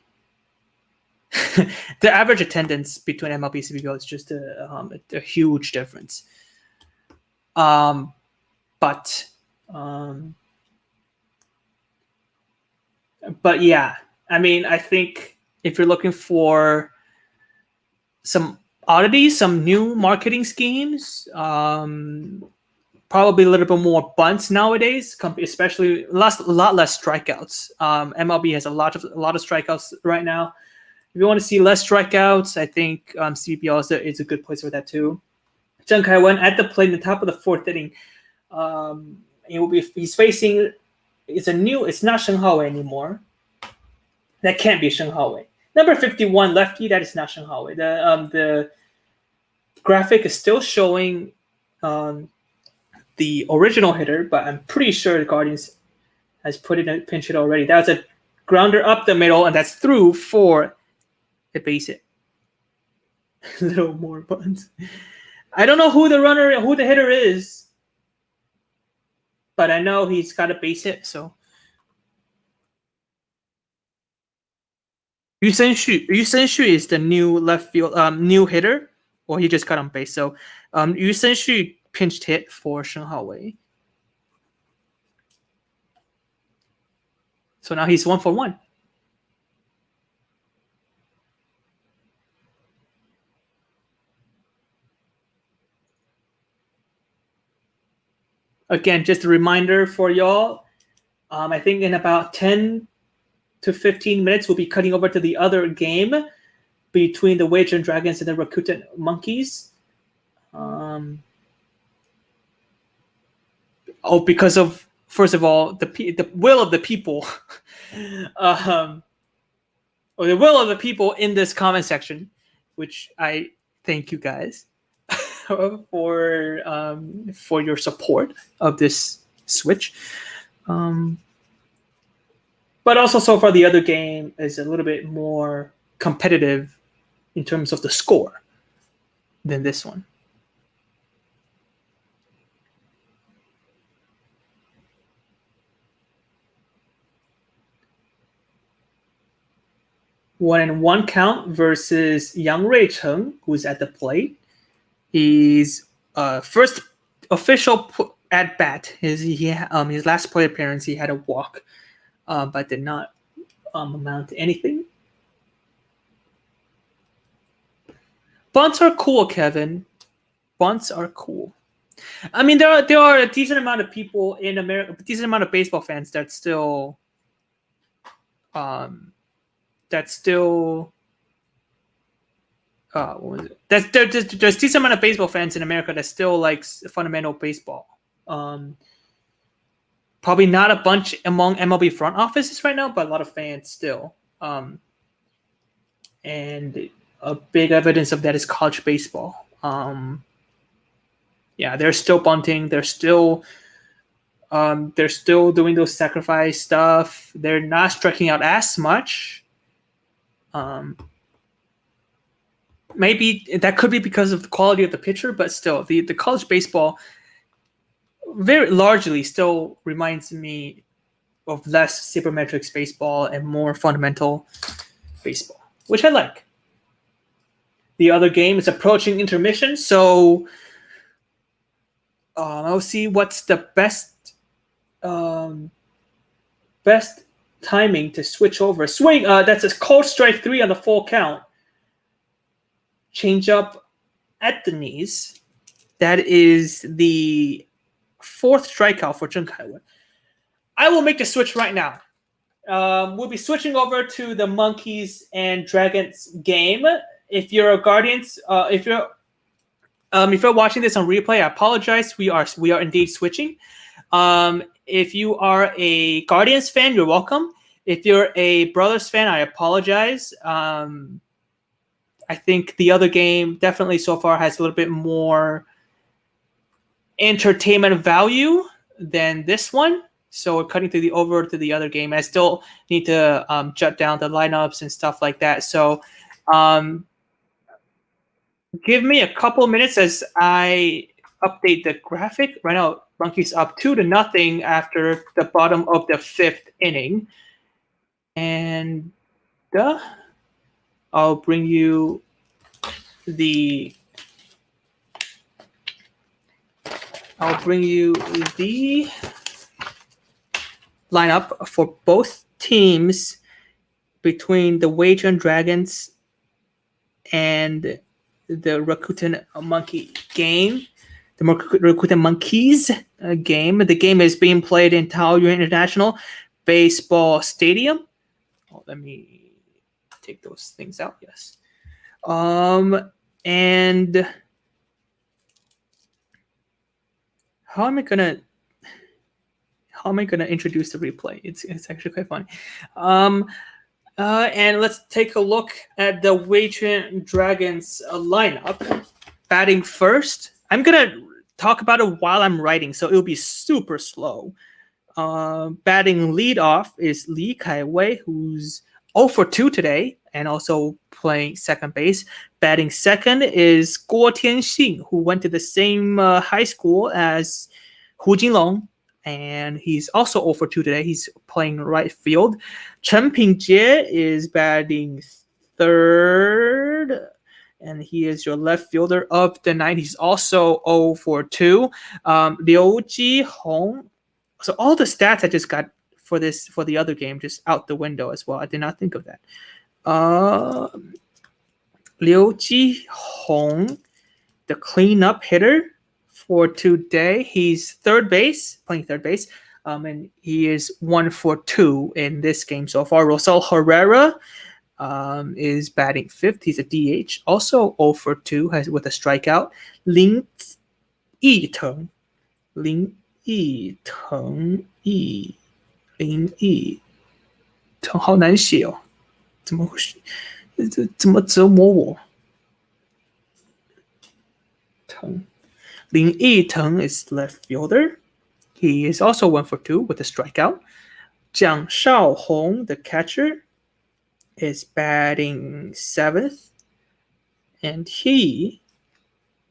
The average attendance between MLB and CPBL is just a huge difference. But yeah, I mean, I think if you're looking for some oddities, some new marketing schemes, probably a little bit more bunts nowadays, especially a lot less strikeouts. MLB has a lot of strikeouts right now. If you want to see less strikeouts, I think CPBL is a good place for that too. Zheng Kai-wen at the plate in the top of the fourth inning. He's facing. It's not Sheng Haowei anymore. That can't be Sheng Haowei. Number 51, lefty. That is not Sheng Haowei. The graphic is still showing the original hitter, but I'm pretty sure the Guardians has put in a pinch hit already. That was a grounder up the middle, and that's through for a base hit. Little more buttons. I don't know who the hitter is, but I know he's got a base hit. So Yu Sen-shu is the new left field new hitter, or he just got on base. So Yu Sen-shu pinched hit for Sheng Haowei. So now he's 1-for-1. Again, just a reminder for y'all. I think in about 10 to 15 minutes, we'll be cutting over to the other game between the Wager Dragons and the Rakuten Monkeys. Because of, first of all, the will of the people, or the will of the people in this comment section, which I thank you guys for your support of this switch. But also, so far, the other game is a little bit more competitive in terms of the score than this one. One and one count versus Yang Ruicheng, who's at the plate. He's first official at bat. His last plate appearance, he had a walk, but did not amount to anything. Bunts are cool, Kevin. Bunts are cool. I mean, there are a decent amount of people in America, a decent amount of baseball fans that still, there's a decent amount of baseball fans in America that still likes fundamental baseball. Probably not a bunch among MLB front offices right now, but a lot of fans still. And a big evidence of that is college baseball. Yeah, they're still bunting. They're still doing those sacrifice stuff. They're not striking out as much. maybe that could be because of the quality of the pitcher, but still, the college baseball very largely still reminds me of less sabermetrics baseball and more fundamental baseball, which I like. The other game is approaching intermission, so I'll see what's the best timing to switch over. Swing. That's a cold strike 3 on the full count. Change up at the knees. That is the 4th strikeout for Zheng Kaiwen. I will make the switch right now. We'll be switching over to the Monkeys and Dragons game. If you're a Guardians, if you're watching this on replay, I apologize. We are indeed switching. If you are a Guardians fan, you're welcome. If you're a Brothers fan, I apologize. I think the other game definitely so far has a little bit more entertainment value than this one. So we're cutting over to the other game. I still need to jot down the lineups and stuff like that. So give me a couple minutes as I update the graphic. Right now, Monkeys up 2-0 after the bottom of the 5th inning. And I'll bring you the lineup for both teams between the Weichun Dragons and the Rakuten Monkey game. The Rakuten Monkeys game. The game is being played in Taoyuan International Baseball Stadium. Let me take those things out. Yes. And how am I gonna introduce the replay? It's actually quite funny. And let's take a look at the Weichun Dragons lineup. Batting first. I'm gonna talk about it while I'm writing, so it'll be super slow. Batting leadoff is Li Kaiwei, who's 0 for 2 today, and also playing second base. Batting second is Guo Tianxing, who went to the same high school as Hu Jinlong, and he's also 0 for 2 today. He's playing right field. Chen Pingjie is batting third, and he is your left fielder of the night. He's also 0 for 2. Liu Jihong. So all the stats I just got for the other game just out the window as well. I did not think of that. Liu Jihong, the cleanup hitter for today. He's playing third base. And he is 1 for 2 in this game so far. Rosal Herrera is batting fifth. He's a DH, also 0 for 2 with a strikeout. Lin Yiteng,好难写哦，怎么回事？怎么折磨我？Lin Yiteng is left fielder. He is also 1 for 2 with a strikeout. Jiang Shaohong, the catcher, is batting 7th, and he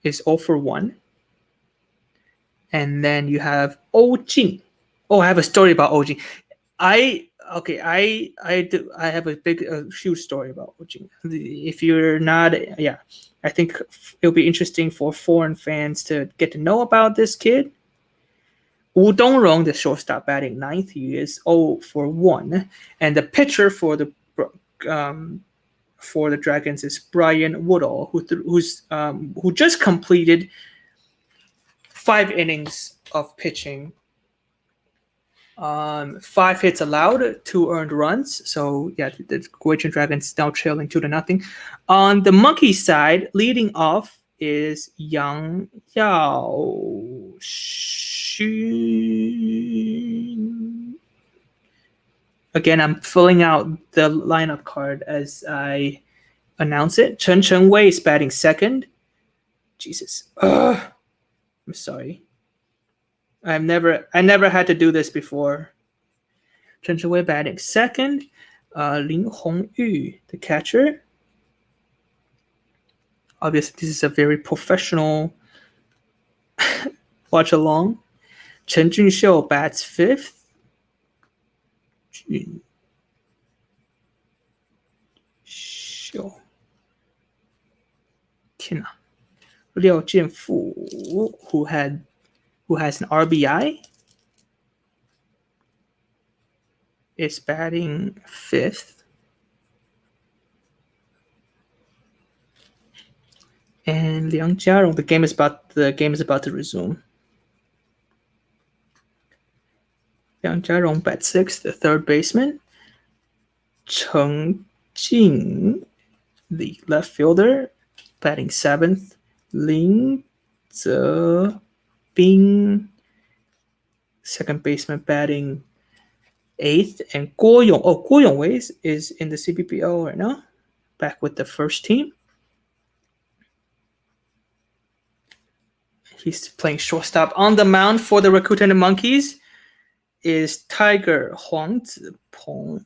is 0 for 1. And then you have Oh Jing. Oh, I have a story about Oh Jing. I have a huge story about Oh Jing. If you're not, I think it'll be interesting for foreign fans to get to know about this kid. Wu Dongrong, the shortstop, batting 9th. He is 0 for 1. And the pitcher for the Dragons is Brian Woodall, who just completed 5 innings of pitching. 5 hits allowed, 2 earned runs. So yeah, the Weichun Dragons now trailing 2-0. On the Monkey side, leading off is Yang Yao Xun. Again, I'm filling out the lineup card as I announce it. Chen Chengwei is batting second. Jesus. I'm sorry. I never had to do this before. Chen Chengwei batting second. Lin Hongyu, the catcher, Obviously, this is a very professional watch along. Chen Junxiu bats 5th. 天哪，廖健富 who has an RBI is batting 5th. And Liang Jiarong, the game is about to resume. Liang Jiarong bats 6th, the third baseman. Cheng Jing, the left fielder, batting 7th. Lin Zebing, second baseman, batting 8th. And Guo Yongwei is in the CPBL right now, back with the first team. He's playing shortstop. On the mound for the Rakuten Monkeys is Tiger Huang Zipeng.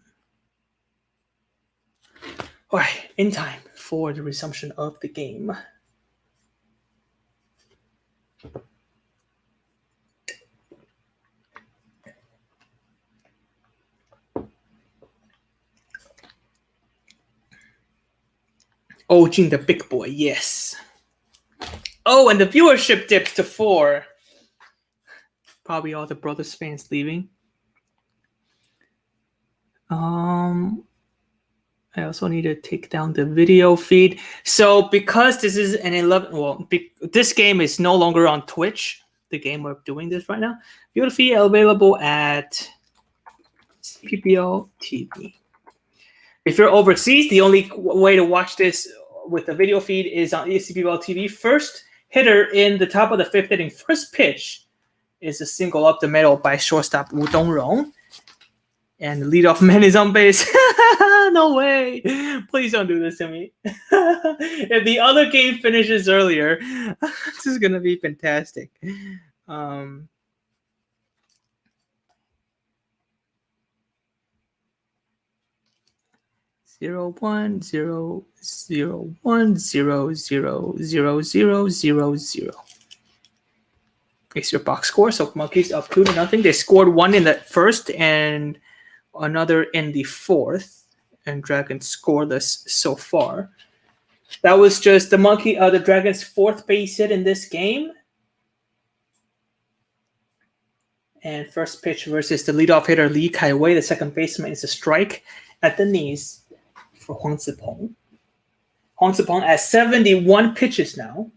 All right, in time for the resumption of the game. Oh, Jing, the big boy, yes. Oh, and the viewership dips to 4. Probably all the Brothers fans leaving. I also need to take down the video feed. So because this is an 11, this game is no longer on Twitch, the game we're doing this right now. Video feed available at CPBL TV. If you're overseas, the only way to watch this with the video feed is on CPBL TV. First hitter in the top of the 5th inning, first pitch is a single up the middle by shortstop Wu Dongrong. And the leadoff man is on base. No way. Please don't do this to me. If the other game finishes earlier, this is going to be fantastic. 0-1-0-0-1-0-0-0-0-0. It's your box score. So Monkeys up 2-0. They scored 1 in the first and another in the 4th. And Dragons scoreless so far. That was just the Dragons' 4th base hit in this game. And first pitch versus the leadoff hitter Li Kaiwei, the second baseman, is a strike at the knees for Huang Zipeng. Huang Zipeng has 71 pitches now.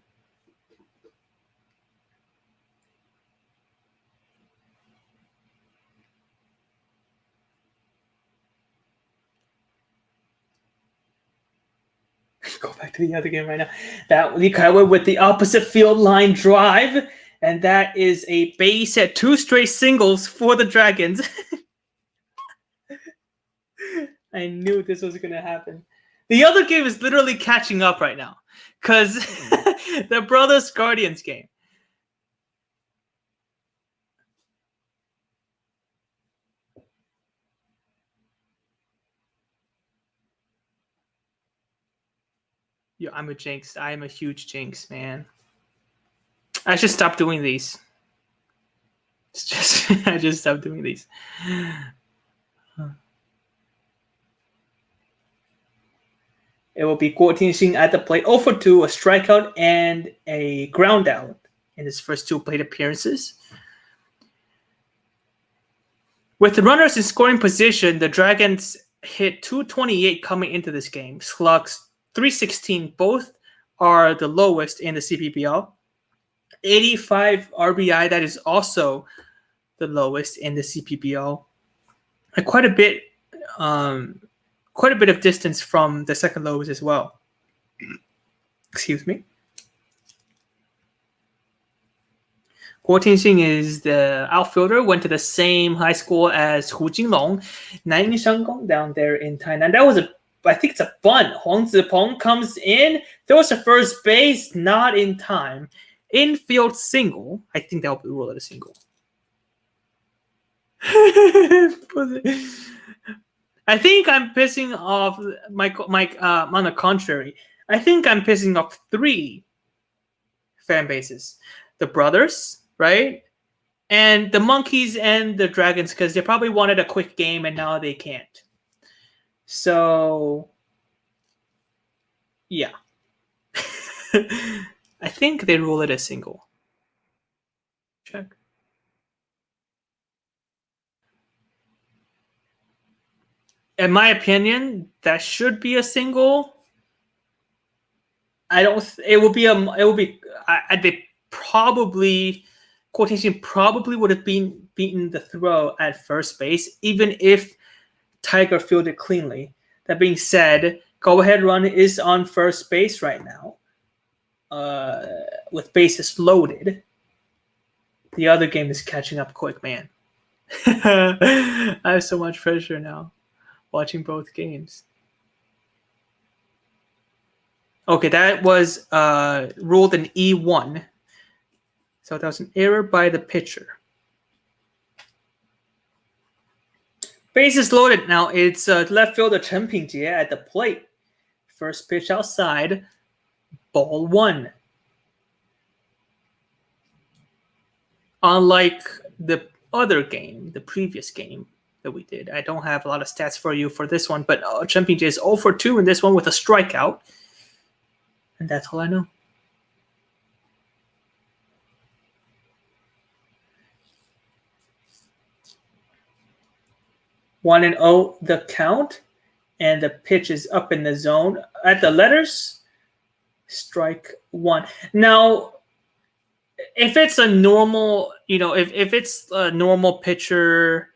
Go back to the other game right now. That Li Kaiwei with the opposite field line drive, and that is a base at 2 straight singles for the Dragons. I knew this was going to happen. The other game is literally catching up right now because the Brothers Guardians game. Yo, I'm a jinx. I am a huge jinx, man. I should stop doing these. I just stopped doing these. It will be Guo Tinxing at the plate, 0 for 2, a strikeout and a ground out in his first 2 plate appearances. With the runners in scoring position, the Dragons hit .228 coming into this game. Slugs .316, both are the lowest in the CPBL. 85 RBI, that is also the lowest in the CPBL. And quite a bit of distance from the second lowest as well. Excuse me. Guo Tinxing is the outfielder, went to the same high school as Hu Jinglong, Nanning Shanggong down there in Tainan. That was I think it's a bunt. Huang Zipeng comes in, throws to first base, not in time. Infield single. I think that will be ruled as a single. I think I'm pissing off Mike. On the contrary, I think I'm pissing off 3 fan bases. The brothers, right? And the monkeys and the dragons, because they probably wanted a quick game and now they can't. So, yeah. I think they rule it as single. Check. In my opinion, that should be a single. I don't. It will be. They probably, quotation, probably would have been beaten the throw at first base, even if Tiger fielded cleanly. That being said, go ahead run is on first base right now, with bases loaded. The other game is catching up quick, man. I have so much pressure now, watching both games. Okay, that was ruled an E1. So that was an error by the pitcher. Bases loaded now. It's left fielder Chen Pingjie at the plate. First pitch outside, ball 1. Unlike the other game, the previous game that we did, I don't have a lot of stats for you for this one, but Chen Pingjie is 0 for 2 in this one with a strikeout. And that's all I know. One and 0 the count, and the pitch is up in the zone at the letters. Strike 1. Now, if it's a normal, if it's a normal pitcher,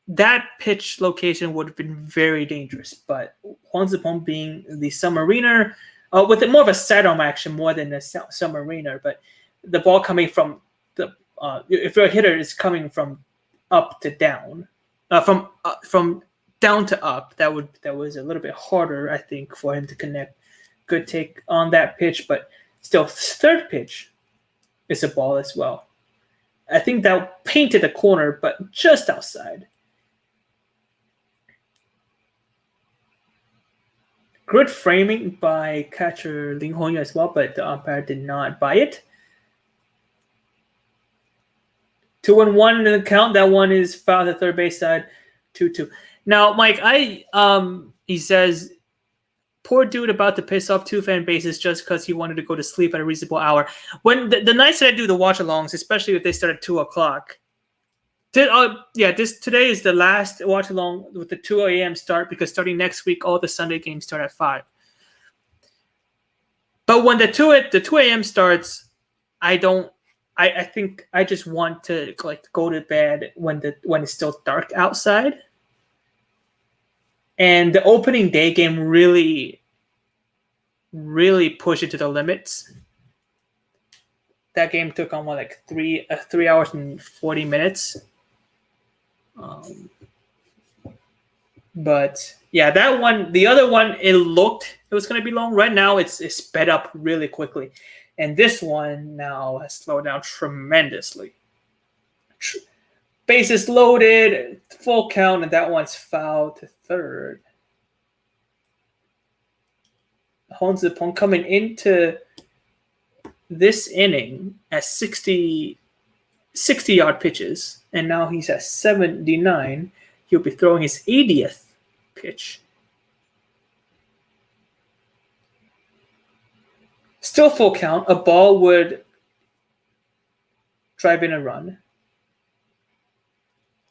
that pitch location would have been very dangerous. But Huang Zipeng being the submariner, with more of a sidearm action more than a submariner, but the ball coming from the if your hitter is coming from up to down, from down to up, that was a little bit harder, I think, for him to connect. Good take on that pitch, but still, third pitch is a ball as well. I think that painted the corner, but just outside. Good framing by catcher Lin Hongyu as well, but the umpire did not buy it. 2-1 in the count. That one is fouled at third base side. 2-2. Now, Mike, he says, poor dude about to piss off 2 fan bases just because he wanted to go to sleep at a reasonable hour. When the nights that I do the watch-alongs, especially if they start at 2 o'clock, today is the last watch-along with the 2 a.m. start, because starting next week, all the Sunday games start at 5. But when the 2 a.m. starts, I think I just want to go to bed when it's still dark outside. And the opening day game really, really pushed it to the limits. That game took on 3 hours and 40 minutes. But yeah, that one, the other one, it was going to be long. Right now, it's sped up really quickly. And this one now has slowed down tremendously. Bases loaded, full count, and that one's fouled to third. Huang Zipeng coming into this inning at 60-yard pitches, and now he's at 79. He'll be throwing his 80th pitch. Still full count. A ball would drive in a run.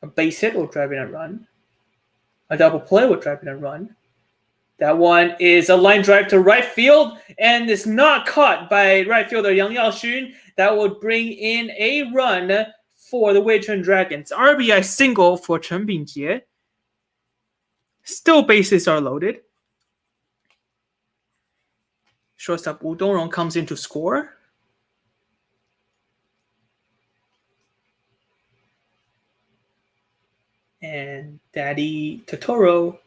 A base hit will drive in a run. A double play will drive in a run. That one is a line drive to right field, and is not caught by right fielder Yang Yaoxun. That would bring in a run for the Weichun Dragons. RBI single for Chen Pingjie. Still bases are loaded. Shortstop Wu Dongrong comes in to score. And Daddy Totoro,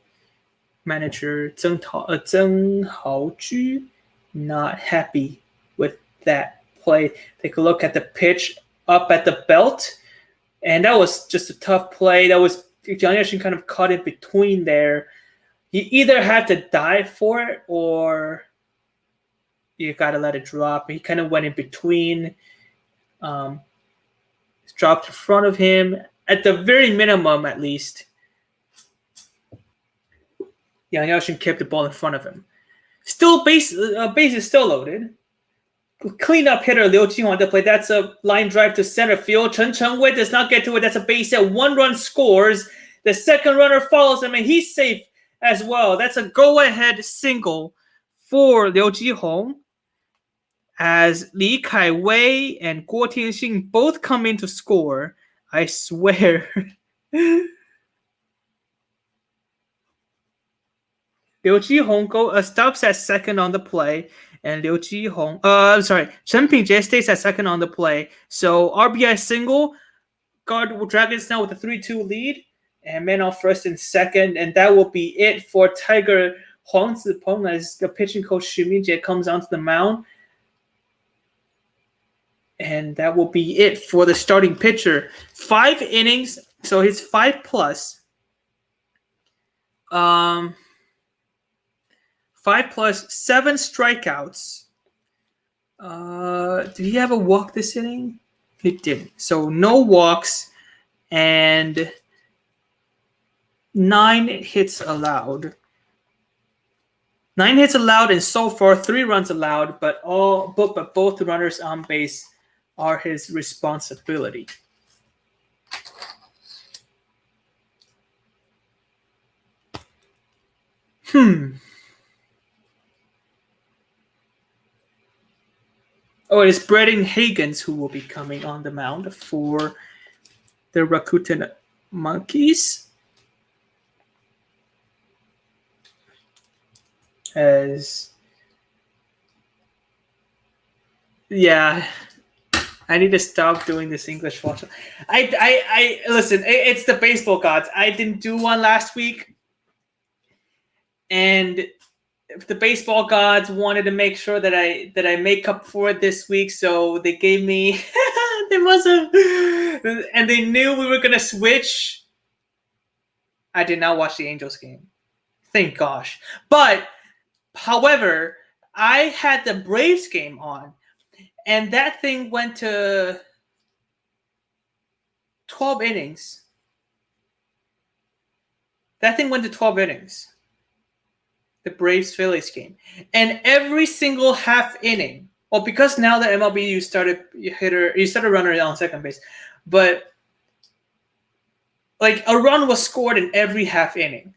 manager Zheng Haoju, not happy with that play. Take a look at the pitch up at the belt. And that was just a tough play. That was Jiang Yexin kind of caught in between there. He either had to dive for it or you got to let it drop. He kind of went in between. Dropped in front of him. At the very minimum, at least, Yang Yaoshin kept the ball in front of him. Still, base is still loaded. Cleanup hitter Liu Qinghua to play. That's a line drive to center field. Chen Chengwei does not get to it. That's a base hit. 1 run scores. The second runner follows him, and he's safe as well. That's a go-ahead single for Liu Jihong, as Li Kaiwei and Guo Tianxing both come in to score. I swear. Liu Jihong stops at second on the play, and Chen Pingjie stays at second on the play. So RBI single, Dragons now with a 3-2 lead, and man on first and second, and that will be it for Tiger Huang Zipeng as the pitching coach Xu Mingjie comes onto the mound. And that will be it for the starting pitcher. 5 innings, so he's 5+. 5+, 7 strikeouts. Did he have a walk this inning? He didn't. So no walks and 9 hits allowed. 9 hits allowed, and so far 3 runs allowed, but both runners on base are his responsibility. Oh, it is Braden Higgins who will be coming on the mound for the Rakuten Monkeys. I need to stop doing this English watch. I listen. It's the baseball gods. I didn't do one last week, and the baseball gods wanted to make sure that I make up for it this week. So they gave me. They must have, and they knew we were gonna switch. I did not watch the Angels game. Thank gosh. But however, I had the Braves game on. And that thing went to 12 innings. The Braves-Phillies game. And every single half inning, well, because now the MLB you started runner on second base, but like a run was scored in every half inning.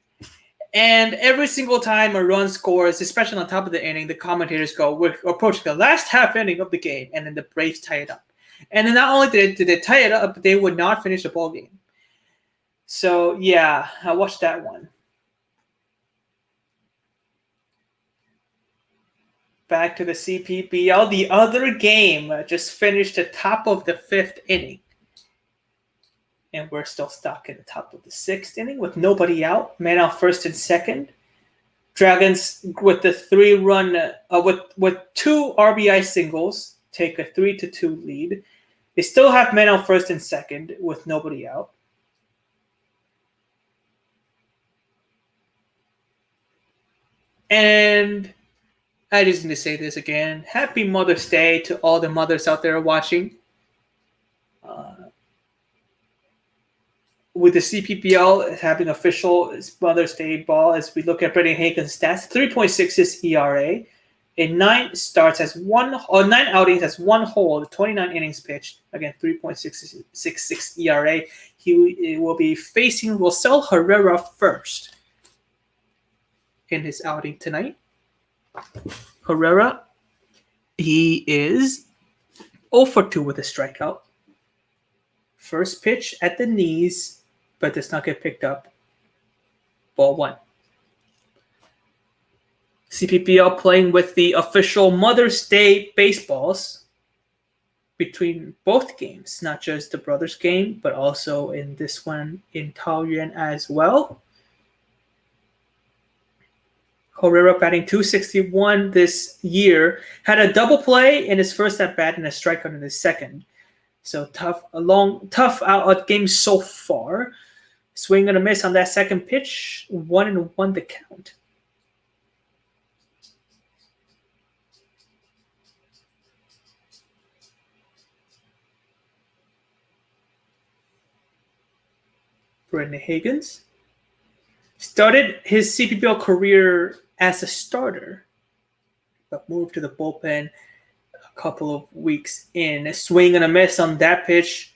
And every single time a run scores, especially on top of the inning, the commentators go, we're approaching the last half inning of the game, and then the Braves tie it up. And then not only did they tie it up, but they would not finish the ball game. So, yeah, I watched that one. Back to the CPBL. The other game just finished the top of the 5th inning. And we're still stuck in the top of the 6th inning with nobody out. Man out first and second. Dragons with the 3-run with 2 RBI singles take a 3-2 lead. They still have man out first and second with nobody out. And I just need to say this again. Happy Mother's Day to all the mothers out there watching. With the CPBL having official Mother's Day ball, as we look at Braden Higgins' stats, 3.66 ERA, in 9 outings has 1 hold, 29 innings pitched. Again, 3.66 ERA. He will be facing Rosel Herrera first in his outing tonight. Herrera, he is 0 for 2 with a strikeout. First pitch at the knees, but does not get picked up. Ball 1. CPBL playing with the official Mother's Day baseballs between both games, not just the Brothers game, but also in this one in Taoyuan as well. Herrera batting .261 this year, had a double play in his first at bat and a strikeout in his second. So tough out game so far. Swing and a miss on that second pitch. 1-1 the count. Brendan Higgins started his CPBL career as a starter, but moved to the bullpen a couple of weeks in. A swing and a miss on that pitch.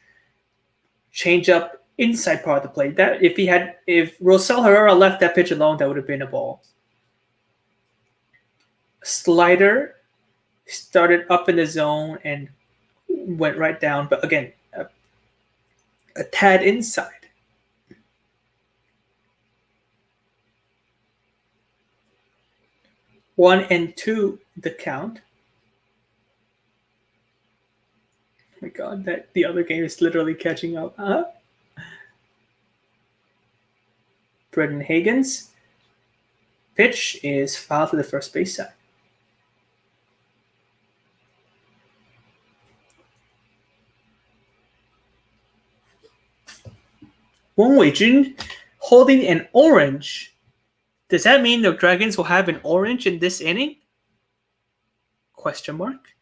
Change up inside part of the plate. That if Rosell Herrera left that pitch alone, that would have been a ball. Slider started up in the zone and went right down, but again, a tad inside. 1-2 the count. Oh my god, that the other game is literally catching up. Brendan Higgins. Pitch is fouled to the first base side. Wang Weijun holding an orange. Does that mean the Dragons will have an orange in this inning? Question mark.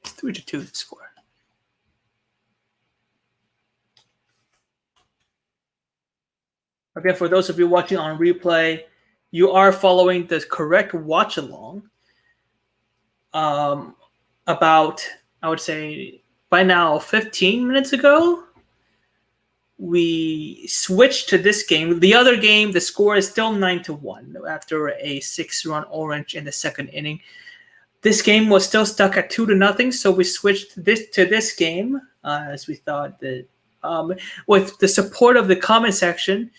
It's 3-2 the score. Again, for those of you watching on replay, you are following the correct watch along. About, I would say, by now 15 minutes ago, we switched to this game. The other game, the score is still 9-1 after a 6-run orange in the second inning. This game was still stuck at 2-0, so we switched to this game as we thought that with the support of the comment section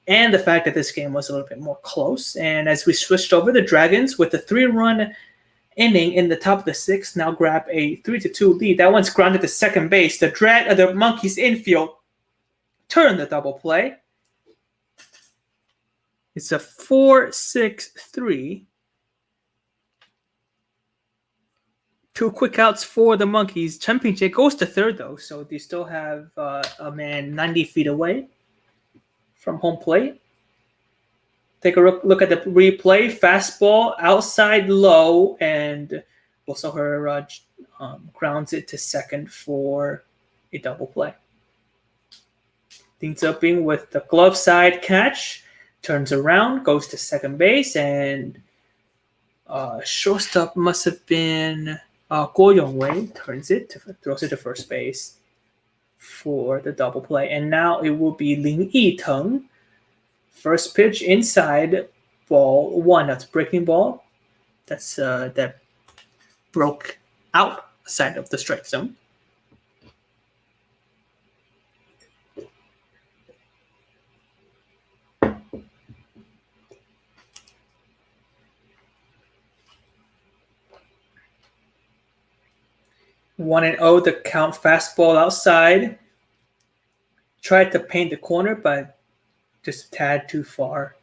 and the fact that this game was a little bit more close. And as we switched over, the Dragons with the 3-run inning in the top of the sixth now grab a 3-2 lead. That one's grounded to second base. The Monkeys infield turn the double play. It's a 4-6-3. 2 quick outs for the Monkeys. Chen Ping-Jie goes to third, though, so they still have a man 90 feet away from home plate. Take a look at the replay. Fastball outside low, and also her grounds it to second for a double play. Things up being with the glove side catch. Turns around, goes to second base, and shortstop must have been Guo Yongwei. Throws it to first base for the double play. And now it will be Lin Yiteng. First pitch inside, ball 1. That's breaking ball. That's that broke outside of the strike zone. One and 0 the count. Fastball outside. Tried to paint the corner, but just a tad too far.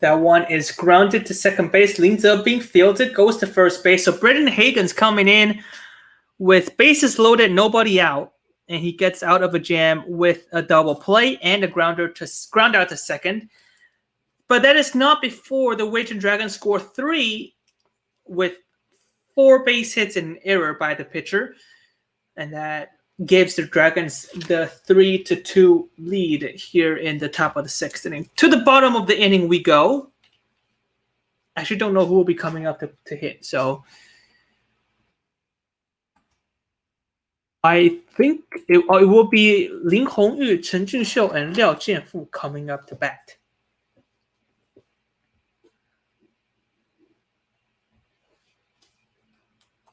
That one is grounded to second base. Leans up, being fielded, goes to first base. So Brendan Higgins coming in with bases loaded, nobody out. And he gets out of a jam with a double play and a ground out to second. But that is not before the Weijun Dragons score 3 with 4 base hits and an error by the pitcher. And that gives the Dragons the 3-2 lead here in the top of the sixth inning. To the bottom of the inning we go. I actually don't know who will be coming up to hit. So I think it will be Lin Hongyu, Chen Junxiu, and Liao Jianfu coming up to bat.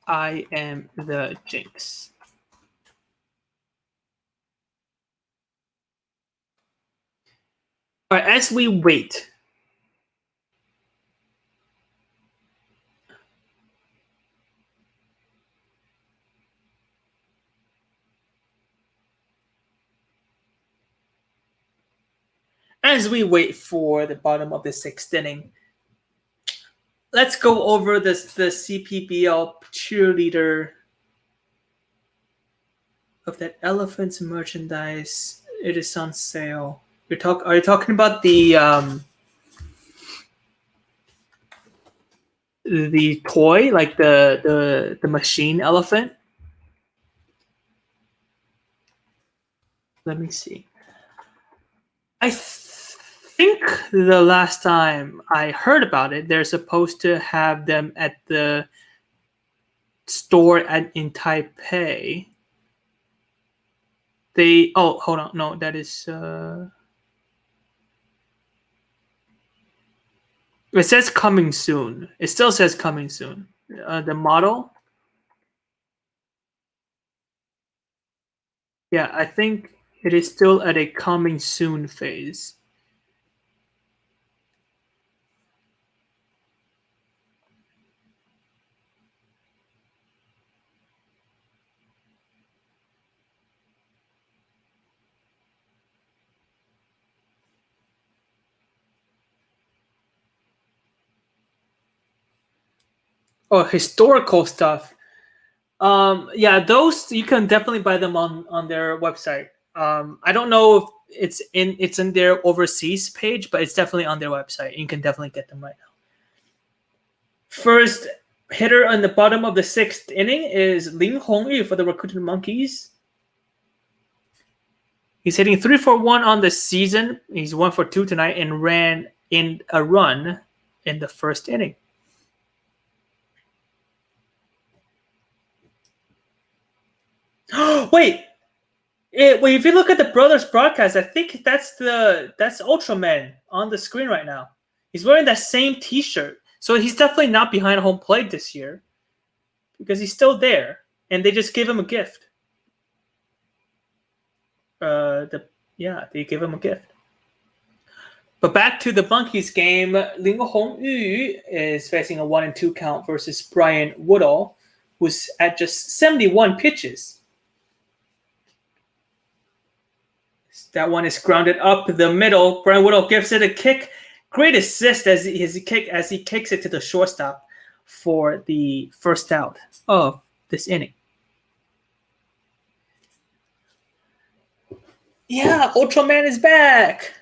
I am the jinx. All right, as we wait. As we wait for the bottom of the sixth inning, let's go over the CPBL cheerleader of that elephant's merchandise. It is on sale. Are you talking about the toy, like the machine elephant? Let me see. I think the last time I heard about it, they're supposed to have them at the store in Taipei. Hold on. No, that is it says coming soon. It still says coming soon. The model. Yeah, I think it is still at a coming soon phase. Oh, historical stuff. Yeah, those you can definitely buy them on their website. I don't know if it's in their overseas page, but it's definitely on their website. You can definitely get them right now. First hitter on the bottom of the 6th inning is Ling Hongyu for the Rakuten Monkeys. He's hitting 3-for-1 on the season. He's 1-for-2 tonight and ran in a run in the 1st inning. Wait, if you look at the brothers broadcast, I think that's Ultraman on the screen right now. He's wearing that same T-shirt, so he's definitely not behind home plate this year because he's still there, and they just gave him a gift. They gave him a gift. But back to the Monkeys game, Ling Hongyu is facing a 1-2 count versus Brian Woodall, who's at just 71 pitches. That one is grounded up the middle. Brian Woodall gives it a kick. Great assist as he kicks it to the shortstop for the first out of this inning. Yeah, Ultraman is back.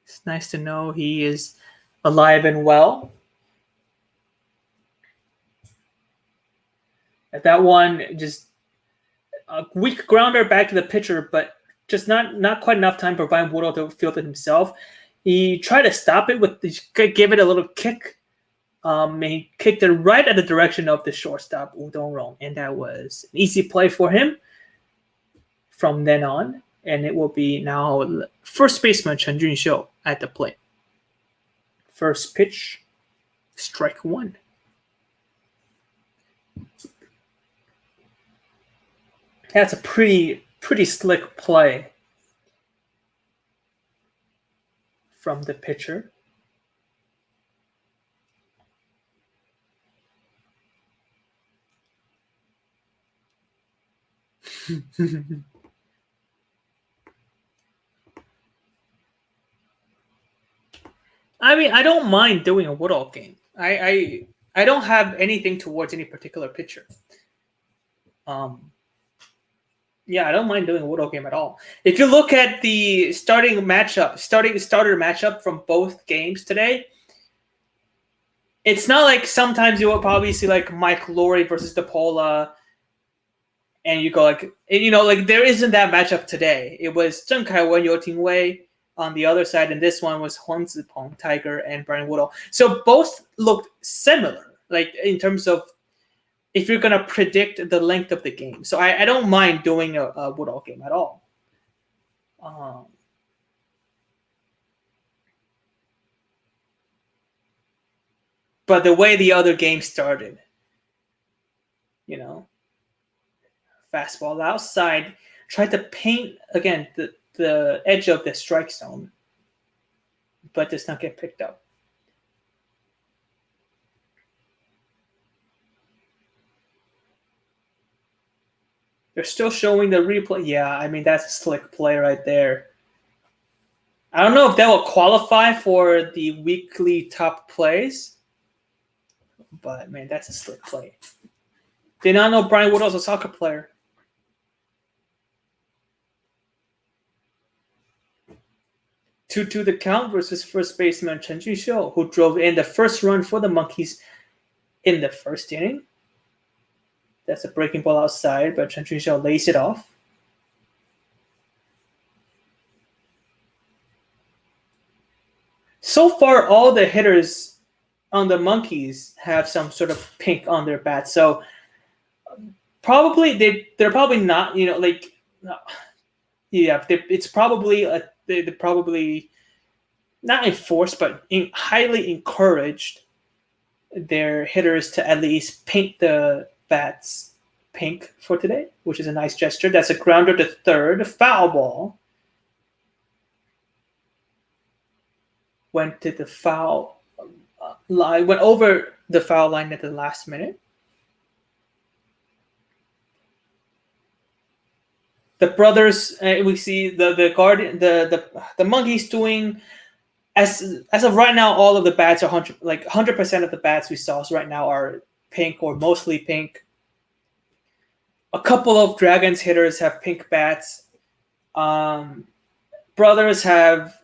It's nice to know he is alive and well. That one, just a weak grounder back to the pitcher, but just not quite enough time for Brian Woodall to field it himself. He tried to stop it give it a little kick. He kicked it right at the direction of the shortstop, Udong Rong, and that was an easy play for him from then on. And it will be now first baseman Chen Junxiu at the plate. First pitch, strike one. That's a pretty slick play from the pitcher. I mean, I don't mind doing a Woodall game. I don't have anything towards any particular pitcher. Yeah, I don't mind doing a Woodall game at all. If you look at the starter matchup from both games today, it's not like sometimes you will probably see like Mike Lowry versus DePaula, and you go like, there isn't that matchup today. It was Zheng Kaiwen, You Tingwei on the other side, and this one was Huang Zipeng, Tiger, and Brian Woodall. So both looked similar, like in terms of if you're going to predict the length of the game. So I don't mind doing a Woodall game at all. But the way the other game started, fastball outside, tried to paint, again, the edge of the strike zone, but does not get picked up. They're still showing the replay. Yeah, I mean, that's a slick play right there. I don't know if that will qualify for the weekly top plays, but man, that's a slick play. Did not know Brian Woodall's a soccer player. Two the count versus first baseman Chen Junxiu, who drove in the first run for the Monkeys in the first inning. That's a breaking ball outside, but Chen Junxiu lays it off. So far, all the hitters on the Monkeys have some sort of pink on their bats. So probably they're probably not, it's probably they're probably not enforced, but highly encouraged their hitters to at least paint the bats pink for today, which is a nice gesture. That's a grounder to third, foul ball. Went to the foul line, went over the foul line at the last minute. The brothers, we see the guardian, the Monkeys doing as of right now. All of the bats are 100% of the bats we saw right now are pink or mostly pink. A couple of Dragons hitters have pink bats. Brothers have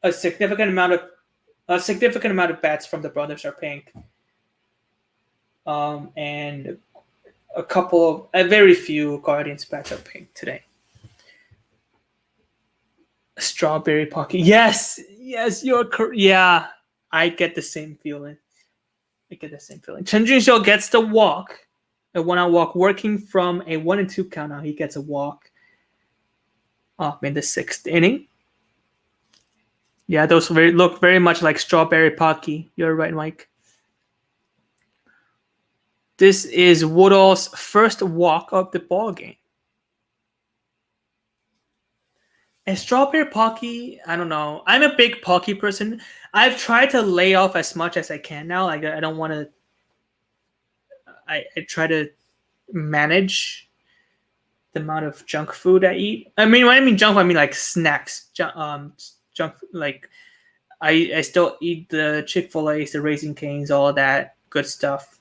a significant amount of bats from the brothers are pink, and a very few Guardians bats are pink today. Strawberry Pocky, yes, you're correct. Yeah, I get the same feeling. Chen Junxiu gets the walk, a 1-out walk, working from a 1-2 count. Now he gets a walk in the 6th inning. Yeah, those look very much like Strawberry Pocky. You're right, Mike. This is Woodall's first walk of the ball game. And Strawberry Pocky, I don't know. I'm a big Pocky person. I've tried to lay off as much as I can now. Like I don't want to. I try to manage the amount of junk food I eat. I mean, when I mean junk food, I mean like snacks. Junk, like I still eat the Chick-fil-A's, the Raising Cane's, all that good stuff.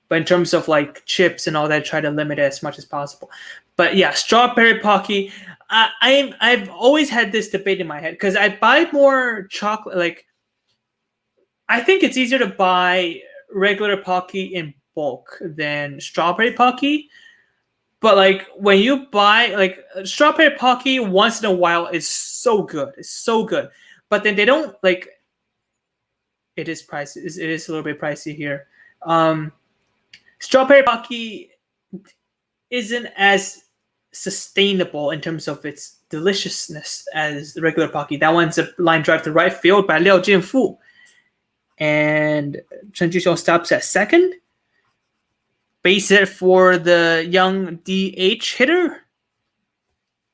But in terms of like chips and all that, I try to limit it as much as possible. But yeah, Strawberry Pocky. I've always had this debate in my head because I buy more chocolate. Like I think it's easier to buy regular Pocky in bulk than Strawberry Pocky. But like when you buy like Strawberry Pocky once in a while is so good. It's so good. But then they don't like it is pricey. It is a little bit pricey here. Strawberry Pocky isn't as sustainable in terms of its deliciousness as the regular Pocky. That one's a line drive to right field by Liao Jinfu. And Chen Junxiu stops at second. Base hit for the young DH hitter.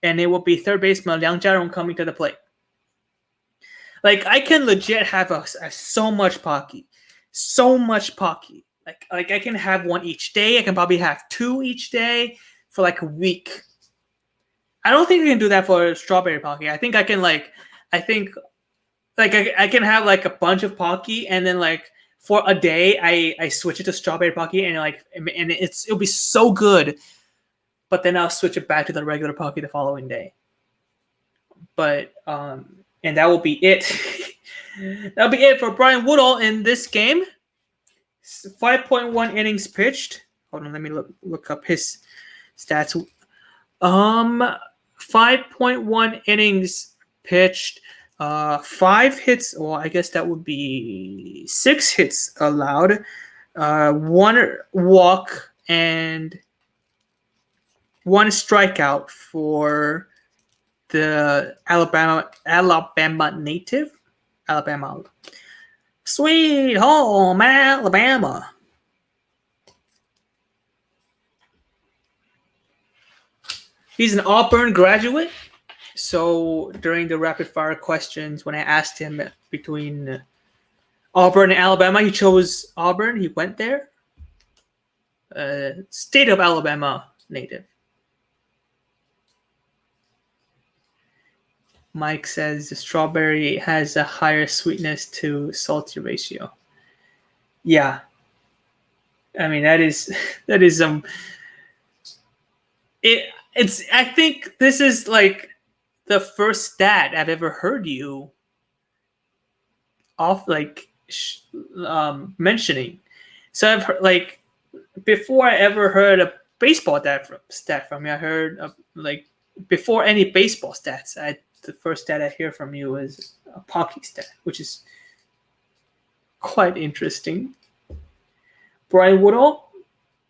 And it will be third baseman Liang Jiarong coming to the plate. Like, I can legit have so much Pocky. So much Pocky. Like I can have one each day. I can probably have 2 each day for like a week. I don't think I can do that for Strawberry Pocky. I think I can I can have like a bunch of Pocky and then like for a day, I switch it to Strawberry Pocky and it'll be so good. But then I'll switch it back to the regular Pocky the following day. But and that will be it. That'll be it for Brian Woodall in this game. 5.1 innings pitched. Hold on, let me look up his stats. 5.1 innings pitched. 5 hits, well, I guess that would be 6 hits allowed, 1 walk, and 1 strikeout for the Alabama native. Alabama. Sweet home Alabama. He's an Auburn graduate. So during the rapid fire questions, when I asked him between Auburn and Alabama, he chose Auburn. He went there. State of Alabama native. Mike says the strawberry has a higher sweetness to salty ratio. Yeah. I mean, that is it's I think this is like the first stat I've ever heard you mentioning. So I've heard, like, before I ever heard a baseball stat from you, I heard before any baseball stats, the first stat I hear from you is a hockey stat, which is quite interesting. Brian Woodall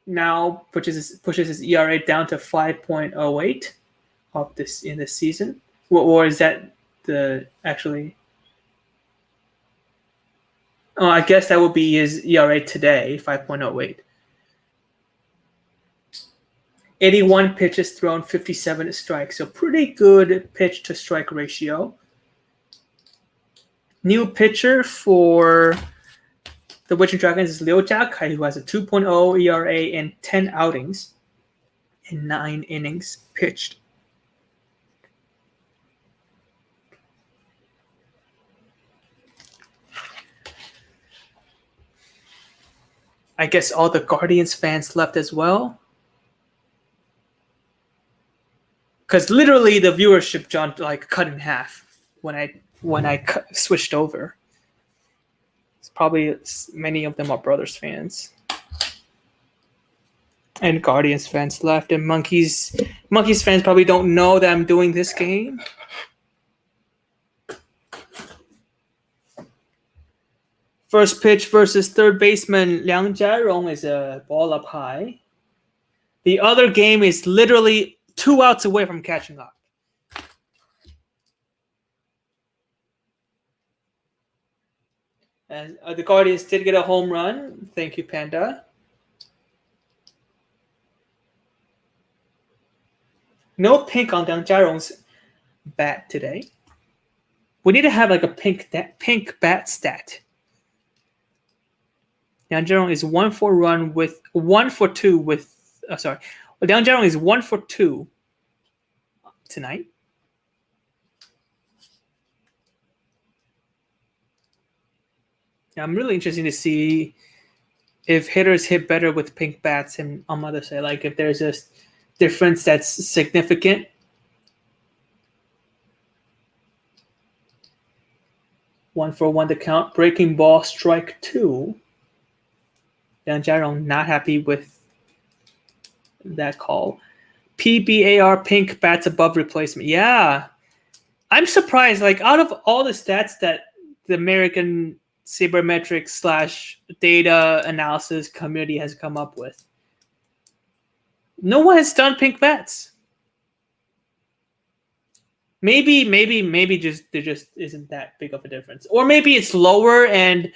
now pushes his ERA down to 5.08 in this season, or is that the actually? Oh, I guess that would be his ERA today, 5.08. 81 pitches thrown, 57 strikes. So pretty good pitch to strike ratio. New pitcher for the Witching Dragons is Liu Jiakai, who has a 2.0 ERA and 10 outings in 9 innings pitched. I guess all the Guardians fans left as well. Because literally the viewership jumped cut in half when I switched over. It's probably many of them are Brothers fans. And Guardians fans left, and Monkeys fans probably don't know that I'm doing this game. First pitch versus third baseman Liang Jiarong is a ball up high. The other game is literally 2 outs away from catching up. And the Guardians did get a home run. Thank you, Panda. No pink on Liang Jiarong's bat today. We need to have a pink bat stat. Liang Jiarong is 1 for 2 with. Liang Jiarong is 1 for 2 tonight. I'm really interested to see if hitters hit better with pink bats and on the other side, if there's a difference that's significant. One for one to count. Breaking ball, strike 2. Liang Jiarong not happy with that call. PBAR, pink bats above replacement. Yeah. I'm surprised. Out of all the stats that the American sabermetrics / data analysis community has come up with, no one has done pink bats. Maybe there just isn't that big of a difference, or maybe it's lower and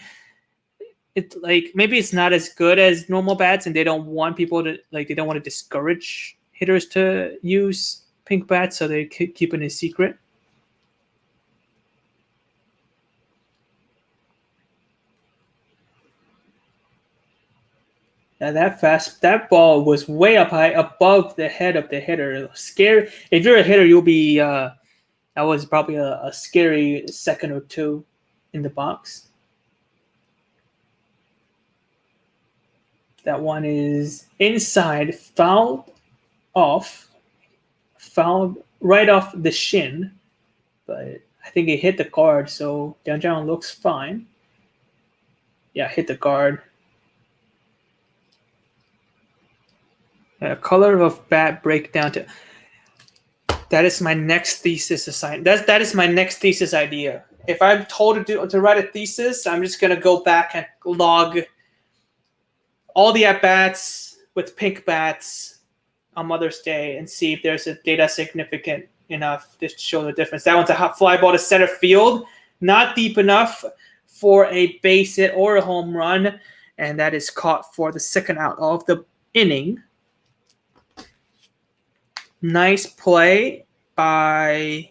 it's maybe it's not as good as normal bats, and they don't want people to they don't want to discourage hitters to use pink bats, so they keep it a secret. Now that ball was way up high above the head of the hitter. Scary. If you're a hitter, you'll be. That was probably a scary second or two in the box. That one is inside, fouled right off the shin, but I think it hit the guard, so Liang Jiarong looks fine. Yeah, hit the guard. Color of bat breakdown to. That is my next thesis assignment. That is my next thesis idea. If I'm told to write a thesis, I'm just gonna go back and log all the at-bats with pink bats on Mother's Day and see if there's a data significant enough to show the difference. That one's a hot fly ball to center field, not deep enough for a base hit or a home run, and that is caught for the second out of the inning. Nice play by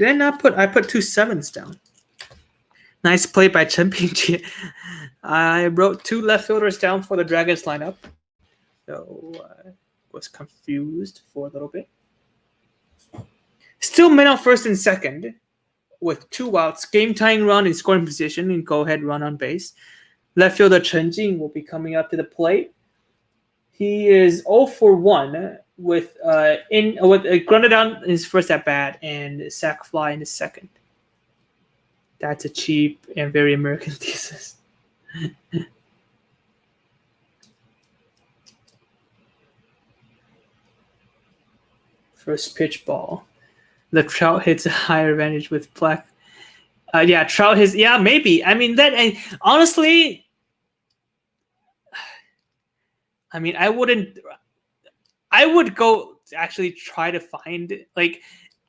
Did I not put? I put 2 7s down. Nice play by Chen Pingjie. I wrote 2 left fielders down for the Dragons lineup, so I was confused for a little bit. Still men on first and second with 2 outs, game tying run in scoring position and go ahead run on base. Left fielder Chen Jing will be coming up to the plate. He is 0 for 1 with grounded down in his first at bat and sac fly in his second. That's a cheap and very American thesis. First pitch ball. The Trout hits a higher advantage with Black. Yeah, Trout hits. Yeah, maybe. I mean that. Honestly, I mean, I wouldn't. I would go actually try to find like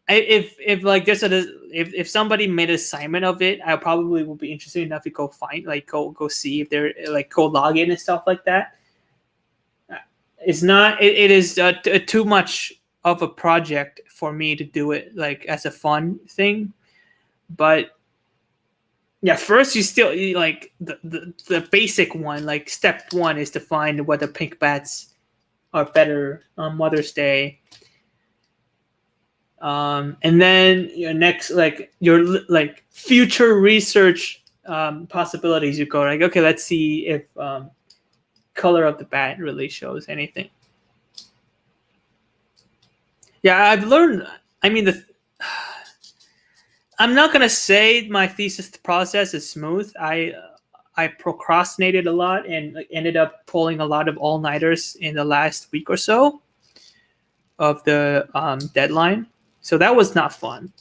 if like there's if somebody made an assignment of it, I probably would be interested enough to go find go see if they're like go log in and stuff like that. It's not. It is too much of a project for me to do it like as a fun thing, but yeah, first you like the basic one, like step 1 is to find whether pink bats are better on Mother's Day. And then your next, like your like future research possibilities, you go like, okay, let's see if color of the bat really shows anything. Yeah, I've learned. I mean, I'm not gonna say my thesis process is smooth. I procrastinated a lot and ended up pulling a lot of all-nighters in the last week or so of the deadline. So that was not fun.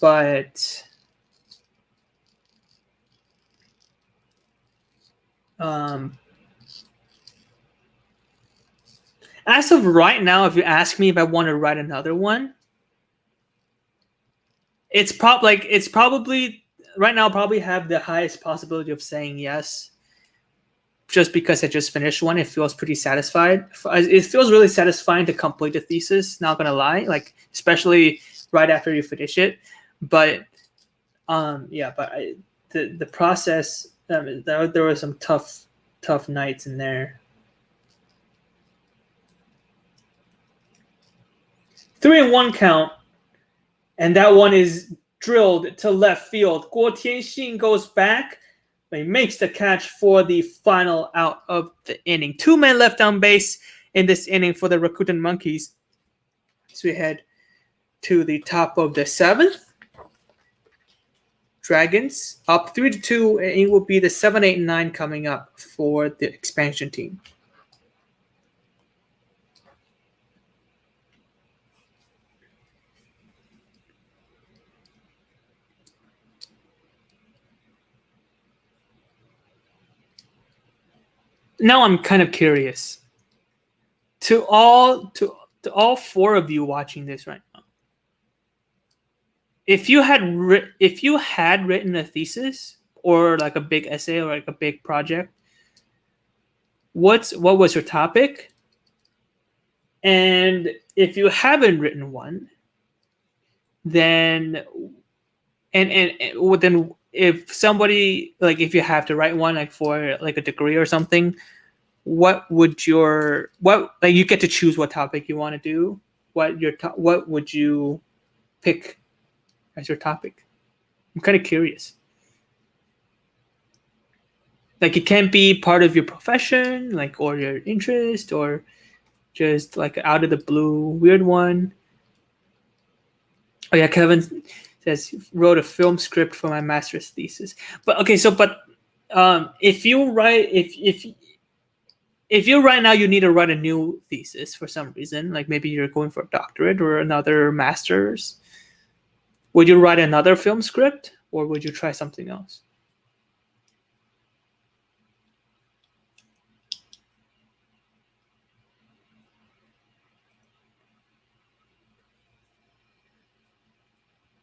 But as of right now, if you ask me if I want to write another one, it's probably right now probably have the highest possibility of saying yes. Just because I just finished one, it feels pretty satisfied. It feels really satisfying to complete the thesis. Not gonna lie, like especially right after you finish it. But the process. There were some tough nights in there. 3-1 count, and that one is drilled to left field. Guo Tianxin goes back. He makes the catch for the final out of the inning. 2 men left on base in this inning for the Rakuten Monkeys. So we head to the top of the 7th. Dragons up 3-2, and it will be the 7, 8, and 9 coming up for the expansion team. Now I'm kind of curious. To all 4 of you watching this right now, if you had written a thesis or like a big essay or like a big project, what was your topic? And if you haven't written one, then then if somebody like if you have to write one like for like a degree or something, what like you get to choose what topic you want to do. What would you pick as your topic? I'm kind of curious. Like it can be part of your profession, like or your interest, or just like out of the blue weird one. Oh yeah, Kevin says wrote a film script for my master's thesis. But okay, so if you write if you right now you need to write a new thesis for some reason, like maybe you're going for a doctorate or another master's, would you write another film script or would you try something else?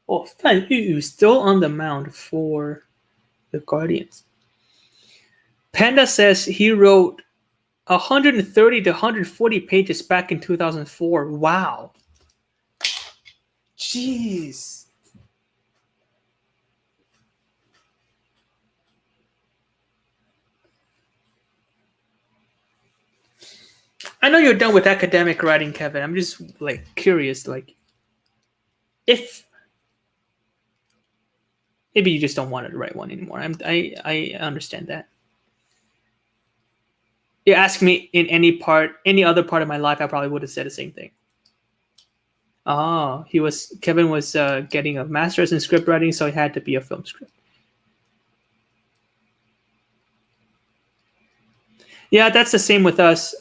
Oh, Fan Yu is still on the mound for the Guardians. Panda says he wrote 130 to 140 pages back in 2004. Wow. Jeez. I know you're done with academic writing, Kevin. I'm just like curious, like if maybe you just don't want to write one anymore. I understand that. You ask me in any other part of my life, I probably would have said the same thing. Oh, Kevin was getting a master's in script writing, so it had to be a film script. Yeah, that's the same with us.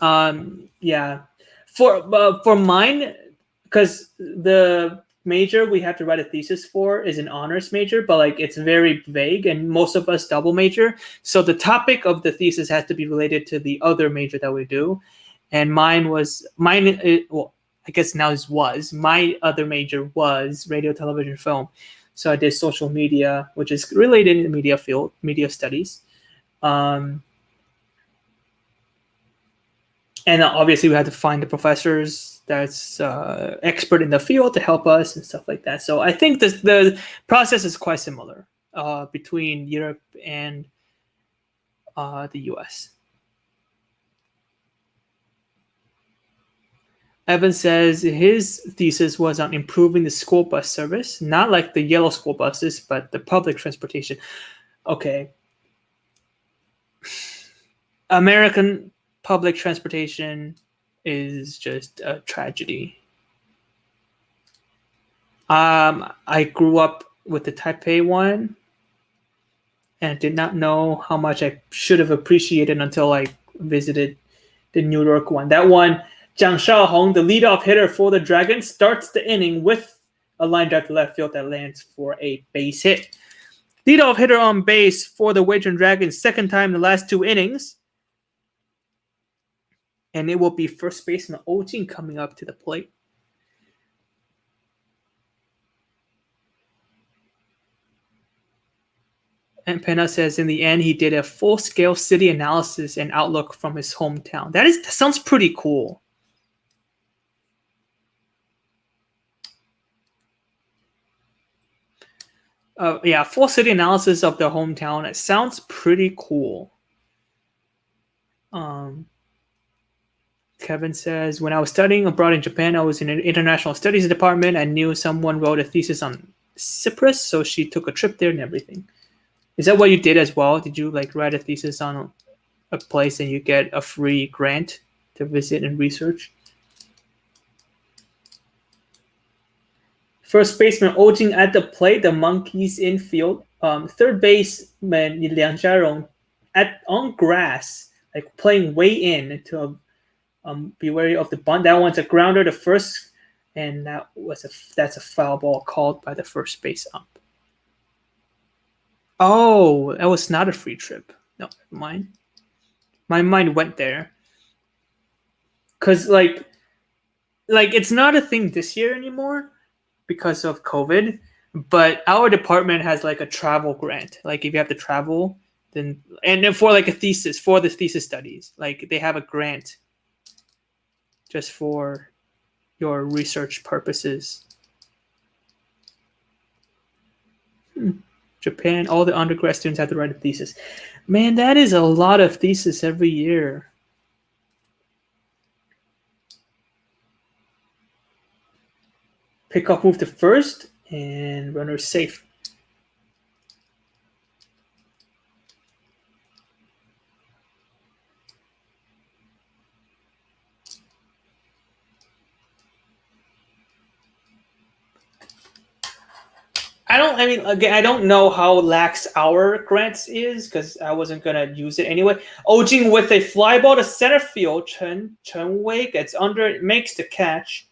Yeah, for mine, because the major we have to write a thesis for is an honors major, but like it's very vague, and most of us double major. So the topic of the thesis has to be related to the other major that we do, and mine. Well, I guess now was my other major was radio, television, film. So I did social media, which is related in the media field, media studies. And obviously we had to find the professors that's expert in the field to help us and stuff like that. So I think the process is quite similar between Europe and the US. Evan says his thesis was on improving the school bus service, not like the yellow school buses, but the public transportation. Okay. American public transportation is just a tragedy. I grew up with the Taipei one and did not know how much I should have appreciated until I visited the New York one. That one, Jiang Shaohong, the leadoff hitter for the Dragons, starts the inning with a line drive to left field that lands for a base hit. Leadoff hitter on base for the Wagering Dragons, second time in the last 2 innings. And it will be first baseman Oh Jing coming up to the plate. And Pena says in the end, he did a full-scale city analysis and outlook from his hometown. That sounds pretty cool. Yeah, full city analysis of the hometown. It sounds pretty cool. Kevin says, when I was studying abroad in Japan, I was in an international studies department. I knew someone wrote a thesis on Cyprus, so she took a trip there and everything. Is that what you did as well? Did you like write a thesis on a place and you get a free grant to visit and research? First baseman Oh Jing at the plate, the Monkeys infield. Third baseman Liang Jiarong on grass, like playing way in to be wary of the bunt. That one's a grounder to first, and that's a foul ball called by the first base ump. Oh, that was not a free trip. No, never mind. My mind went there. Cause like it's not a thing this year anymore because of COVID. But our department has like a travel grant. Like if you have to travel, then for like a thesis, for the thesis studies, like they have a grant just for your research purposes. Japan, all the undergrad students have to write a thesis. Man, that is a lot of thesis every year. Pickoff move to first, and runner safe. I don't know how lax our grants is because I wasn't gonna use it anyway. Oh Jing with a fly ball to center field. Chen Wei gets under it, makes the catch,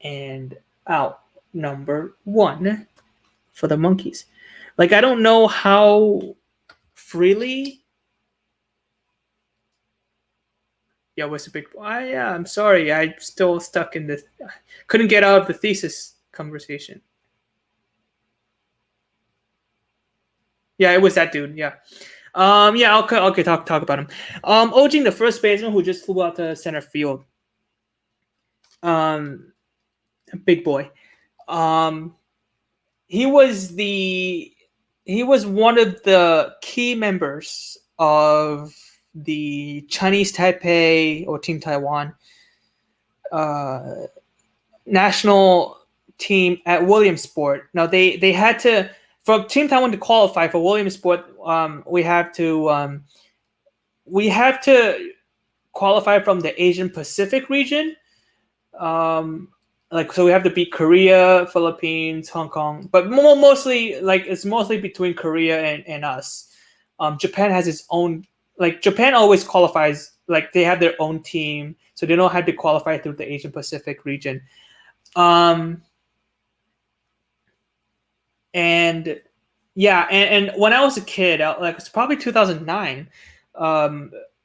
and out number 1 for the Monkeys. Like I don't know how freely. Yeah, what's the big? Yeah, I'm sorry. I'm still stuck in this. Couldn't get out of the thesis conversation. Yeah, it was that dude. Yeah. Yeah, okay, talk about him. Oh Jing, the first baseman who just flew out to center field. Big boy. He was one of the key members of the Chinese Taipei or Team Taiwan national team at Williamsport. Now they had to, for Team Taiwan to qualify for Williamsport, we have to qualify from the Asian Pacific region. So we have to beat Korea, Philippines, Hong Kong, but mostly it's mostly between Korea and us. Japan has its own, Japan always qualifies, they have their own team, so they don't have to qualify through the Asian Pacific region. And when I was a kid, it's probably 2009,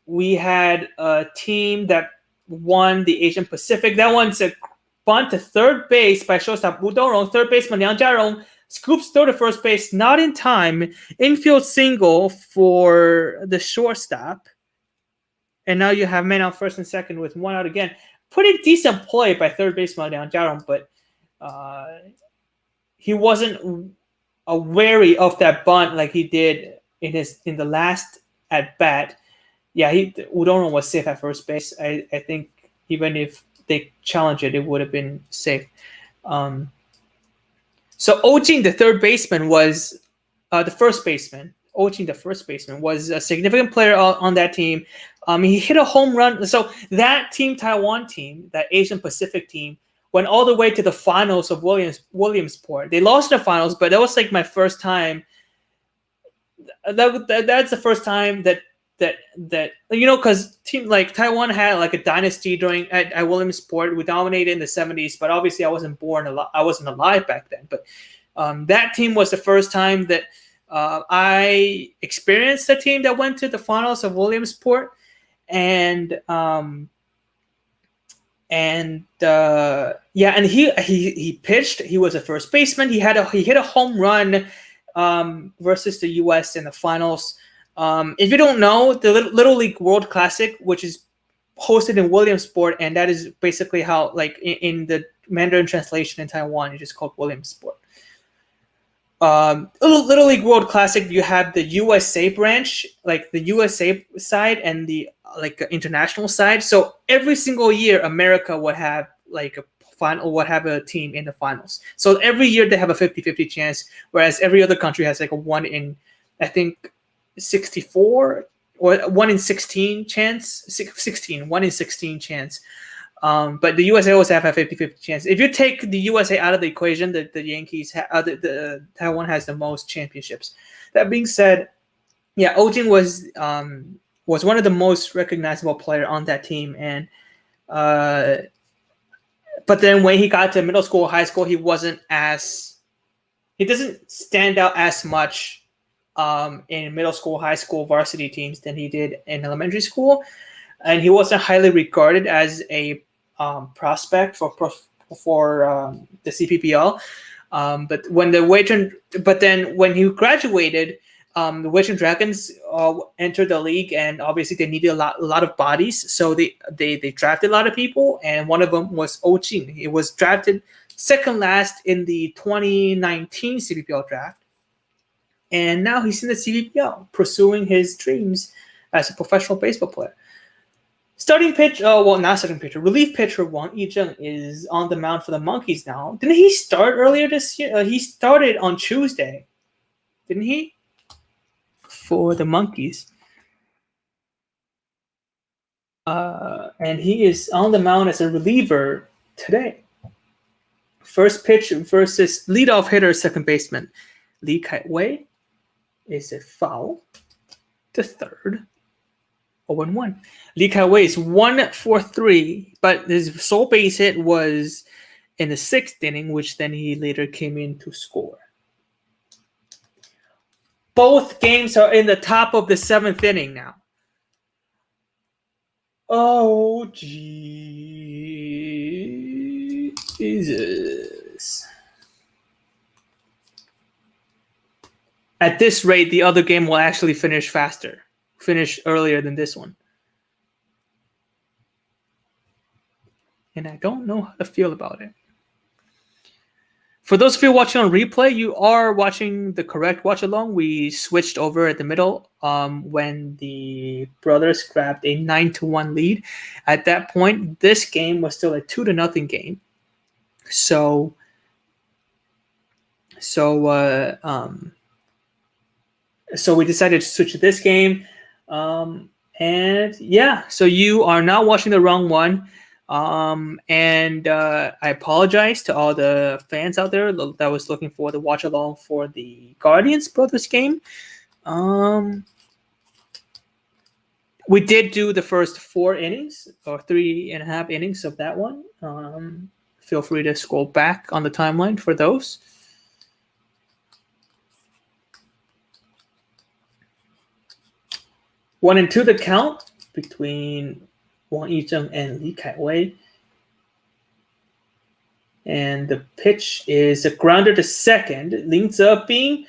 we had a team that won the Asian Pacific. That one's a bunt to third base by shortstop Wu Dongrong. Third baseman Liang Jiarong scoops throw to first base, not in time. Infield single for the shortstop. And now you have man out first and second with one out again. Pretty decent play by third baseman Liang Jiarong, but he wasn't wary of that bunt like he did in the last at bat. Yeah, Wu Dongrong was safe at first base. I think even if they challenged it, it would have been safe. So Oh Jing, the third baseman, was the first baseman. Oh Jing, the first baseman, was a significant player on that team. He hit a home run. So that Team Taiwan team, that Asian Pacific team, went all the way to the finals of Williamsport. They lost in the finals, but that was my first time. That's the first time that because team Taiwan had a dynasty at Williamsport. We dominated in the 70s, but obviously I wasn't alive back then. But that team was the first time that I experienced a team that went to the finals of Williamsport, and he pitched. He was a first baseman. He hit a home run versus the U.S. in the finals. If you don't know, the Little League World Classic, which is hosted in Williamsport, and that is basically how, in the Mandarin translation in Taiwan, it's just called Williamsport. Little League World Classic, you have the USA branch, the USA side, and the international side. So every single year, America would have a team in the finals. So every year they have a 50-50 chance, whereas every other country has a 1 in, I think, 64 or 1 in 16 chance. 1 in 16 chance. But the USA always have a 50-50 chance. If you take the USA out of the equation, the Yankees, the Taiwan has the most championships. That being said, yeah, Oh Jing was one of the most recognizable player on that team, and but then when he got to middle school, high school, he doesn't stand out as much in middle school, high school varsity teams than he did in elementary school, and he wasn't highly regarded as a prospect for the CPBL. But then when he graduated, the Western Dragons entered the league, and obviously they needed a lot of bodies, so they drafted a lot of people, and one of them was Oh Jing. He was drafted second last in the 2019 CPBL draft, and now he's in the CPBL pursuing his dreams as a professional baseball player. Relief pitcher Wang Yizheng is on the mound for the Monkeys now. Didn't he start earlier this year? He started on Tuesday, didn't he? For the Monkeys. And he is on the mound as a reliever today. First pitch versus leadoff hitter, second baseman Li Kai-wei is a foul to third. 0-1. Li Kai-wei is 1 for 3, but his sole base hit was in the 6th inning, which then he later came in to score. Both games are in the top of the 7th inning now. Oh, Jesus. At this rate, the other game will actually finish earlier than this one. And I don't know how to feel about it. For those of you watching on replay, you are watching the correct watch along. We switched over at the middle when the brothers grabbed a 9-1 lead. At that point, this game was still a 2-0 game. So we decided to switch to this game. And yeah, so you are now watching the wrong one. And I apologize to all the fans out there that was looking for the watch along for the Guardians Brothers game. We did do the first 4 innings or 3.5 innings of that one. Feel free to scroll back on the timeline for those. One and two the count between Wang Yizheng and Li Kaiwei. And the pitch is a grounder to second. Lin Zebing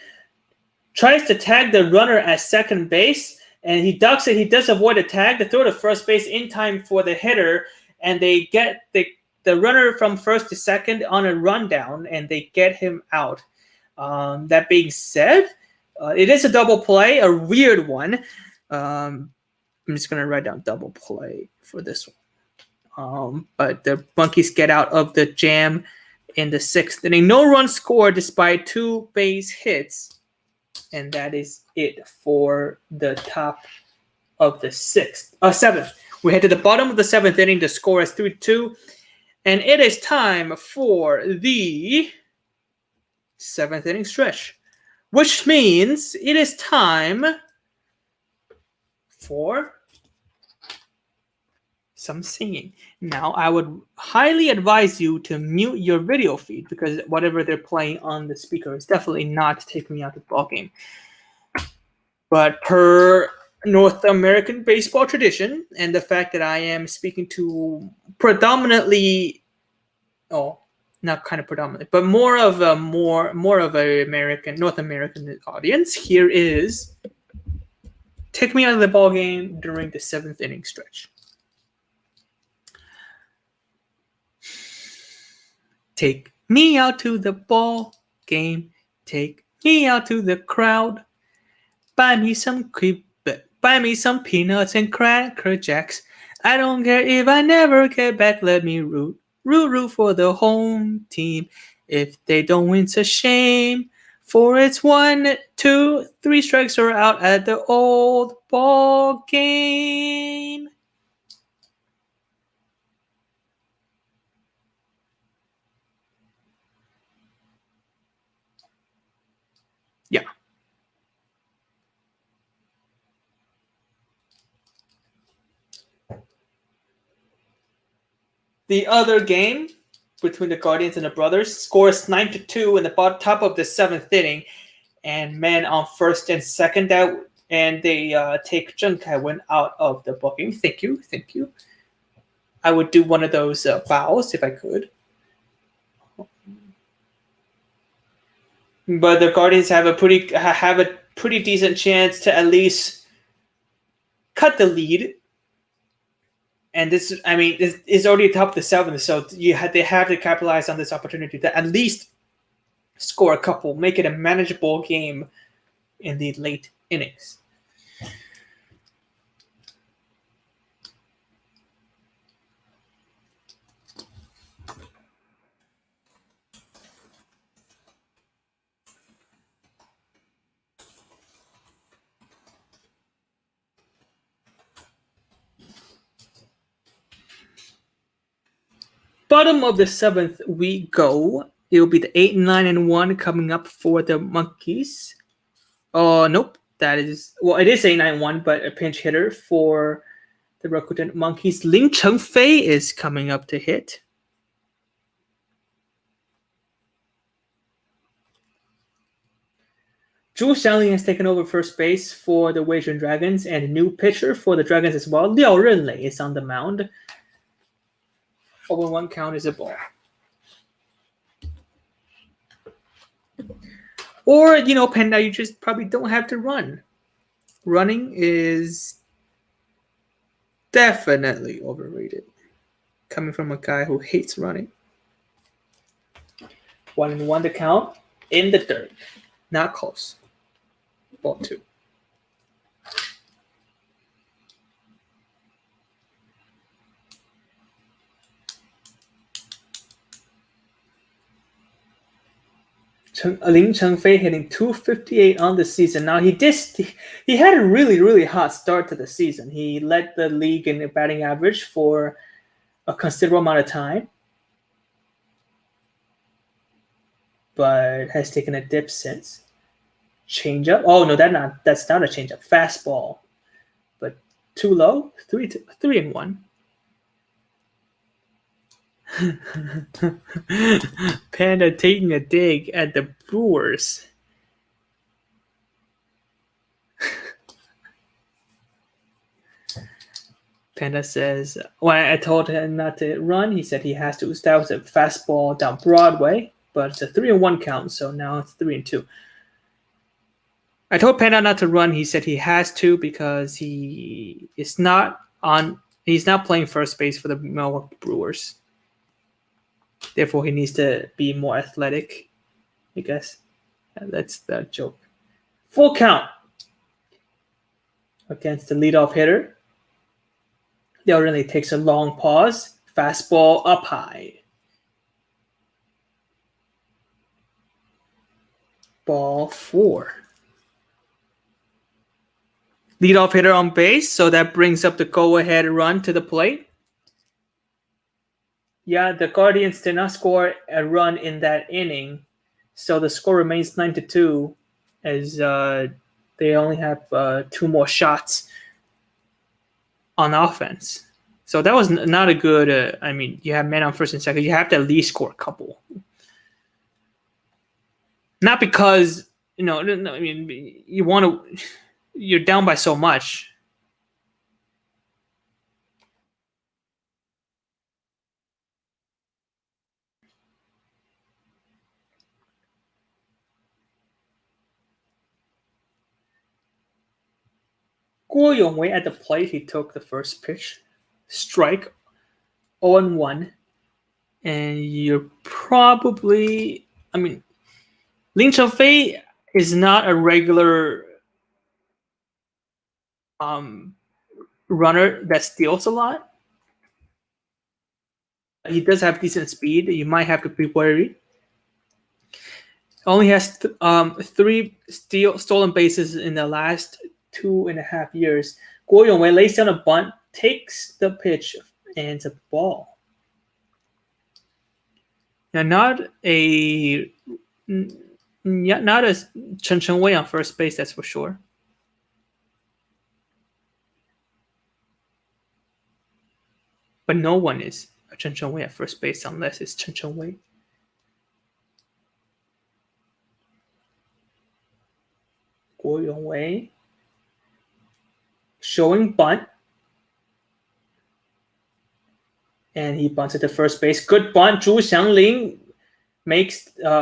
tries to tag the runner at second base, and he ducks it. He does avoid a tag. They throw to first base in time for the hitter, and they get the runner from first to second on a rundown, and they get him out. That being said, it is a double play, a weird one. I'm just going to write down double play for this one. But the Monkeys get out of the jam in the 6th inning. No run scored despite 2 base hits. And that is it for the top of the 7th. We head to the bottom of the 7th inning. The score is 3-2. And it is time for the 7th inning stretch, which means it is time for some singing. Now, I would highly advise you to mute your video feed because whatever they're playing on the speaker is definitely not taking me out of the ballgame. But per North American baseball tradition and the fact that I am speaking to predominantly, not kind of predominantly, but more of a North American audience, here is "Take Me Out of the Ball Game" during the 7th inning stretch. Take me out to the ball game. Take me out to the crowd. Buy me some peanuts and Cracker Jacks. I don't care if I never get back. Let me root for the home team. If they don't win, it's a shame. For it's 1, 2, 3 strikes are out at the old ball game. Yeah. The other game between the Guardians and the Brothers scores 9-2 in the top of the 7th inning, and men on first and second out, and they take Zheng Kaiwen out of the ball game. Thank you. I would do one of those bows if I could. But the Guardians have a pretty decent chance to at least cut the lead. And this is already top of the 7th, so they have to capitalize on this opportunity to at least score a couple, make it a manageable game in the late innings. Bottom of the 7th we go. It will be the 8, 9, and 1 coming up for the Monkeys. Nope. It is 8, 9, 1, but a pinch hitter for the Rakuten Monkeys. Ling Chengfei is coming up to hit. Zhu Xiangling has taken over first base for the Weizhen Dragons, and a new pitcher for the Dragons as well. Liao Renlei is on the mound. 0-1 count is a ball. Or, Panda, you just probably don't have to run. Running is definitely overrated. Coming from a guy who hates running. 1-1 to count in the third. Not close. Ball 2. Lin Chengfei hitting .258 on the season. Now he had a really hot start to the season. He led the league in batting average for a considerable amount of time, but has taken a dip since. Changeup. Oh no, that's not a changeup. Fastball, but too low. 3-1. Panda taking a dig at the Brewers. Panda says, when I told him not to run, he said he has to. That was a fastball down Broadway, but it's a 3-1 count, so now it's 3-2. I told Panda not to run. He said he has to because he's not playing first base for the Milwaukee Brewers. Therefore, he needs to be more athletic, I guess. That's the joke. Full count against the leadoff hitter. Del Rey takes a long pause. Fastball up high. Ball 4. Leadoff hitter on base, so that brings up the go-ahead run to the plate. Yeah, the Guardians did not score a run in that inning, so the score remains 9-2 as they only have 2 more shots on offense. So that was not a good. You have men on first and second. You have to at least score a couple. Not because you want to. You're down by so much. Guo Yongwei at the plate. He took the first pitch. Strike. 0-1. And you're probably. Lin Chengfei is not a regular runner that steals a lot. He does have decent speed. You might have to be worried. Only has 3 stolen bases in the last 2.5 years. Guo Yongwei lays down a bunt, takes the pitch, and it's a ball. Now, not a Chen Chengwei on first base, that's for sure. But no one is a Chen Chengwei at first base unless it's Chen Chengwei. Guo Yongwei showing bunt. And he bunts at the first base. Good bunt. Zhu Xiangling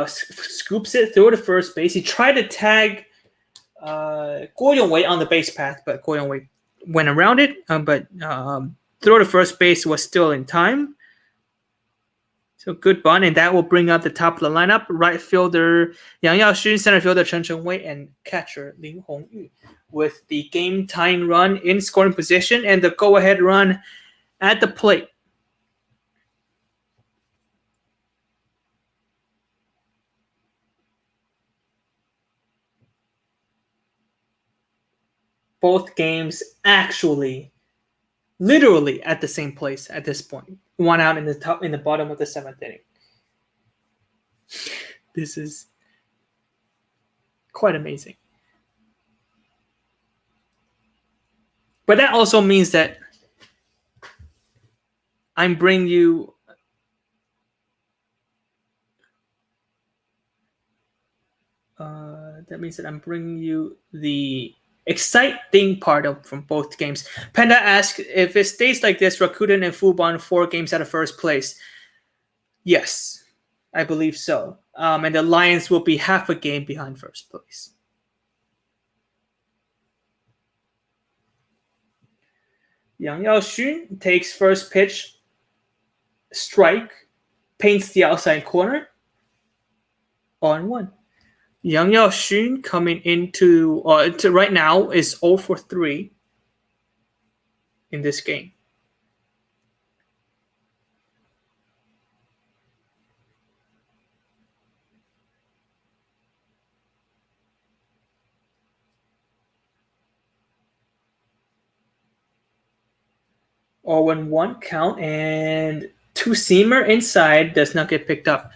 scoops it through the first base. He tried to tag Guo Yongwei on the base path, but Guo Yongwei went around it. But throw to first base was still in time. So good bunt, and that will bring up the top of the lineup. Right fielder Yang Yaoxun, center fielder Chen Chengwei, and catcher Lin Hongyu with the game-tying run in scoring position and the go-ahead run at the plate. Both games actually, literally at the same place at this point. 1 out in the bottom of the 7th inning. This is quite amazing. But that also means that I'm bringing you the exciting part from both games. Panda asked if it stays like this, Rakuten and Fubon 4 games out of first place. Yes, I believe so. And the Lions will be half a game behind first place. Yang Yaoxun takes first pitch, strike, paints the outside corner. 0-1. Yang Yaoxun coming into to right now is 0 for 3 in this game. Or when one count and two-seamer inside does not get picked up.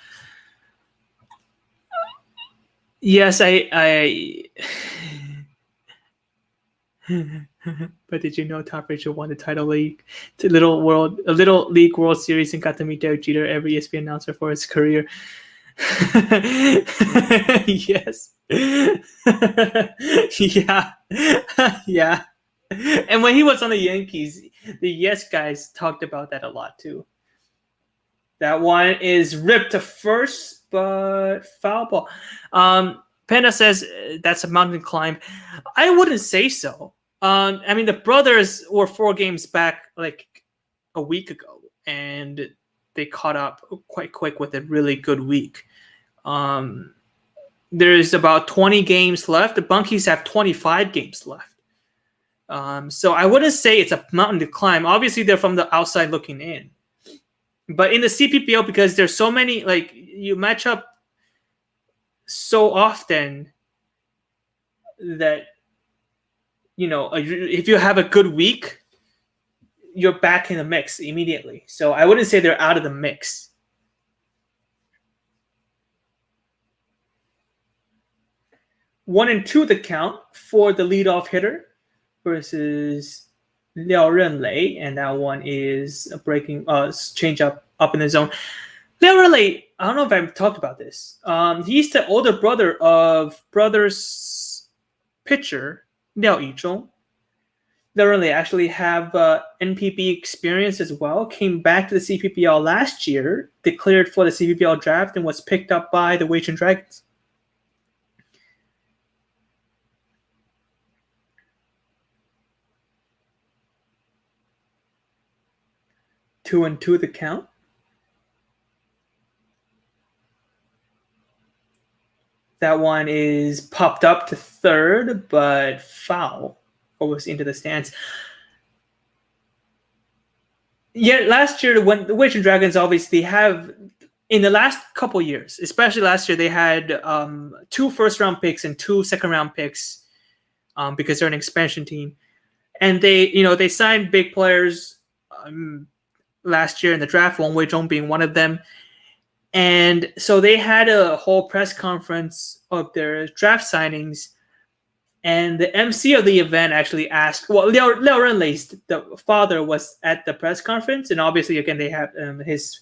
Yes, I but did you know Top Ranger won the title league, the Little League World Series, and got to meet Derek Jeter, every ESPN announcer for his career? Yes. Yeah. Yeah. And when he was on the Yankees, the Yes guys talked about that a lot too. That one is ripped to first, but foul ball. Panda says that's a mountain climb. I wouldn't say so. I mean, the brothers were 4 games back like a week ago, and they caught up quite quick with a really good week. There's about 20 games left. The Bunkies have 25 games left. So I wouldn't say it's a mountain to climb. Obviously, they're from the outside looking in. But in the CPBL, because there's so many, like, you match up so often that, you know, if you have a good week, you're back in the mix immediately. So I wouldn't say they're out of the mix. One and two the count for the leadoff hitter versus Liao Renlei, and that one is a breaking change up in the zone. Liao Renlei, I don't know if I've talked about this. He's the older brother of brothers pitcher Liao Yizhong. Liao Renlei actually have NPB experience as well. Came back to the CPBL last year, declared for the CPBL draft, and was picked up by the Weichun Dragons. Two and two the count. That one is popped up to third, but foul. Or was into the stands. Yeah, last year when the Weichun Dragons obviously have, in the last couple years, especially last year, they had 2 first-round picks and 2 second-round picks because they're an expansion team, and they signed big players last year in the draft. Wang Weizhong being one of them. And so they had a whole press conference of their draft signings, and the MC of the event actually asked. Well, Liao Renlei's the father was at the press conference, and obviously, again, they have his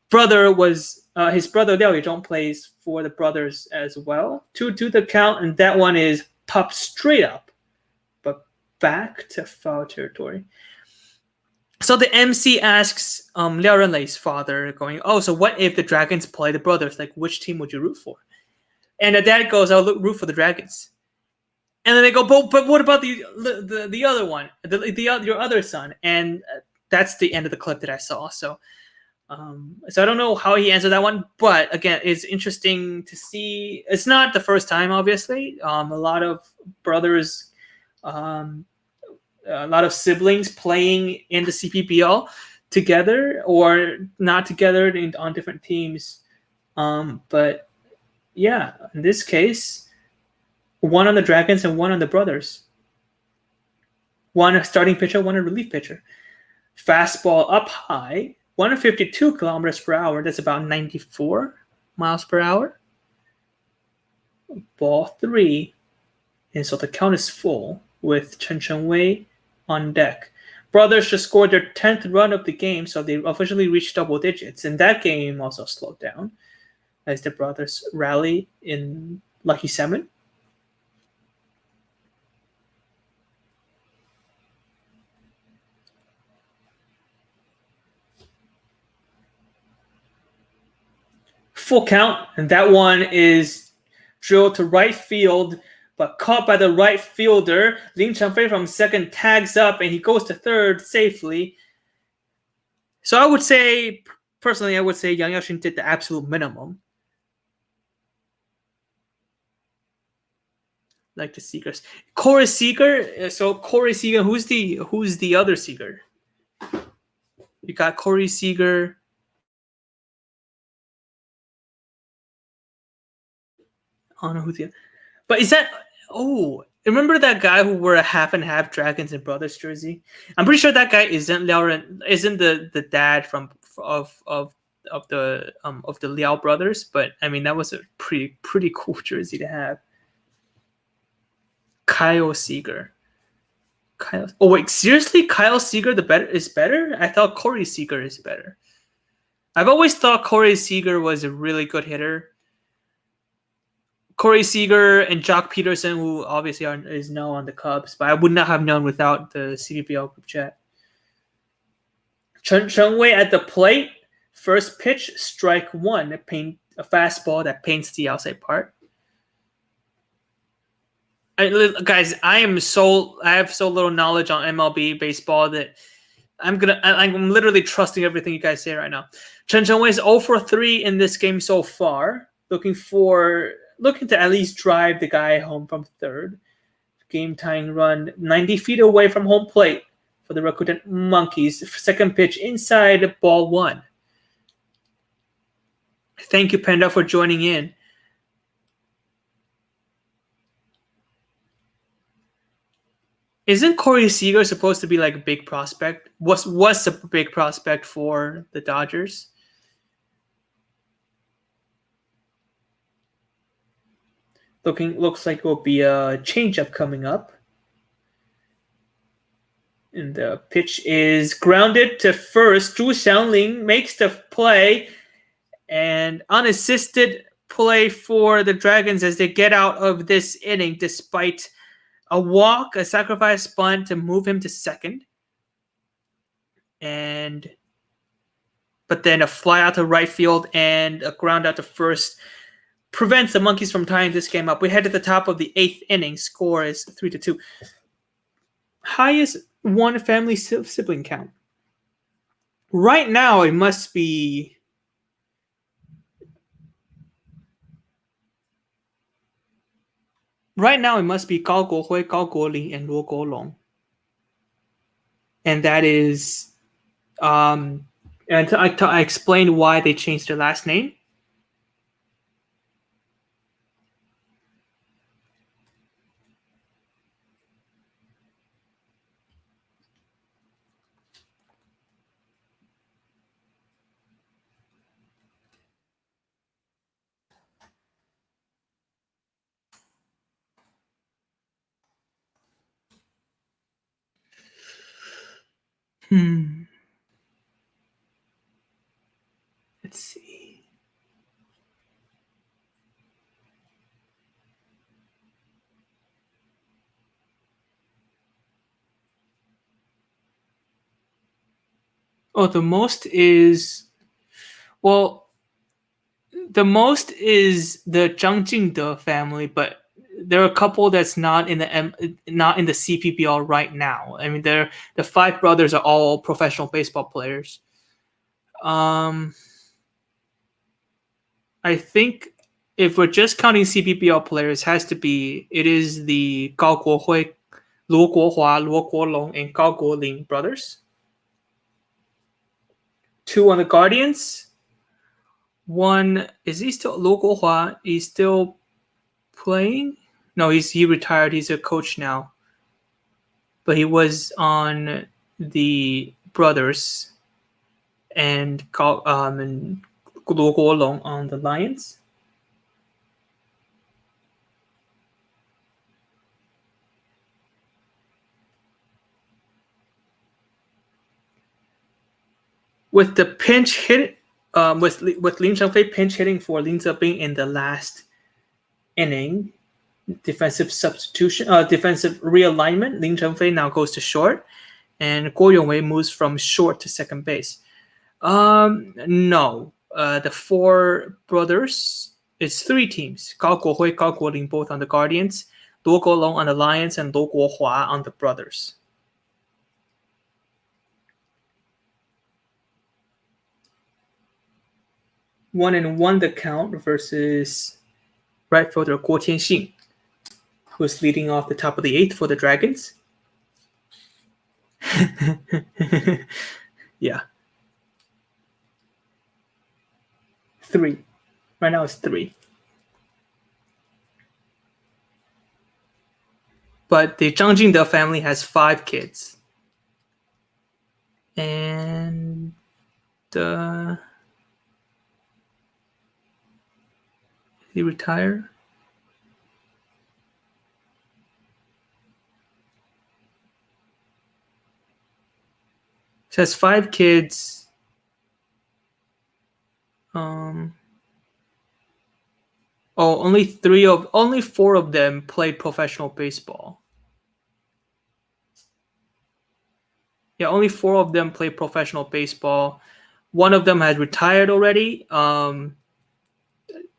brother Liao Yizhong plays for the brothers as well. 2-2 the count, and that one is popped straight up, but back to foul territory. So the MC asks Liao Renlei's father, going, "Oh, so what if the Dragons play the brothers? Like, which team would you root for?" And the dad goes, "I'll root for the Dragons." And then they go, "But what about the other one, your other son?" And that's the end of the clip that I saw. So I don't know how he answered that one, but again, it's interesting to see. It's not the first time, obviously. A lot of brothers. A lot of siblings playing in the CPBL together or not together on different teams. But yeah, in this case, one on the Dragons and one on the brothers. One a starting pitcher, one a relief pitcher. Fastball up high, 152 kilometers per hour. That's about 94 miles per hour. Ball 3. And so the count is full with Chen Chengwei on deck. Brothers just scored their 10th run of the game, so they officially reached double digits. And that game also slowed down as the brothers rally in Lucky 7. Full count, and that one is drilled to right field, but caught by the right fielder. Lin Chengfei from second tags up, and he goes to third safely. So I would say, personally, Yang Yaoxun did the absolute minimum. like the Seagers. Corey Seager. So Corey Seager. Who's the other Seager? You got Corey Seager. I don't know who the. But is that? Oh, remember that guy who wore a half and half Dragons and Brothers jersey? I'm pretty sure that guy isn't the dad of the Liao brothers. But I mean, that was a pretty cool jersey to have. Kyle Seager. Oh wait, seriously? Kyle Seager is better? I thought Corey Seager is better. I've always thought Corey Seager was a really good hitter. Corey Seager and Jock Peterson, who obviously is now on the Cubs, but I would not have known without the CPBL group chat. Chen Wei at the plate. First pitch, strike one. A fastball that paints the outside part. Guys, I have so little knowledge on MLB baseball that I'm literally trusting everything you guys say right now. Chen Wei is 0 for 3 in this game so far. Looking to at least drive the guy home from third. Game tying run 90 feet away from home plate for the Rakuten Monkeys. Second pitch inside, ball one. Thank you, Panda, for joining in. Isn't Corey Seager supposed to be like a big prospect? Was a big prospect for the Dodgers? Looks like it will be a changeup coming up. And the pitch is grounded to first. Zhu Xiangling makes the play. And unassisted play for the Dragons as they get out of this inning despite a walk, a sacrifice bunt to move him to second. But then a fly out to right field and a ground out to first prevents the Monkeys from tying this game up. We head to the top of the 8th inning. Score is 3-2. Highest one family sibling count. Right now, it must be. Right now, it must be Gao Guohui, Gao Guoling, and Luo Guolong. And that is. And I explained why they changed their last name. Let's see. Oh, the most is the Zhang Jingde family, but there are a couple that's not in the CPBL right now. I mean, the 5 brothers are all professional baseball players. I think if we're just counting CPBL players, it is the Gao Guohui, Luo Guohua, Luo Guolong, and Gao Guoling brothers. 2 on the Guardians. 1 is he still Luo Guohua? He's still playing? No, he retired. He's a coach now. But he was on the brothers and Luo Guolong on the Lions. With the pinch hit, with Lin Chengfei pinch hitting for Lin Zebing in the last inning, defensive realignment. Lin Chengfei now goes to short, and Guo Yongwei moves from short to second base. No, the 4 brothers. It's 3 teams: Gao Guohui, Gao Guoling, both on the Guardians, Luo Guolong on the Lions, and Luo Guohua on the brothers. One and one the count versus right fielder Guo Tianxing. who's leading off the top of the 8th for the Dragons. Yeah. 3. Right now it's 3. But the Zhang Jingde family has 5 kids. And he retire? It has 5 kids. Only 4 of them played professional baseball. Yeah, only 4 of them play professional baseball. One of them has retired already. And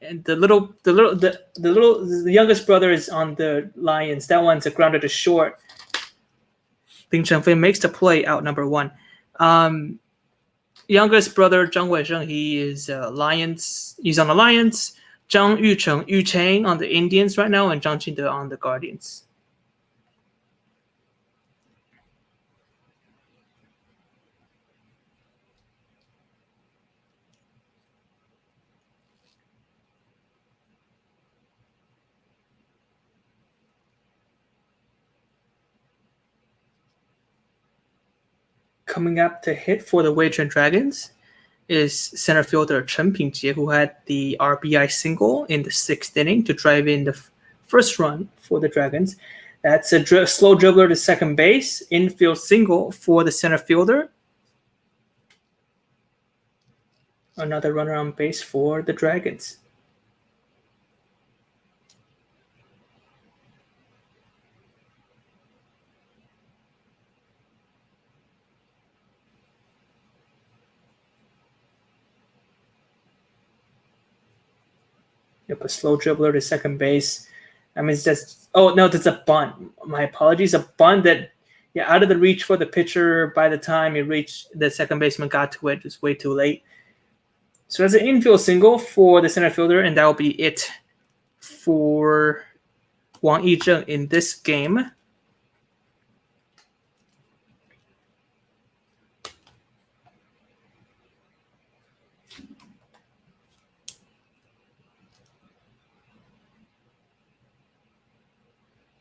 the youngest brother is on the Lions. That one's a grounded to short. Ding Chengfei makes the play out number 1. Youngest brother Zhang Weisheng, he is Lions. He's on the Lions. Zhang Yucheng on the Indians right now, and Zhang Jingde on the Guardians. Coming up to hit for the Weichuan Dragons is center fielder Chen Pingjie, who had the RBI single in the 6th inning to drive in the first run for the Dragons. That's a slow dribbler to second base, infield single for the center fielder. Another runner on base for the Dragons. Yep, a slow dribbler to second base. I mean, it's just, oh, no, that's a bunt. My apologies. A bunt that, yeah, out of the reach for the pitcher by the time it reached the second baseman got to it, just way too late. So that's an infield single for the center fielder, and that will be it for Wang Yizheng in this game.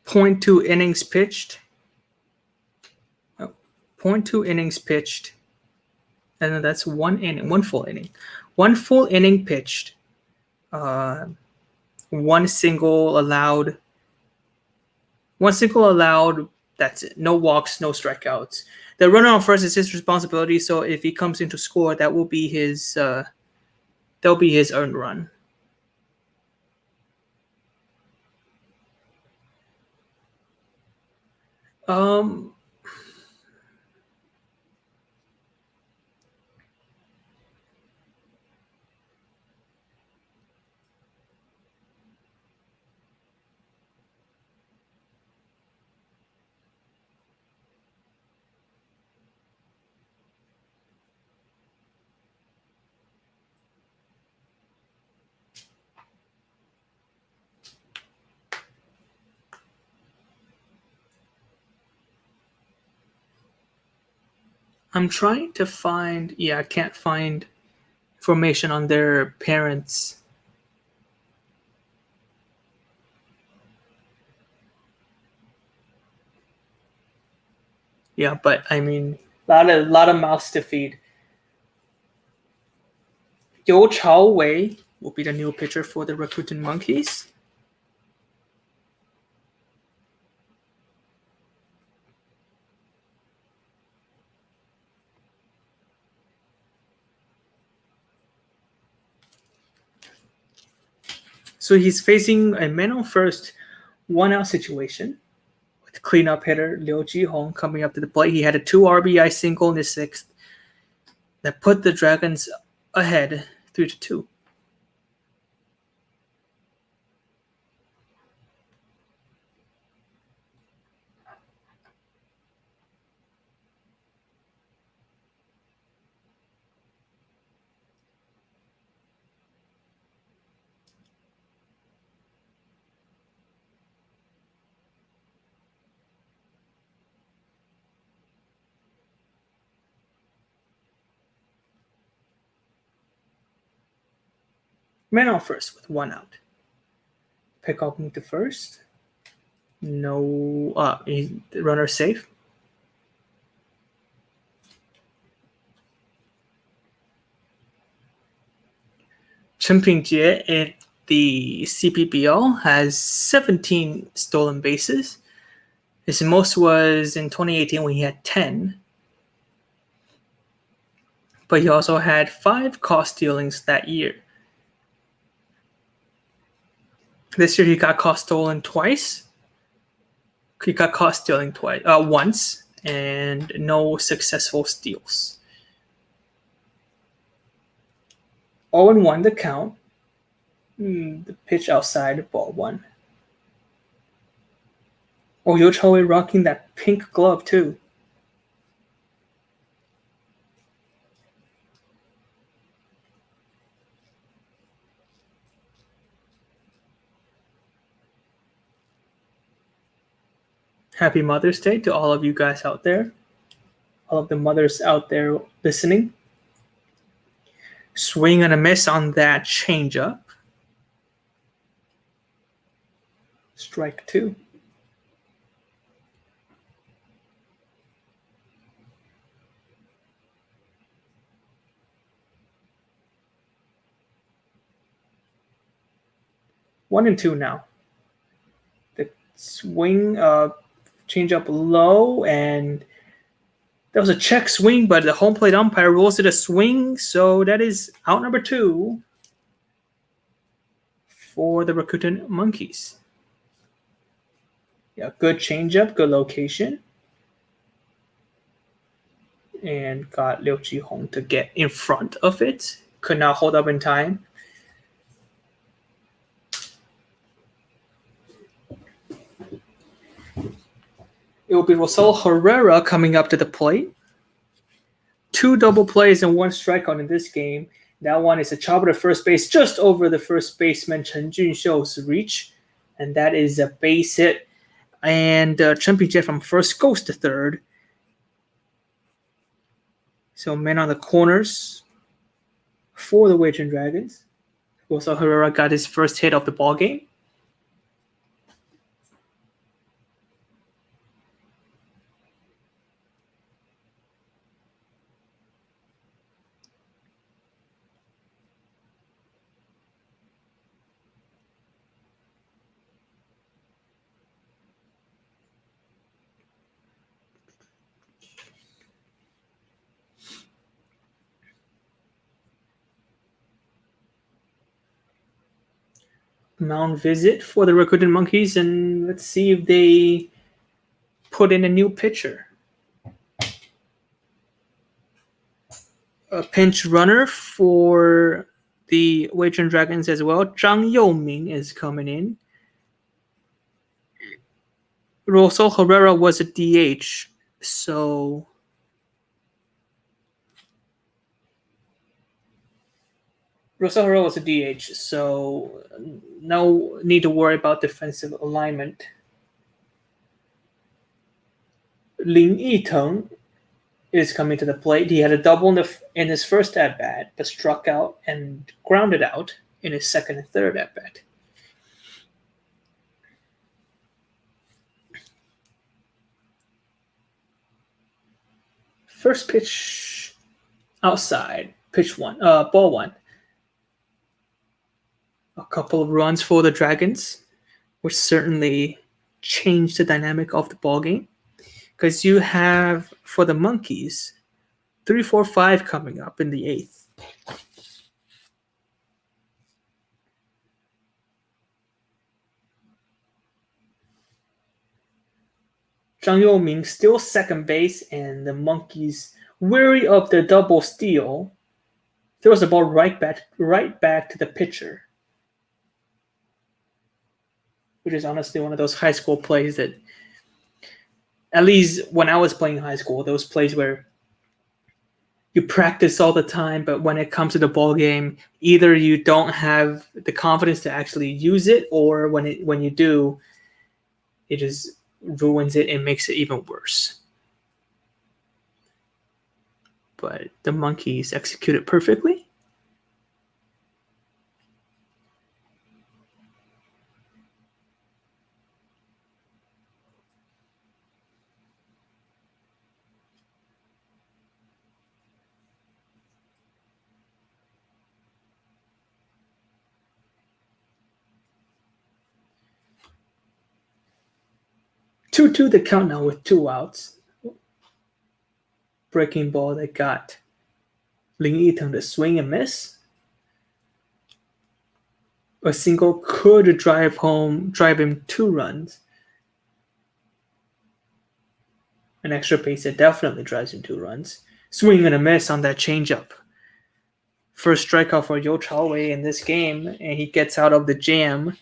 .2 innings pitched. 0.2 innings pitched. And then that's 1 inning, 1 full inning. 1 full inning pitched. 1 single allowed. 1 single allowed. That's it. No walks, no strikeouts. The runner on first is his responsibility. So if he comes in to score, that will be his. That'll be his earned run. I'm trying to find. Yeah, I can't find information on their parents. Yeah, but I mean, a lot of mouths to feed. You Chaowei will be the new pitcher for the Rakuten Monkeys. So he's facing a man on first, 1-out situation with cleanup hitter Liu Jihong coming up to the plate. He had a 2 RBI single in the 6th that put the Dragons ahead 3-2. Man on first with 1 out. Pick up move to first. No, the runner safe. Chen Pingjie in the CPBL has 17 stolen bases. His most was in 2018 when he had 10. But he also had 5 caught stealings that year. This year he got caught stolen twice. He got caught stealing once, and no successful steals. 0-1 the count. The pitch outside, ball 1. Oh, Yo Choi rocking that pink glove too. Happy Mother's Day to all of you guys out there. All of the mothers out there listening. Swing and a miss on that changeup. Strike 2. One and 2 now. The swing, change up low, and that was a check swing, but the home plate umpire rules it a swing, so that is out number 2 for the Rakuten Monkeys. Yeah, good changeup, good location, and got Liu Ji-hong to get in front of it. Could not hold up in time. It will be Rosal Herrera coming up to the plate. 2 double plays and 1 strikeout in this game. That one is a chopper to first base just over the first baseman Chen Junxiu's reach. And that is a base hit. And Chen Pingjie from first goes to third. So men on the corners for the Weijin Dragons. Rosal Herrera got his first hit of the ball game. Mound visit for the Rakuten Monkeys, and let's see if they put in a new pitcher. A pinch runner for the Weijin Dragons as well. Zhang Youming is coming in. Rosal Herrera was a DH, so Rosal Herrera was a DH, so no need to worry about defensive alignment. Lin Yiteng is coming to the plate. He had a double in his first at-bat, but struck out and grounded out in his second and third at-bat. First pitch outside, pitch 1, ball 1. A couple of runs for the Dragons, which certainly changed the dynamic of the ball game. Because you have, for the Monkeys, 3, 4, 5 coming up in the 8th. Zhang Youming still second base, and the Monkeys, weary of the double steal, throws the ball right back to the pitcher. Which is honestly one of those high school plays that, at least when I was playing high school, those plays where you practice all the time, but when it comes to the ball game, either you don't have the confidence to actually use it, or when you do, it just ruins it and makes it even worse. But the Monkeys executed perfectly. 2-2 the count now with 2 outs. Breaking ball that got Lin Yiteng to swing and miss. A single could drive him 2 runs. An extra base that definitely drives him 2 runs. Swing and a miss on that changeup. First strikeout for Yo Chaowei in this game, and he gets out of the jam.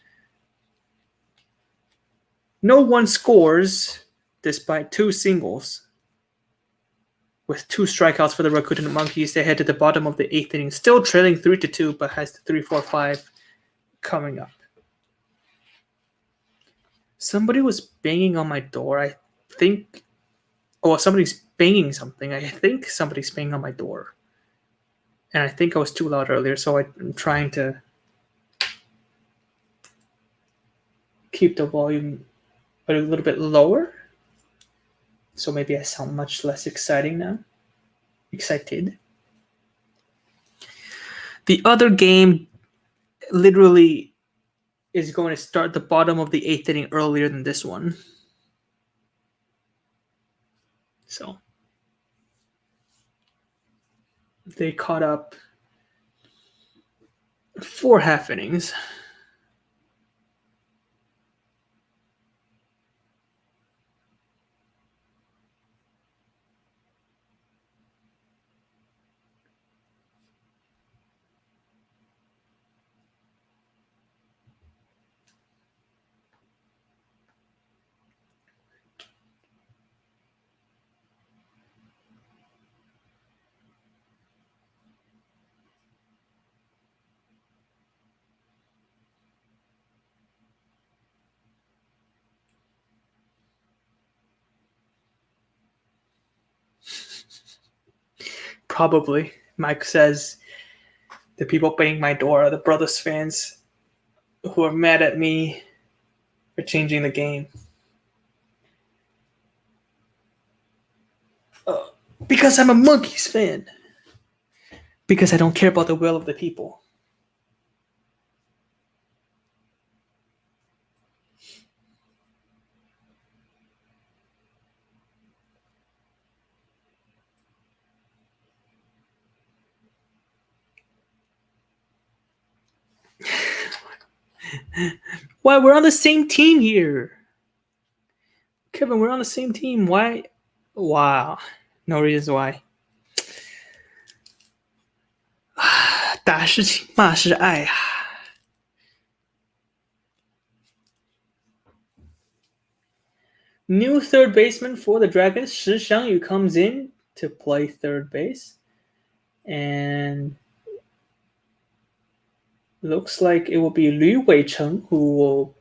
No one scores despite 2 singles. With 2 strikeouts for the Rakuten Monkeys, they head to the bottom of the 8th inning, still trailing 3-2, but has the 3-4-5 coming up. Somebody was banging on my door. I think, somebody's banging something. I think somebody's banging on my door. And I think I was too loud earlier, so I'm trying to keep the volume a little bit lower. So maybe I sound much less excited. The other game literally is going to start the bottom of the 8th inning earlier than this one. So they caught up 4 half innings. Probably. Mike says the people banging my door are the Brothers fans who are mad at me for changing the game. Because I'm a Monkeys fan. Because I don't care about the will of the people. Why? We're on the same team here. Kevin, we're on the same team. Why? Wow. No reasons why. 打是情，骂是爱啊。New third baseman for the Dragons, Shi Xiangyu, comes in to play third base. And looks like it will be Liu Weicheng who will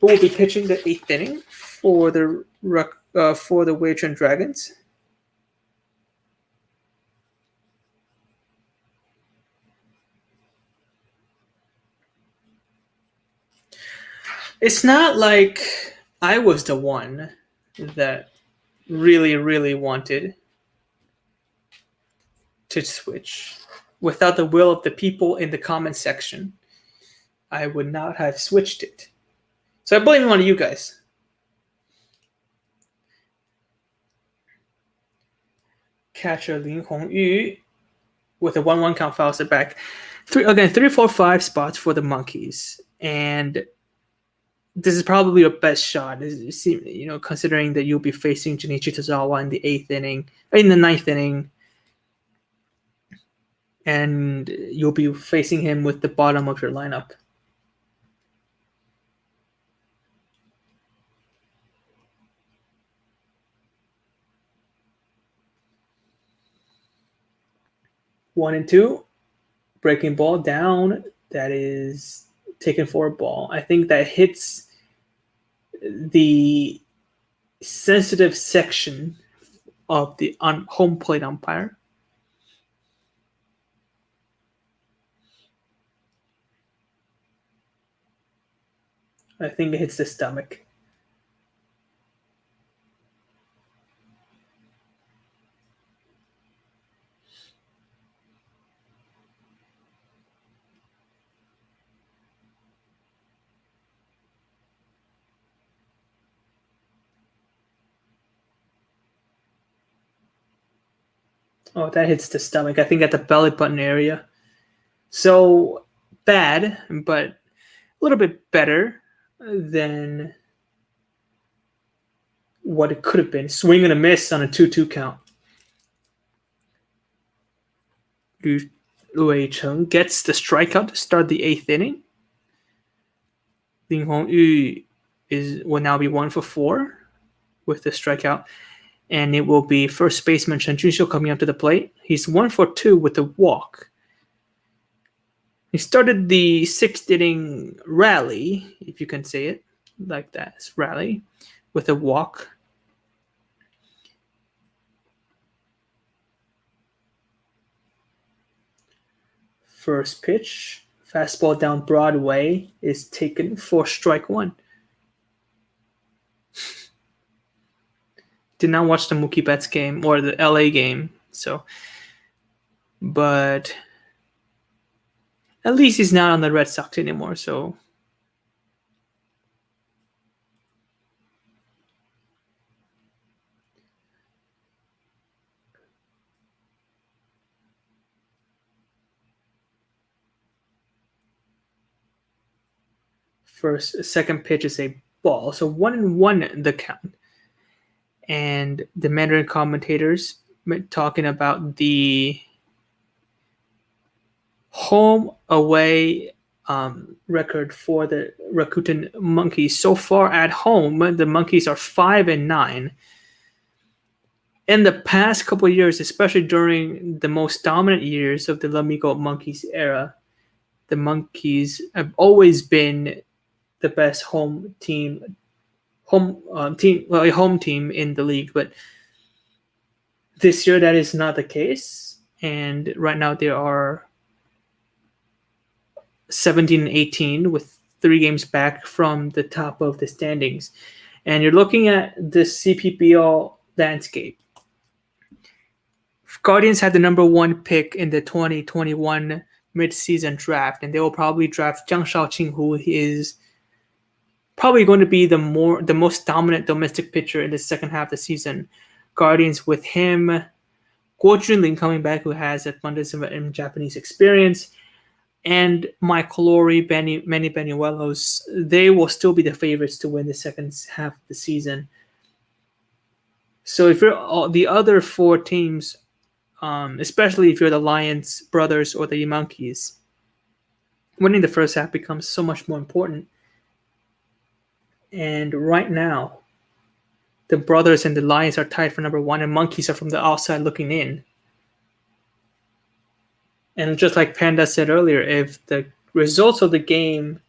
be pitching the 8th inning for the Weicheng Dragons. It's not like I was the one that really, really wanted to switch. Without the will of the people in the comment section, I would not have switched it. So I blame it on you guys. Catcher Lin Hongyu with a 1-1 count fouls it back. 3-4-5 spots for the Monkeys. And this is probably your best shot, considering that you'll be facing Junichi Tozawa in the 9th inning. And you'll be facing him with the bottom of your lineup. One and two, breaking ball down. That is taken for a ball. I think that hits the sensitive section of the home plate umpire. I think it hits the stomach. Oh, that hits the stomach. I think at the belly button area. So bad, but a little bit better than what it could have been. Swing and a miss on a 2-2 count. Liu Weicheng gets the strikeout to start the 8th inning. Lin Hongyu will now be 1 for 4 with the strikeout. And it will be first baseman Chen Junxiu coming up to the plate. He's 1 for 2 with a walk. He started the 6th inning rally, if you can say it like that. It's rally with a walk. First pitch, fastball down Broadway is taken for strike 1. Did not watch the Mookie Betts game or the LA game, but at least he's not on the Red Sox anymore, so second pitch is a ball. So 1-1 the count. And the Mandarin commentators talking about the home away record for the Rakuten Monkeys. So far at home, the Monkeys are 5-9. In the past couple of years, especially during the most dominant years of the Lamigo Monkeys era, the Monkeys have always been the best home team in the league. But this year, that is not the case. And right now, they are 17-18 with 3 games back from the top of the standings. And you're looking at the CPBL landscape. Guardians had the number 1 pick in the 2021 midseason draft, and they will probably draft Jiang Shaoqing, who is probably going to be the most dominant domestic pitcher in the second half of the season. Guardians with him, Guo Junlin coming back, who has abundance of Japanese experience, and Mike Lowry, Manny Banuelos. They will still be the favorites to win the second half of the season. So if you're the other 4 teams, especially if you're the Lions brothers or the Monkeys, winning the first half becomes so much more important. And right now, the brothers and the Lions are tied for number 1, and Monkeys are from the outside looking in. And just like Panda said earlier, if the results of the game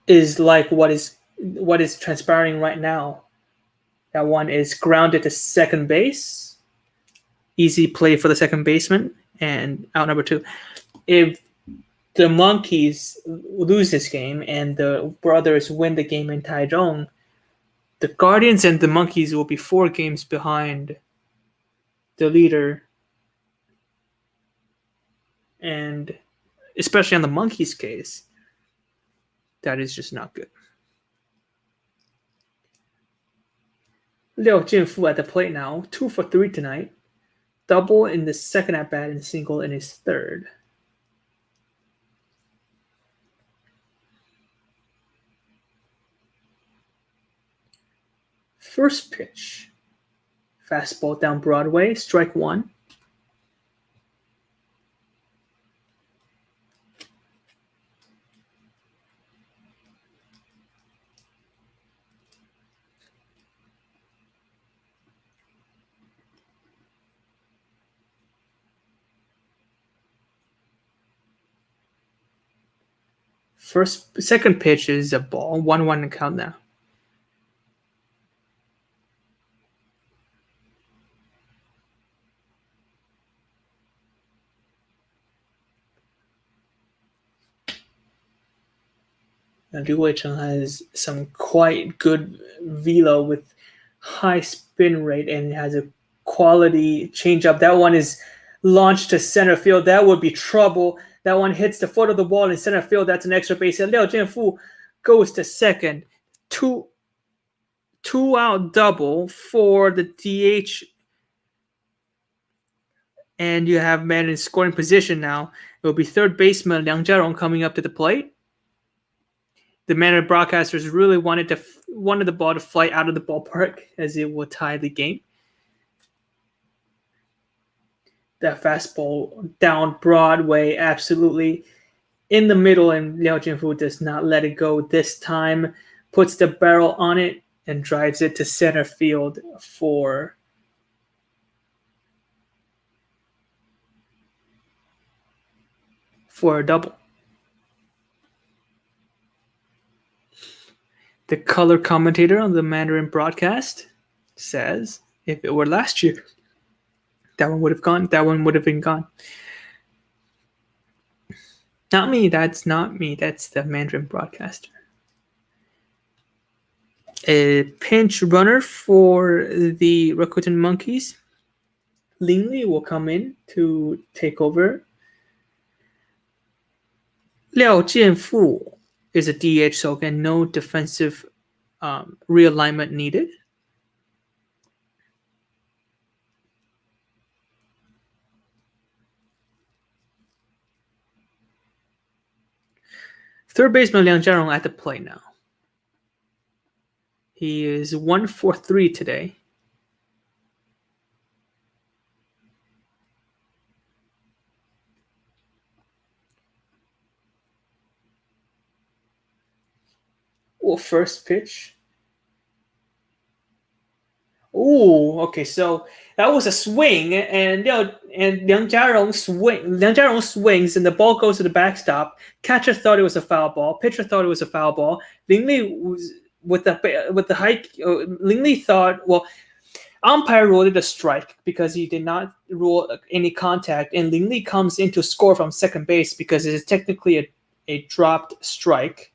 is like what is transpiring right now, that one is grounded to second base, easy play for the second baseman, and out number 2. If the Monkeys lose this game and the brothers win the game in Taichung, the Guardians and the Monkeys will be 4 games behind the leader. And especially on the Monkeys case, that is just not good. Liu Jinfu at the plate now, 2 for 3 tonight. Double in the second at bat and single in his third. First pitch, fastball down Broadway, strike 1. Second pitch is a ball, 1-1 count now. And Liu Weicheng has some quite good velo with high spin rate and has a quality changeup. That one is launched to center field. That would be trouble. That one hits the foot of the ball in center field. That's an extra base hit. Liu Jinfu goes to second. Two 2-out double for the DH. And you have man in scoring position now. It will be third baseman Liang Jiarong coming up to the plate. The Mandarin broadcasters really wanted the ball to fly out of the ballpark as it would tie the game. That fastball down Broadway, absolutely in the middle, and Liao Jinfu does not let it go this time. Puts the barrel on it and drives it to center field for a double. The color commentator on the Mandarin broadcast says, if it were last year, that one would have gone. That one would have been gone. Not me. That's not me. That's the Mandarin broadcaster. A pinch runner for the Rakuten Monkeys. Ling Li will come in to take over. Liao Jianfu is a DH, so again, no defensive realignment needed. Third baseman Liang Jiarong at the plate now. He is 1-for-3 today. Well, first pitch. Ooh, okay, so that was a swing, and Liang Jiarong swings, and the ball goes to the backstop. Catcher thought it was a foul ball. Pitcher thought it was a foul ball. Ling Li was with the high. Ling Li thought, well, umpire ruled it a strike because he did not rule any contact, and Ling Li comes in to score from second base because it is technically a dropped strike.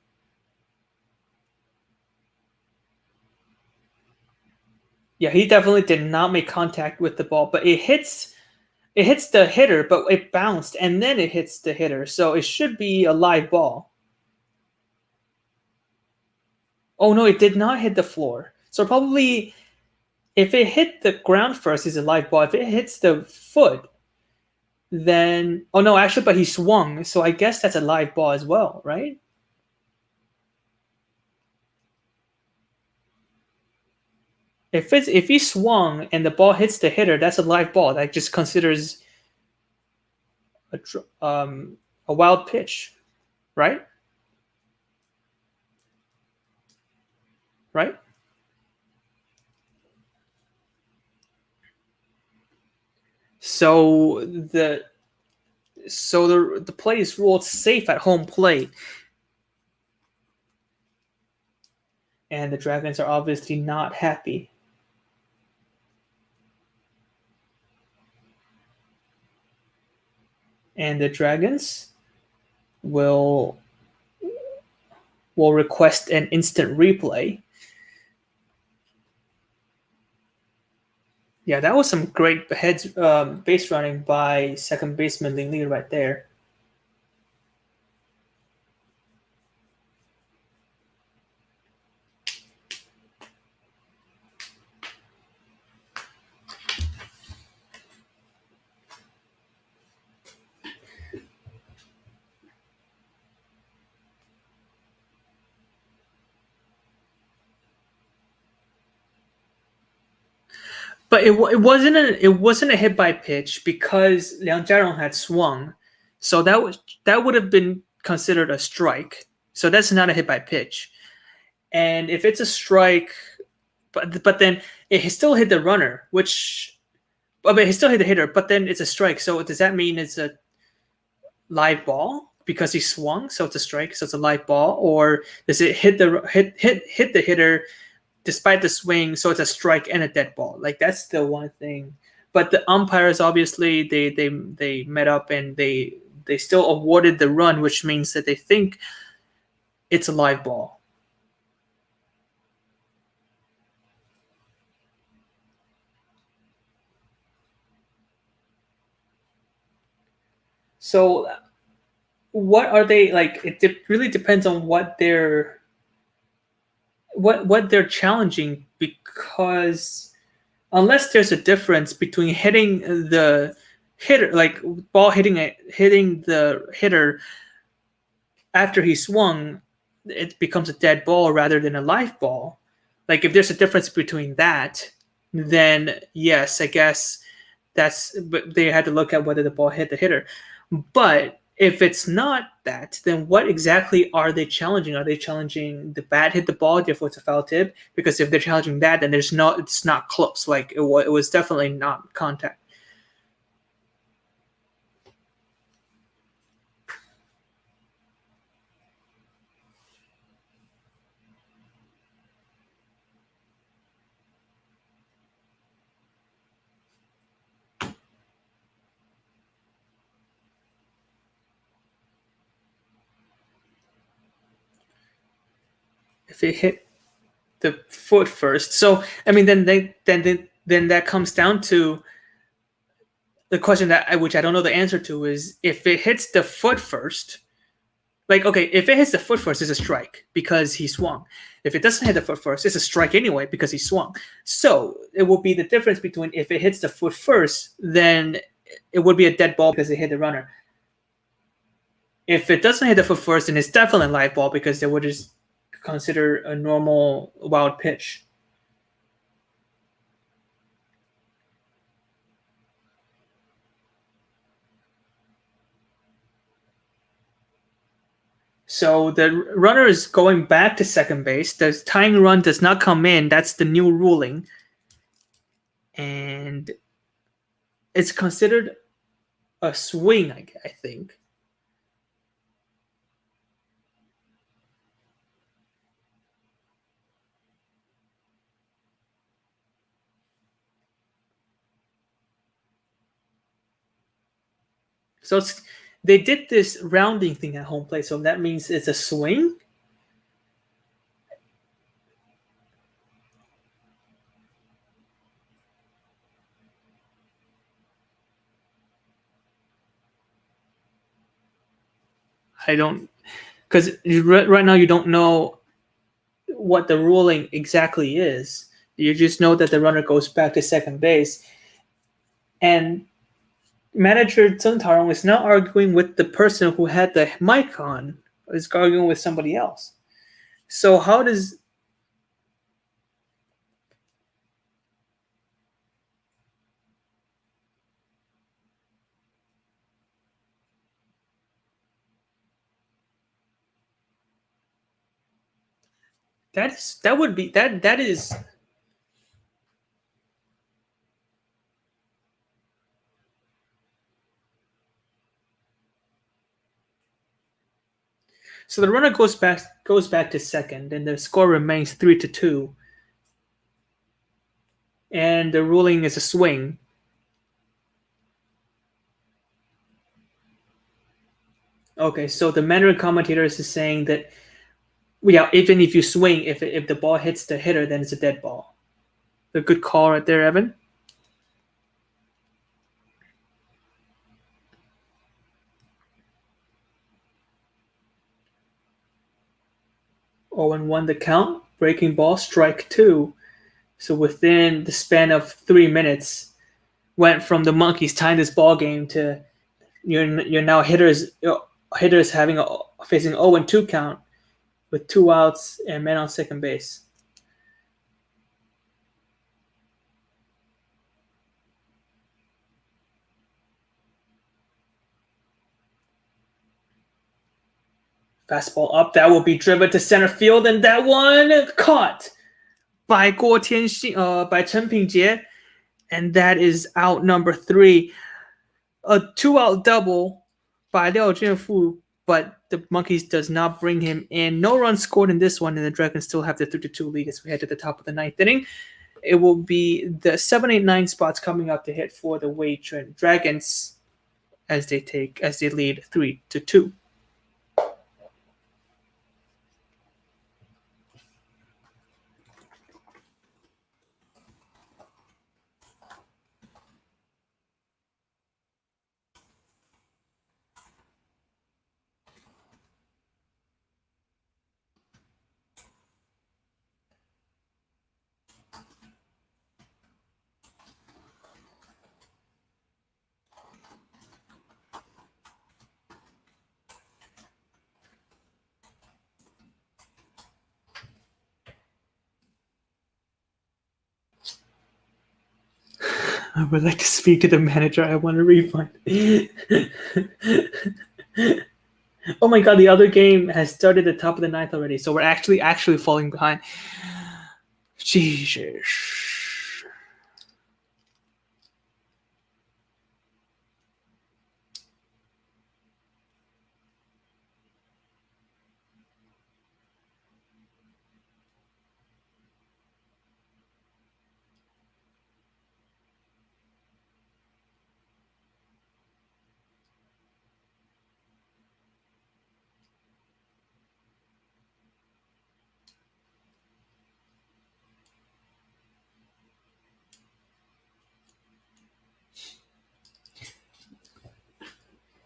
Yeah, he definitely did not make contact with the ball, but it hits the hitter, but it bounced and then it hits the hitter, so it should be a live ball. Oh no, it did not hit the floor. So probably if it hit the ground first, it's a live ball. If it hits the foot, then oh no, actually, but he swung, so I guess that's a live ball as well, right? If he swung and the ball hits the hitter, that's a live ball. That just considers a wild pitch, right? Right? So the play is ruled safe at home plate. And the Dragons are obviously not happy. And the Dragons will request an instant replay. Yeah, that was some great base running by second baseman Ling Li right there. But it wasn't a hit by pitch because Liang Jiarong had swung, so that would have been considered a strike. So that's not a hit by pitch. And if it's a strike, but then it still hit the runner, but he still hit the hitter. But then it's a strike. So does that mean it's a live ball because he swung? So it's a strike. So it's a live ball, or does it hit the hitter? Despite the swing, so it's a strike and a dead ball. Like that's the one thing. But the umpires obviously they met up and they still awarded the run, which means that they think it's a live ball. So what are they like? It really depends on what they're challenging because unless there's a difference between hitting the hitter, like ball hitting the hitter after he swung, it becomes a dead ball rather than a live ball. Like if there's a difference between that, then yes, I guess but they had to look at whether the ball hit the hitter. But if it's not that, then what exactly are they challenging? Are they challenging the bat hit the ball, therefore it's a foul tip? Because if they're challenging that, then it's not close. Like it was definitely not contact. If it hit the foot first, so I mean, then that comes down to the question which I don't know the answer to is if it hits the foot first. Like, okay, if it hits the foot first, it's a strike because he swung. If it doesn't hit the foot first, it's a strike anyway because he swung. So it will be the difference between if it hits the foot first, then it would be a dead ball because it hit the runner. If it doesn't hit the foot first, then it's definitely a live ball because they would just consider a normal wild pitch. So the runner is going back to second base. The tying run does not come in. That's the new ruling. And it's considered a swing, I think. So they did this rounding thing at home plate, so that means it's a swing. I don't, because right now you don't know what the ruling exactly is. You just know that the runner goes back to second base, and manager Zheng Taorong is not arguing with the person who had the mic on. Is arguing with somebody else. So how does that would be that is so the runner goes back to second, and the score remains 3-2, and the ruling is a swing. Okay, so the Mandarin commentators is saying that, yeah, even if you swing, if the ball hits the hitter, then it's a dead ball. A good call right there, Evan. 0-1 the count, breaking ball, strike two. So within the span of 3 minutes, went from the Monkeys tying this ball game to you're now hitters having facing 0-2 count with 2 outs and man on second base. Fastball up, that will be driven to center field, and that one caught by by Chen Pingjie, and that is out number 3. A 2-out double by Liao Jianfu, but the Monkeys does not bring him in. No runs scored in this one, and the Dragons still have the 3-2 lead as we head to the top of the 9th inning. It will be the 7, 8, 9 spots coming up to hit for the Weichun Dragons as they lead 3-2. I would like to speak to the manager. I want a refund. Oh my god, the other game has started at the top of the ninth already, so we're actually falling behind. Jesus.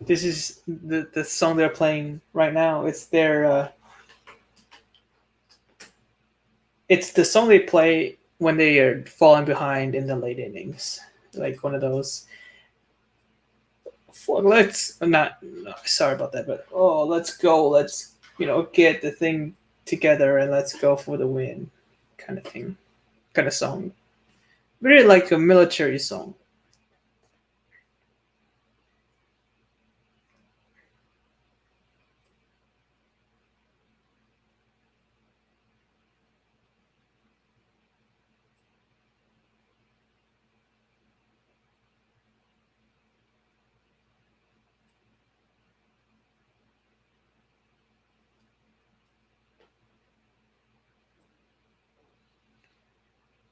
This is the song they're playing right now. It's the song they play when they are falling behind in the late innings, like one of those. Let's not. No, sorry about that, but let's go. Let's get the thing together and let's go for the win, kind of thing, kind of song. Very like a military song.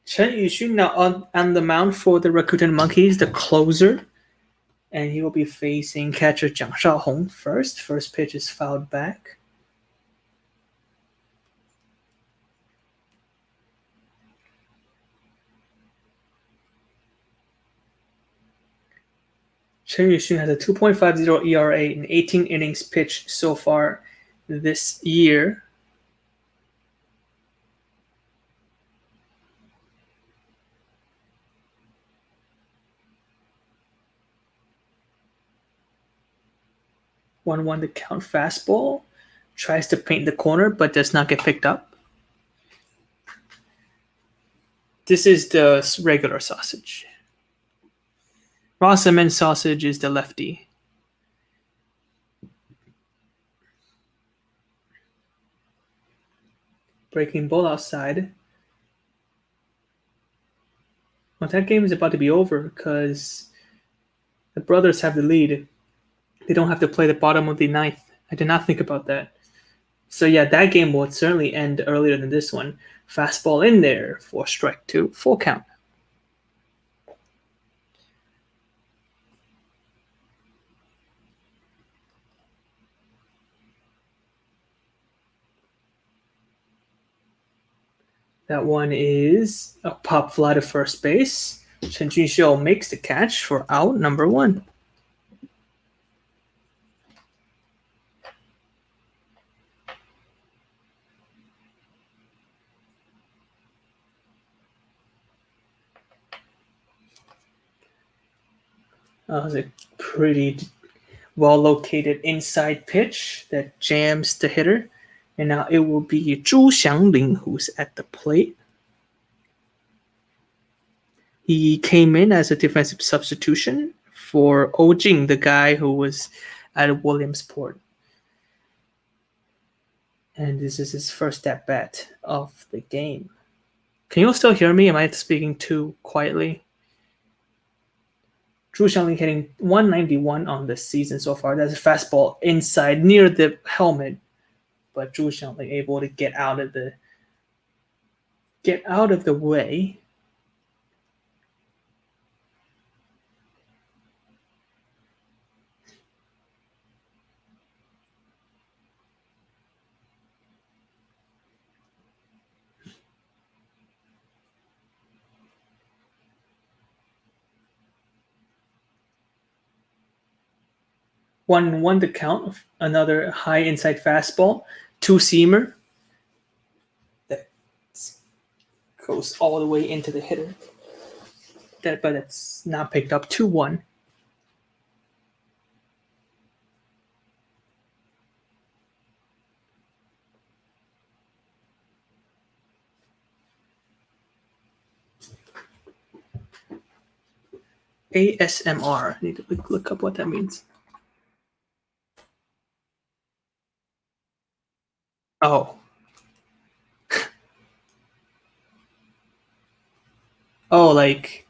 Chen Yuxun now on the mound for the Rakuten Monkeys, the closer, and he will be facing catcher Jiang Shaohong first. First pitch is fouled back. Chen Yuxun has a 2.50 ERA in 18 innings pitched so far this year. One the count fastball. Tries to paint the corner, but does not get picked up. This is the regular sausage. Rosaman sausage is the lefty. Breaking ball outside. Well, that game is about to be over because the brothers have the lead. They don't have to play the bottom of the ninth. I did not think about that. So yeah, that game will certainly end earlier than this one. Fastball in there for strike two, full count. That one is a pop fly to first base. Chen Junxiu makes the catch for out number one. That was a pretty well located inside pitch that jams the hitter. And now it will be Zhu Xiangling who's at the plate. He came in as a defensive substitution for Oh Jing, the guy who was at Williamsport. And this is his first at bat of the game. Can you all still hear me? Am I speaking too quietly? Zhu Xiangling hitting 191 on the season so far. That's a fastball inside near the helmet, but Zhu Xiangling able to get out of the way. One to count. Another high inside fastball, two seamer that goes all the way into the hitter. But it's not picked up. 2-1. ASMR. I need to look up what that means. Oh. Oh, like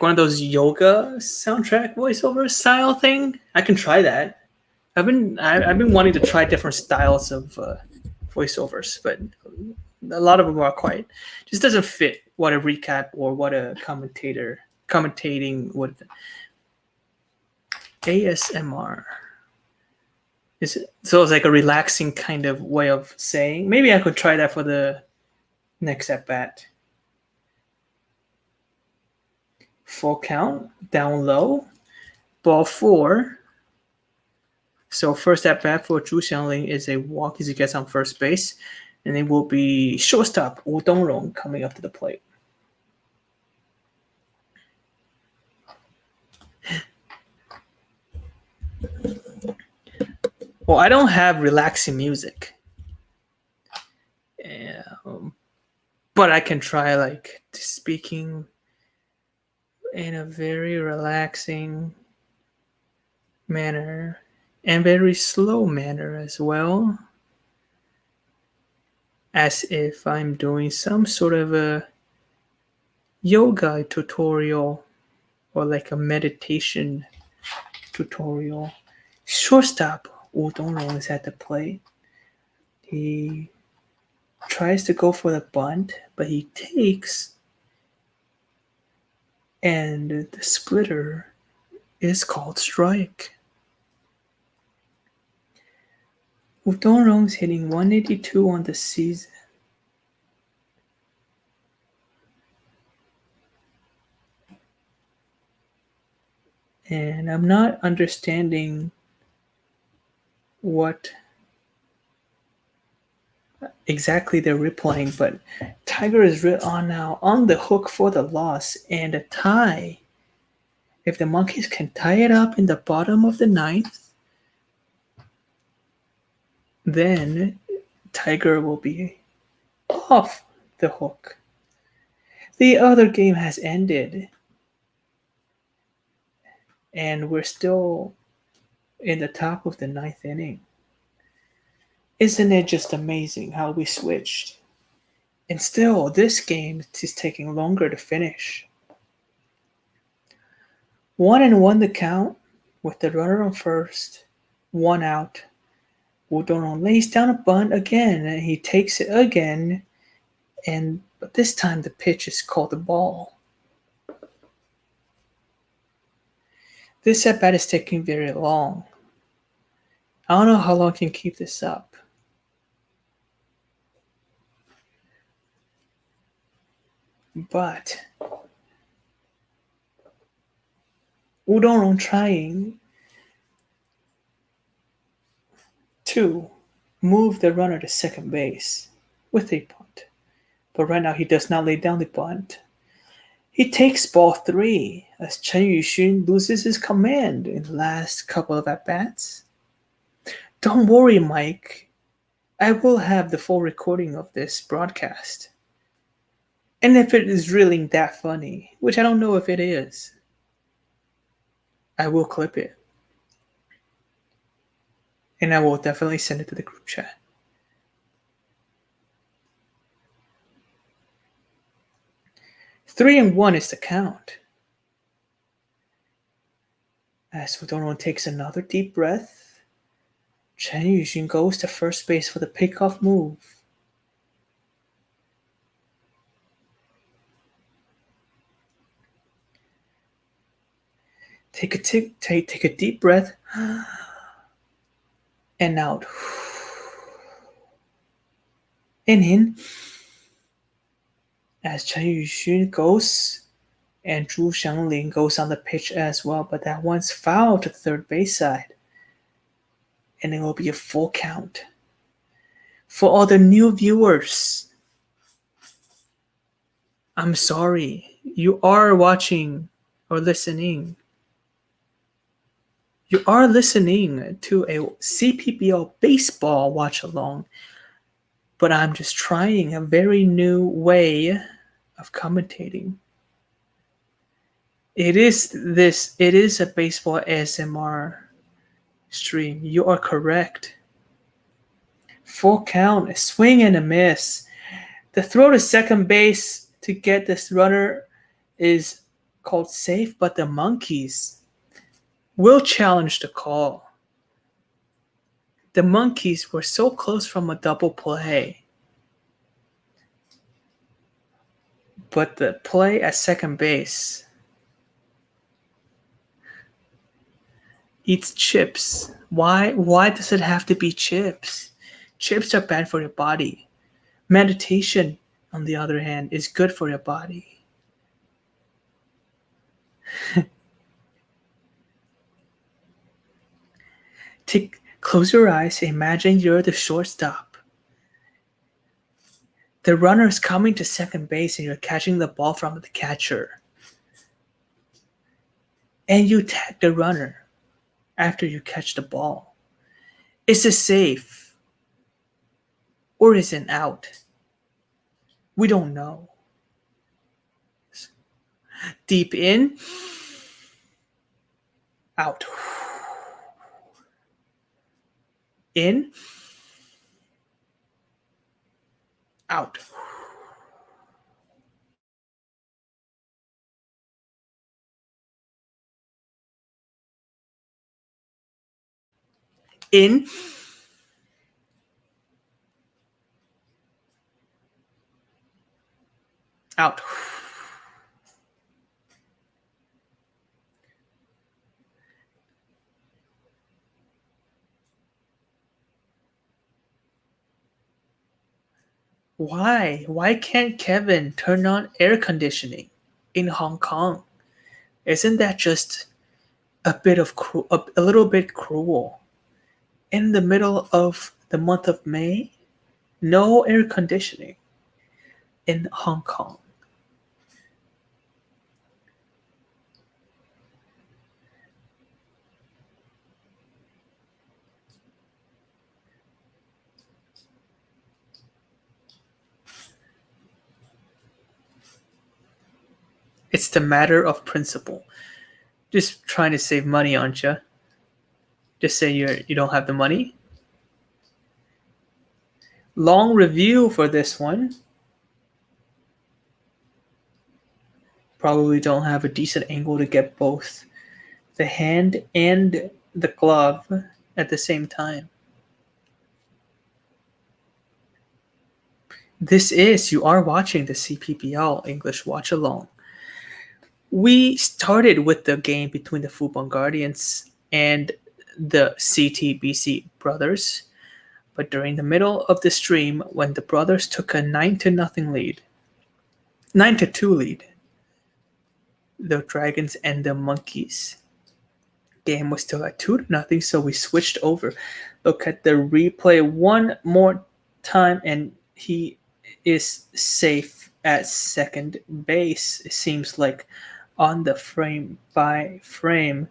one of those yoga soundtrack voiceover style thing. I can try that. I've been wanting to try different styles of voiceovers, but a lot of them are quite just doesn't fit what a recap or what a commentating would. ASMR. Is it, so it's like a relaxing kind of way of saying. Maybe I could try that for the next at bat. Full count, down low, ball 4. So first at bat for Zhu Xiangling is a walk as he gets on first base, and it will be shortstop Wu Dongrong coming up to the plate. Well, I don't have relaxing music, but I can try like speaking in a very relaxing manner and very slow manner as well, as if I'm doing some sort of a yoga tutorial or like a meditation tutorial. Shortstop Wu Dongrong is at the plate. He tries to go for the bunt, but he takes, and the splitter is called strike. Wu Dongrong's hitting 182 on the season. And I'm not understanding what exactly they're replaying, but Tiger is now on the hook for the loss and a tie. If the Monkeys can tie it up in the bottom of the ninth, then Tiger will be off the hook. The other game has ended, and we're still in the top of the ninth inning. Isn't it just amazing how we switched? And still, this game is taking longer to finish. 1-1 the count with the runner on first, 1 out. Wu Dongrong lays down a bunt again, and he takes it again, but this time the pitch is called a ball. This at bat is taking very long. I don't know how long I can keep this up. But Wu Dongrong trying to move the runner to second base with a bunt. But right now he does not lay down the bunt. He takes ball 3 as Chen Yuxun loses his command in the last couple of at-bats. Don't worry, Mike. I will have the full recording of this broadcast. And if it is really that funny, which I don't know if it is, I will clip it. And I will definitely send it to the group chat. Three and 1 is the count. As Wu Dongrong takes another deep breath, Chen Yuxun goes to first base for the pickoff move. Take a deep breath and out. And in as Chen Yuxun goes and Zhu Xiangling goes on the pitch as well, but that one's foul to the third base side. And it will be a full count. For all the new viewers, I'm sorry. You are watching or listening. You are listening to a CPBL baseball watch along, but I'm just trying a very new way of commentating. It is a baseball ASMR stream. You are correct. Full count, a swing and a miss. The throw to second base to get this runner is called safe, but the Monkeys will challenge the call. The Monkeys were so close from a double play, but the play at second base eats chips. Why does it have to be chips? Chips are bad for your body. Meditation, on the other hand, is good for your body. Close your eyes. Imagine you're the shortstop. The runner is coming to second base and you're catching the ball from the catcher. And you tag the runner after you catch the ball. Is it safe? Or is it out? We don't know. Deep in, out. In, out. In, out. Why? Why can't Kevin turn on air conditioning in Hong Kong? Isn't that just a little bit cruel? In the middle of the month of May, no air conditioning in Hong Kong. It's the matter of principle. Just trying to save money, aren't you? Just say you don't have the money. Long review for this one. Probably don't have a decent angle to get both the hand and the glove at the same time. You are watching the CPBL English Watch Along. We started with the game between the Fubon Guardians and the CTBC brothers, but during the middle of the stream, when the brothers took a 9-2 lead, the Dragons and the Monkeys, game was still at 2-0, so we switched over. Look at the replay one more time, and he is safe at second base. It seems like on the frame by frame,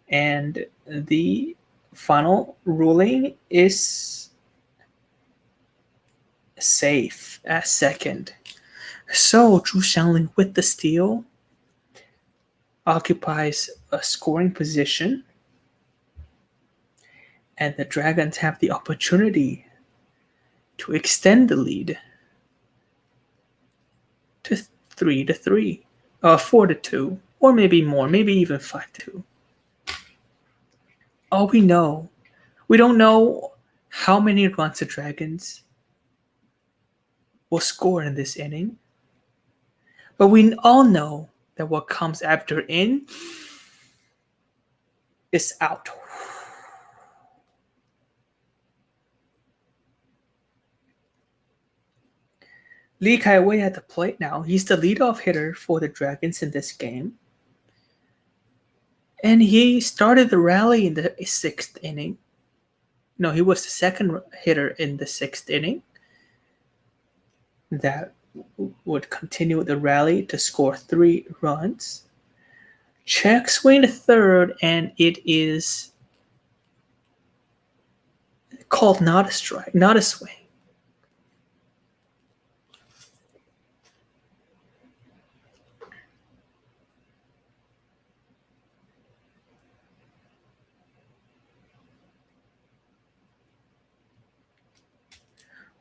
and the final ruling is safe at second. So Zhu Xiangling with the steal occupies a scoring position, and the Dragons have the opportunity to extend the lead to 3-3, 4-2, or maybe more, maybe even 5-2. All we don't know how many runs the Dragons will score in this inning, but we all know that what comes after in is out. Lee Kai-wei at the plate now. He's the leadoff hitter for the Dragons in this game. And he started the rally in the sixth inning. No, he was the second hitter in the sixth inning. That would continue the rally to score 3 runs. Check swing to third, and it is called not a strike, not a swing.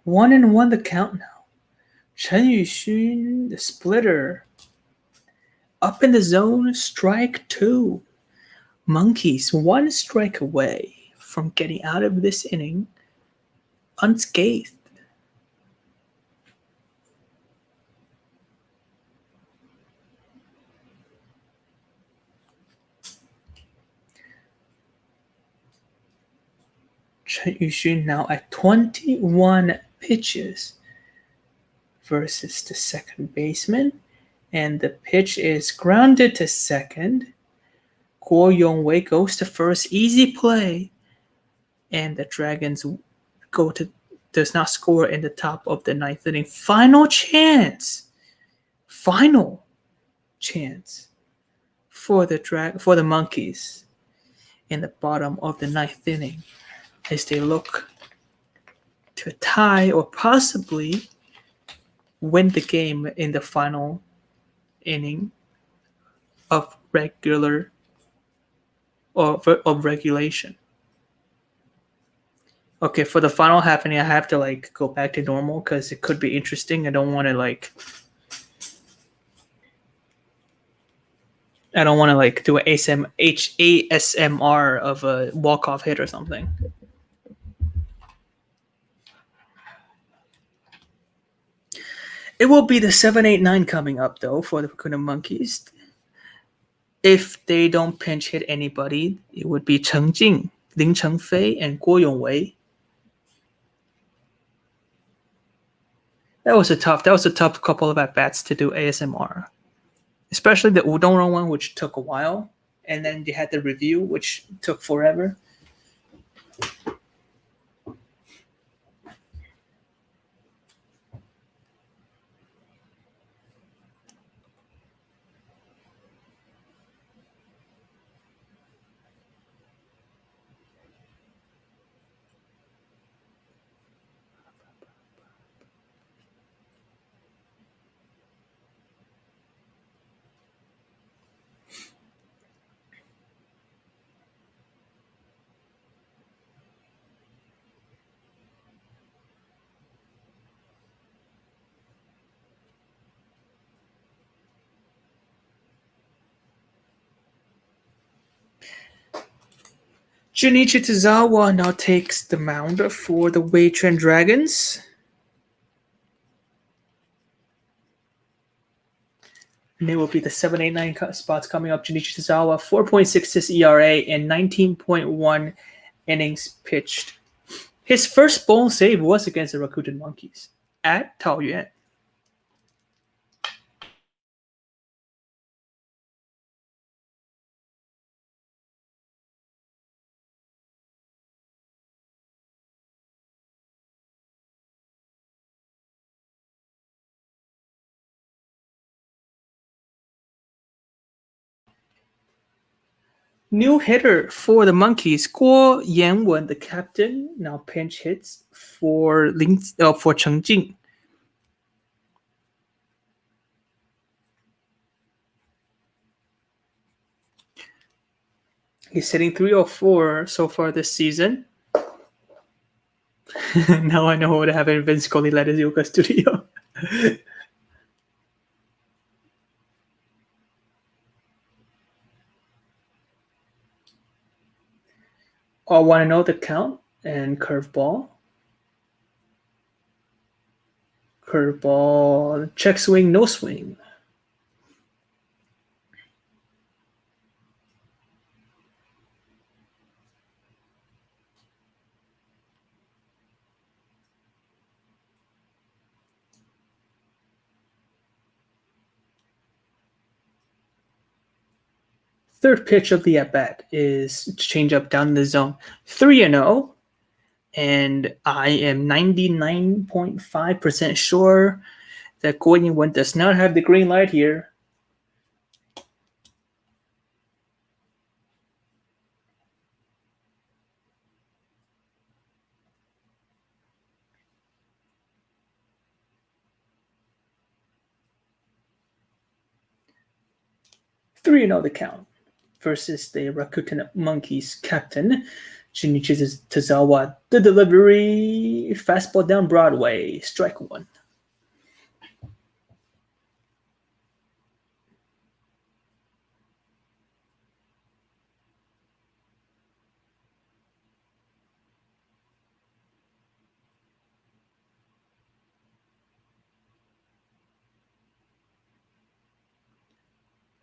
1-1 the count now. Chen Yuxun, the splitter. Up in the zone, strike 2. Monkeys 1 strike away from getting out of this inning unscathed. Chen Yuxun now at 21 pitches versus the second baseman. And the pitch is grounded to second. Guo Yongwei goes to first. Easy play. And the Dragons does not score in the top of the ninth inning. Final chance for the Monkeys in the bottom of the ninth inning as they look to tie or possibly win the game in the final inning of regulation. Okay, for the final half inning, I have to go back to normal because it could be interesting. I don't want to do an ASMR of a walk-off hit or something. It will be the 7-8-9 coming up though for the Kuna Monkeys. If they don't pinch hit anybody, it would be Cheng Jing, Lin Chengfei, and Guo Yongwei. That was a tough couple of at-bats to do ASMR. Especially the Udon one, which took a while. And then they had the review, which took forever. Junichi Tozawa now takes the mound for the Weichuan Dragons. And it will be the 7-8-9 spots coming up. Junichi Tozawa, 4.66 ERA and 19.1 innings pitched. His first blown save was against the Rakuten Monkeys at Taoyuan. New hitter for the Monkeys, Guo Yanwen, the captain, now pinch hits for Cheng Jing. He's hitting .304 so far this season. Now I know what happened when Vince Scully led his yoga studio. I want to know the count and curveball. Curveball, check swing, no swing. Third pitch of the at-bat is changeup down the zone. 3-0. And I am 99.5% sure that Guo Yanwen does not have the green light here. Three and 0 the count. versus the Rakuten Monkeys captain, Junichi Tozawa. The delivery, fastball down Broadway, strike one.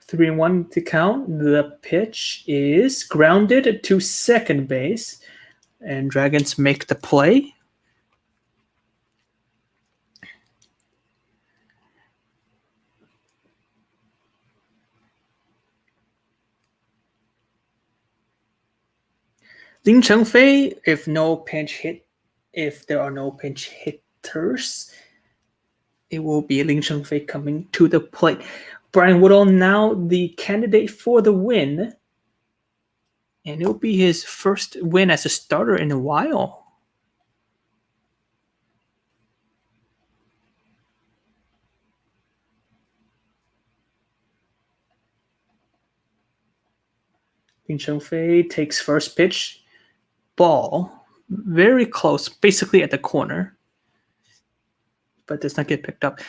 Three and one to count. The pitch is grounded to second base, and Dragons make the play. Lin Chengfei, if there are no pinch hitters, it will be Lin Chengfei coming to the plate. Brian Woodall now the candidate for the win, and it'll be his first win as a starter in a while. Lin Chengfei takes first pitch, ball, very close, basically at the corner, but does not get picked up.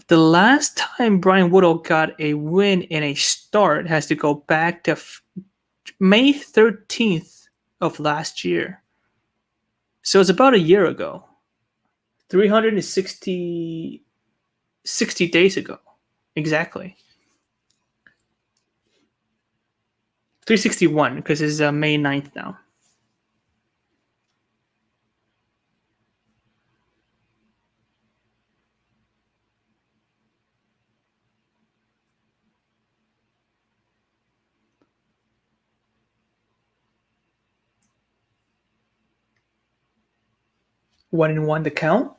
The last time Brian Woodall got a win in a start has to go back to May 13th of last year. So it's about a year ago. 360 days ago. Exactly. 361 because it's May 9th now. One and one to count.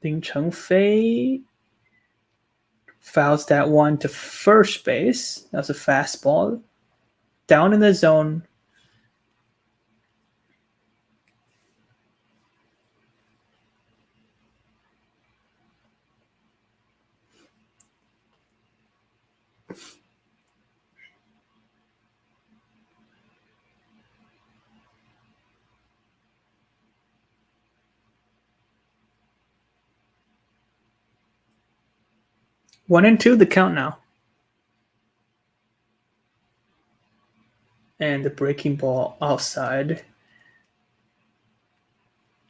Lin Chengfei fouls that one to first base. That was a fastball. Down in the zone. One and two, the count now. And the breaking ball outside.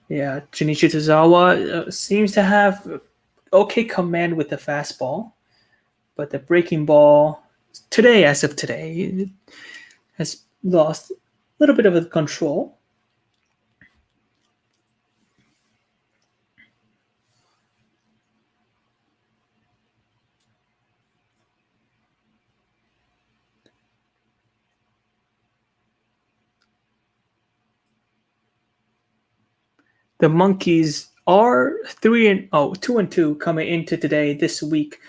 Yeah, Junichi Tozawa seems to have okay command with the fastball, but the breaking ball today, as of today, has lost a little bit of the control. The Monkeys are 2-2 coming into today this week.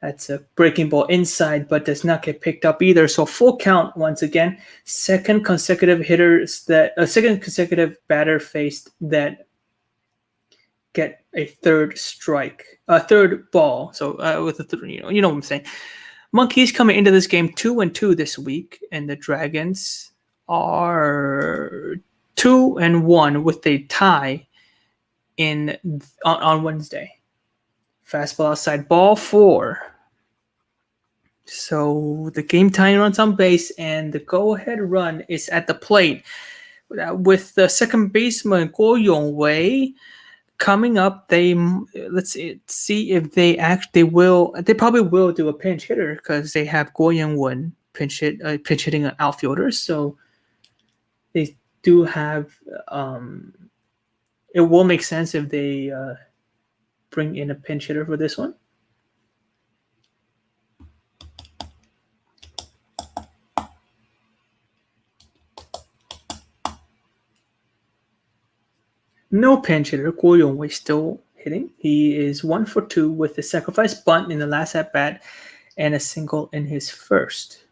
That's a breaking ball inside, but does not get picked up either. So full count once again. Second consecutive batter faced that get a third ball. So with a you know what I'm saying. Monkeys coming into this game 2-2 this week, and the Dragons are 2-1 with a tie on Wednesday. Fastball outside, ball 4. So the game tying runs on base, and the go-ahead run is at the plate with the second baseman Guo Yongwei coming up. Let's see if they probably will do a pinch hitter because they have Guo Yongwen pinch hitting an outfielder. So they do have. It will make sense if they bring in a pinch hitter for this one. No pinch hitter. Guo Yongwei still hitting. He is 1 for 2 with a sacrifice bunt in the last at bat and a single in his first.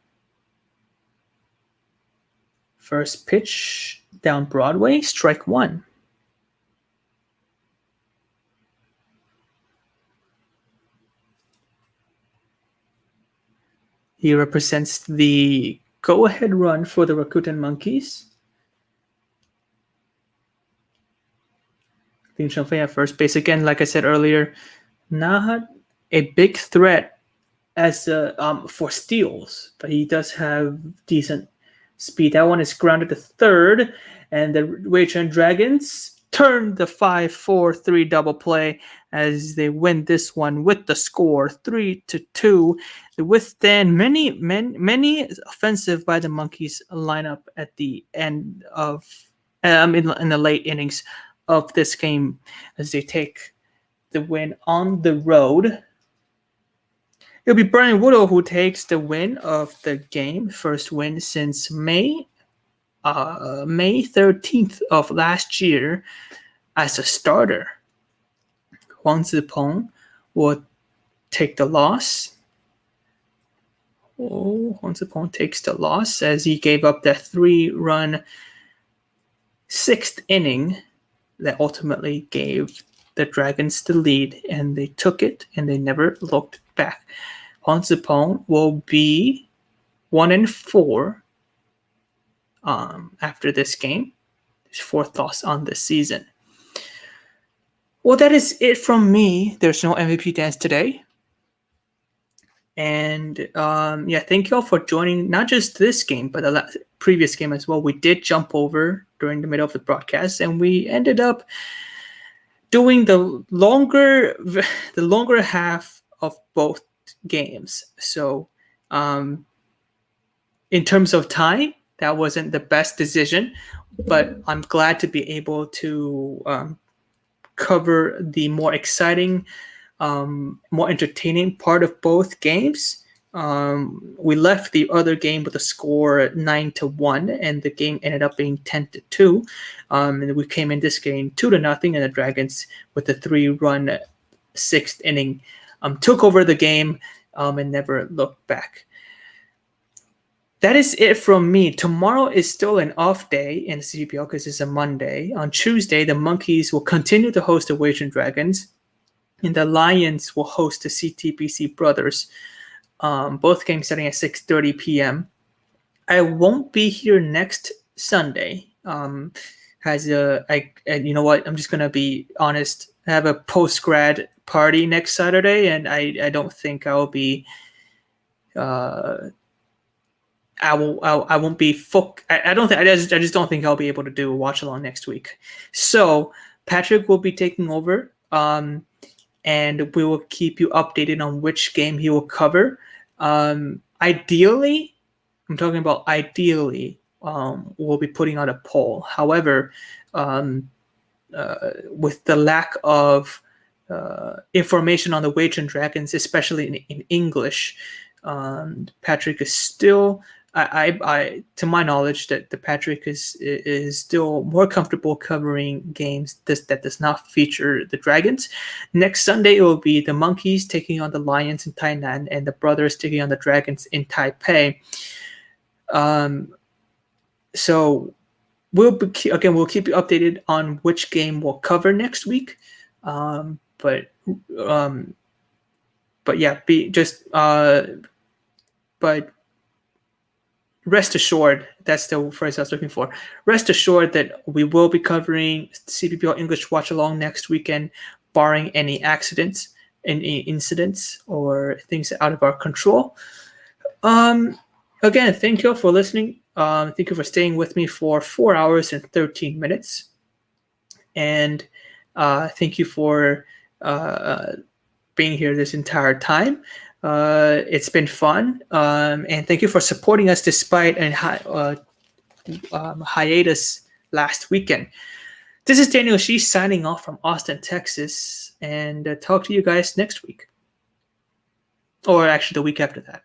First pitch down Broadway, strike 1. He represents the go-ahead run for the Rakuten Monkeys. Lin Chengfei at first base. Again, like I said earlier, not a big threat as for steals, but he does have decent speed. That one is grounded to third, and the Weichun Dragons turn the 5-4-3 double play as they win this one with the score 3-2. They withstand many offensive by the Monkeys lineup at the end of in the late innings of this game as they take the win on the road. It'll be Brian Woodall who takes the win of the game, first win since May 13th of last year as a starter. Huang Zipeng will take the loss. Huang Zipeng takes the loss as he gave up that 3-run sixth inning that ultimately gave the Dragons the lead, and they took it and they never looked back. Huang Zipeng will be 1-4 after this game. His fourth loss on the season. Well, that is it from me. There's no MVP dance today. And thank you all for joining, not just this game, but the previous game as well. We did jump over during the middle of the broadcast, and we ended up doing the longer half of both games. So in terms of time, that wasn't the best decision, but I'm glad to be able to cover the more exciting, more entertaining part of both games. We left the other game with a score 9-1, and the game ended up being 10-2. And we came in this game 2-0, and the Dragons, with the 3-run sixth inning, took over the game and never looked back. That is it from me. Tomorrow is still an off day in CPBL because it's a Monday. On Tuesday, the Monkeys will continue to host the Weichun Dragons, and the Lions will host the CTBC Brothers. Both games starting at 6:30 p.m. I won't be here next Sunday. You know what? I'm just gonna be honest. I have a post-grad party next Saturday, and I don't think I'll be. I won't be I just don't think I'll be able to do a watch along next week. So Patrick will be taking over, and we will keep you updated on which game he will cover. Ideally, we'll be putting out a poll. However, with the lack of information on the Weichun Dragons, especially in English, Patrick is still. To my knowledge, that the Patrick is still more comfortable covering games that does not feature the Dragons. Next Sunday, it will be the Monkeys taking on the Lions in Tainan, and the Brothers taking on the Dragons in Taipei. So we'll keep you updated on which game we'll cover next week. But rest assured, that's the phrase I was looking for. Rest assured that we will be covering CPBL English Watch Along next weekend, barring any accidents, any incidents, or things out of our control. Again, thank you all for listening. Thank you for staying with me for 4 hours and 13 minutes. And thank you for being here this entire time. It's been fun, and thank you for supporting us despite a hiatus last weekend. This is Daniel Shi signing off from Austin, Texas, and talk to you guys next week. Or actually the week after that.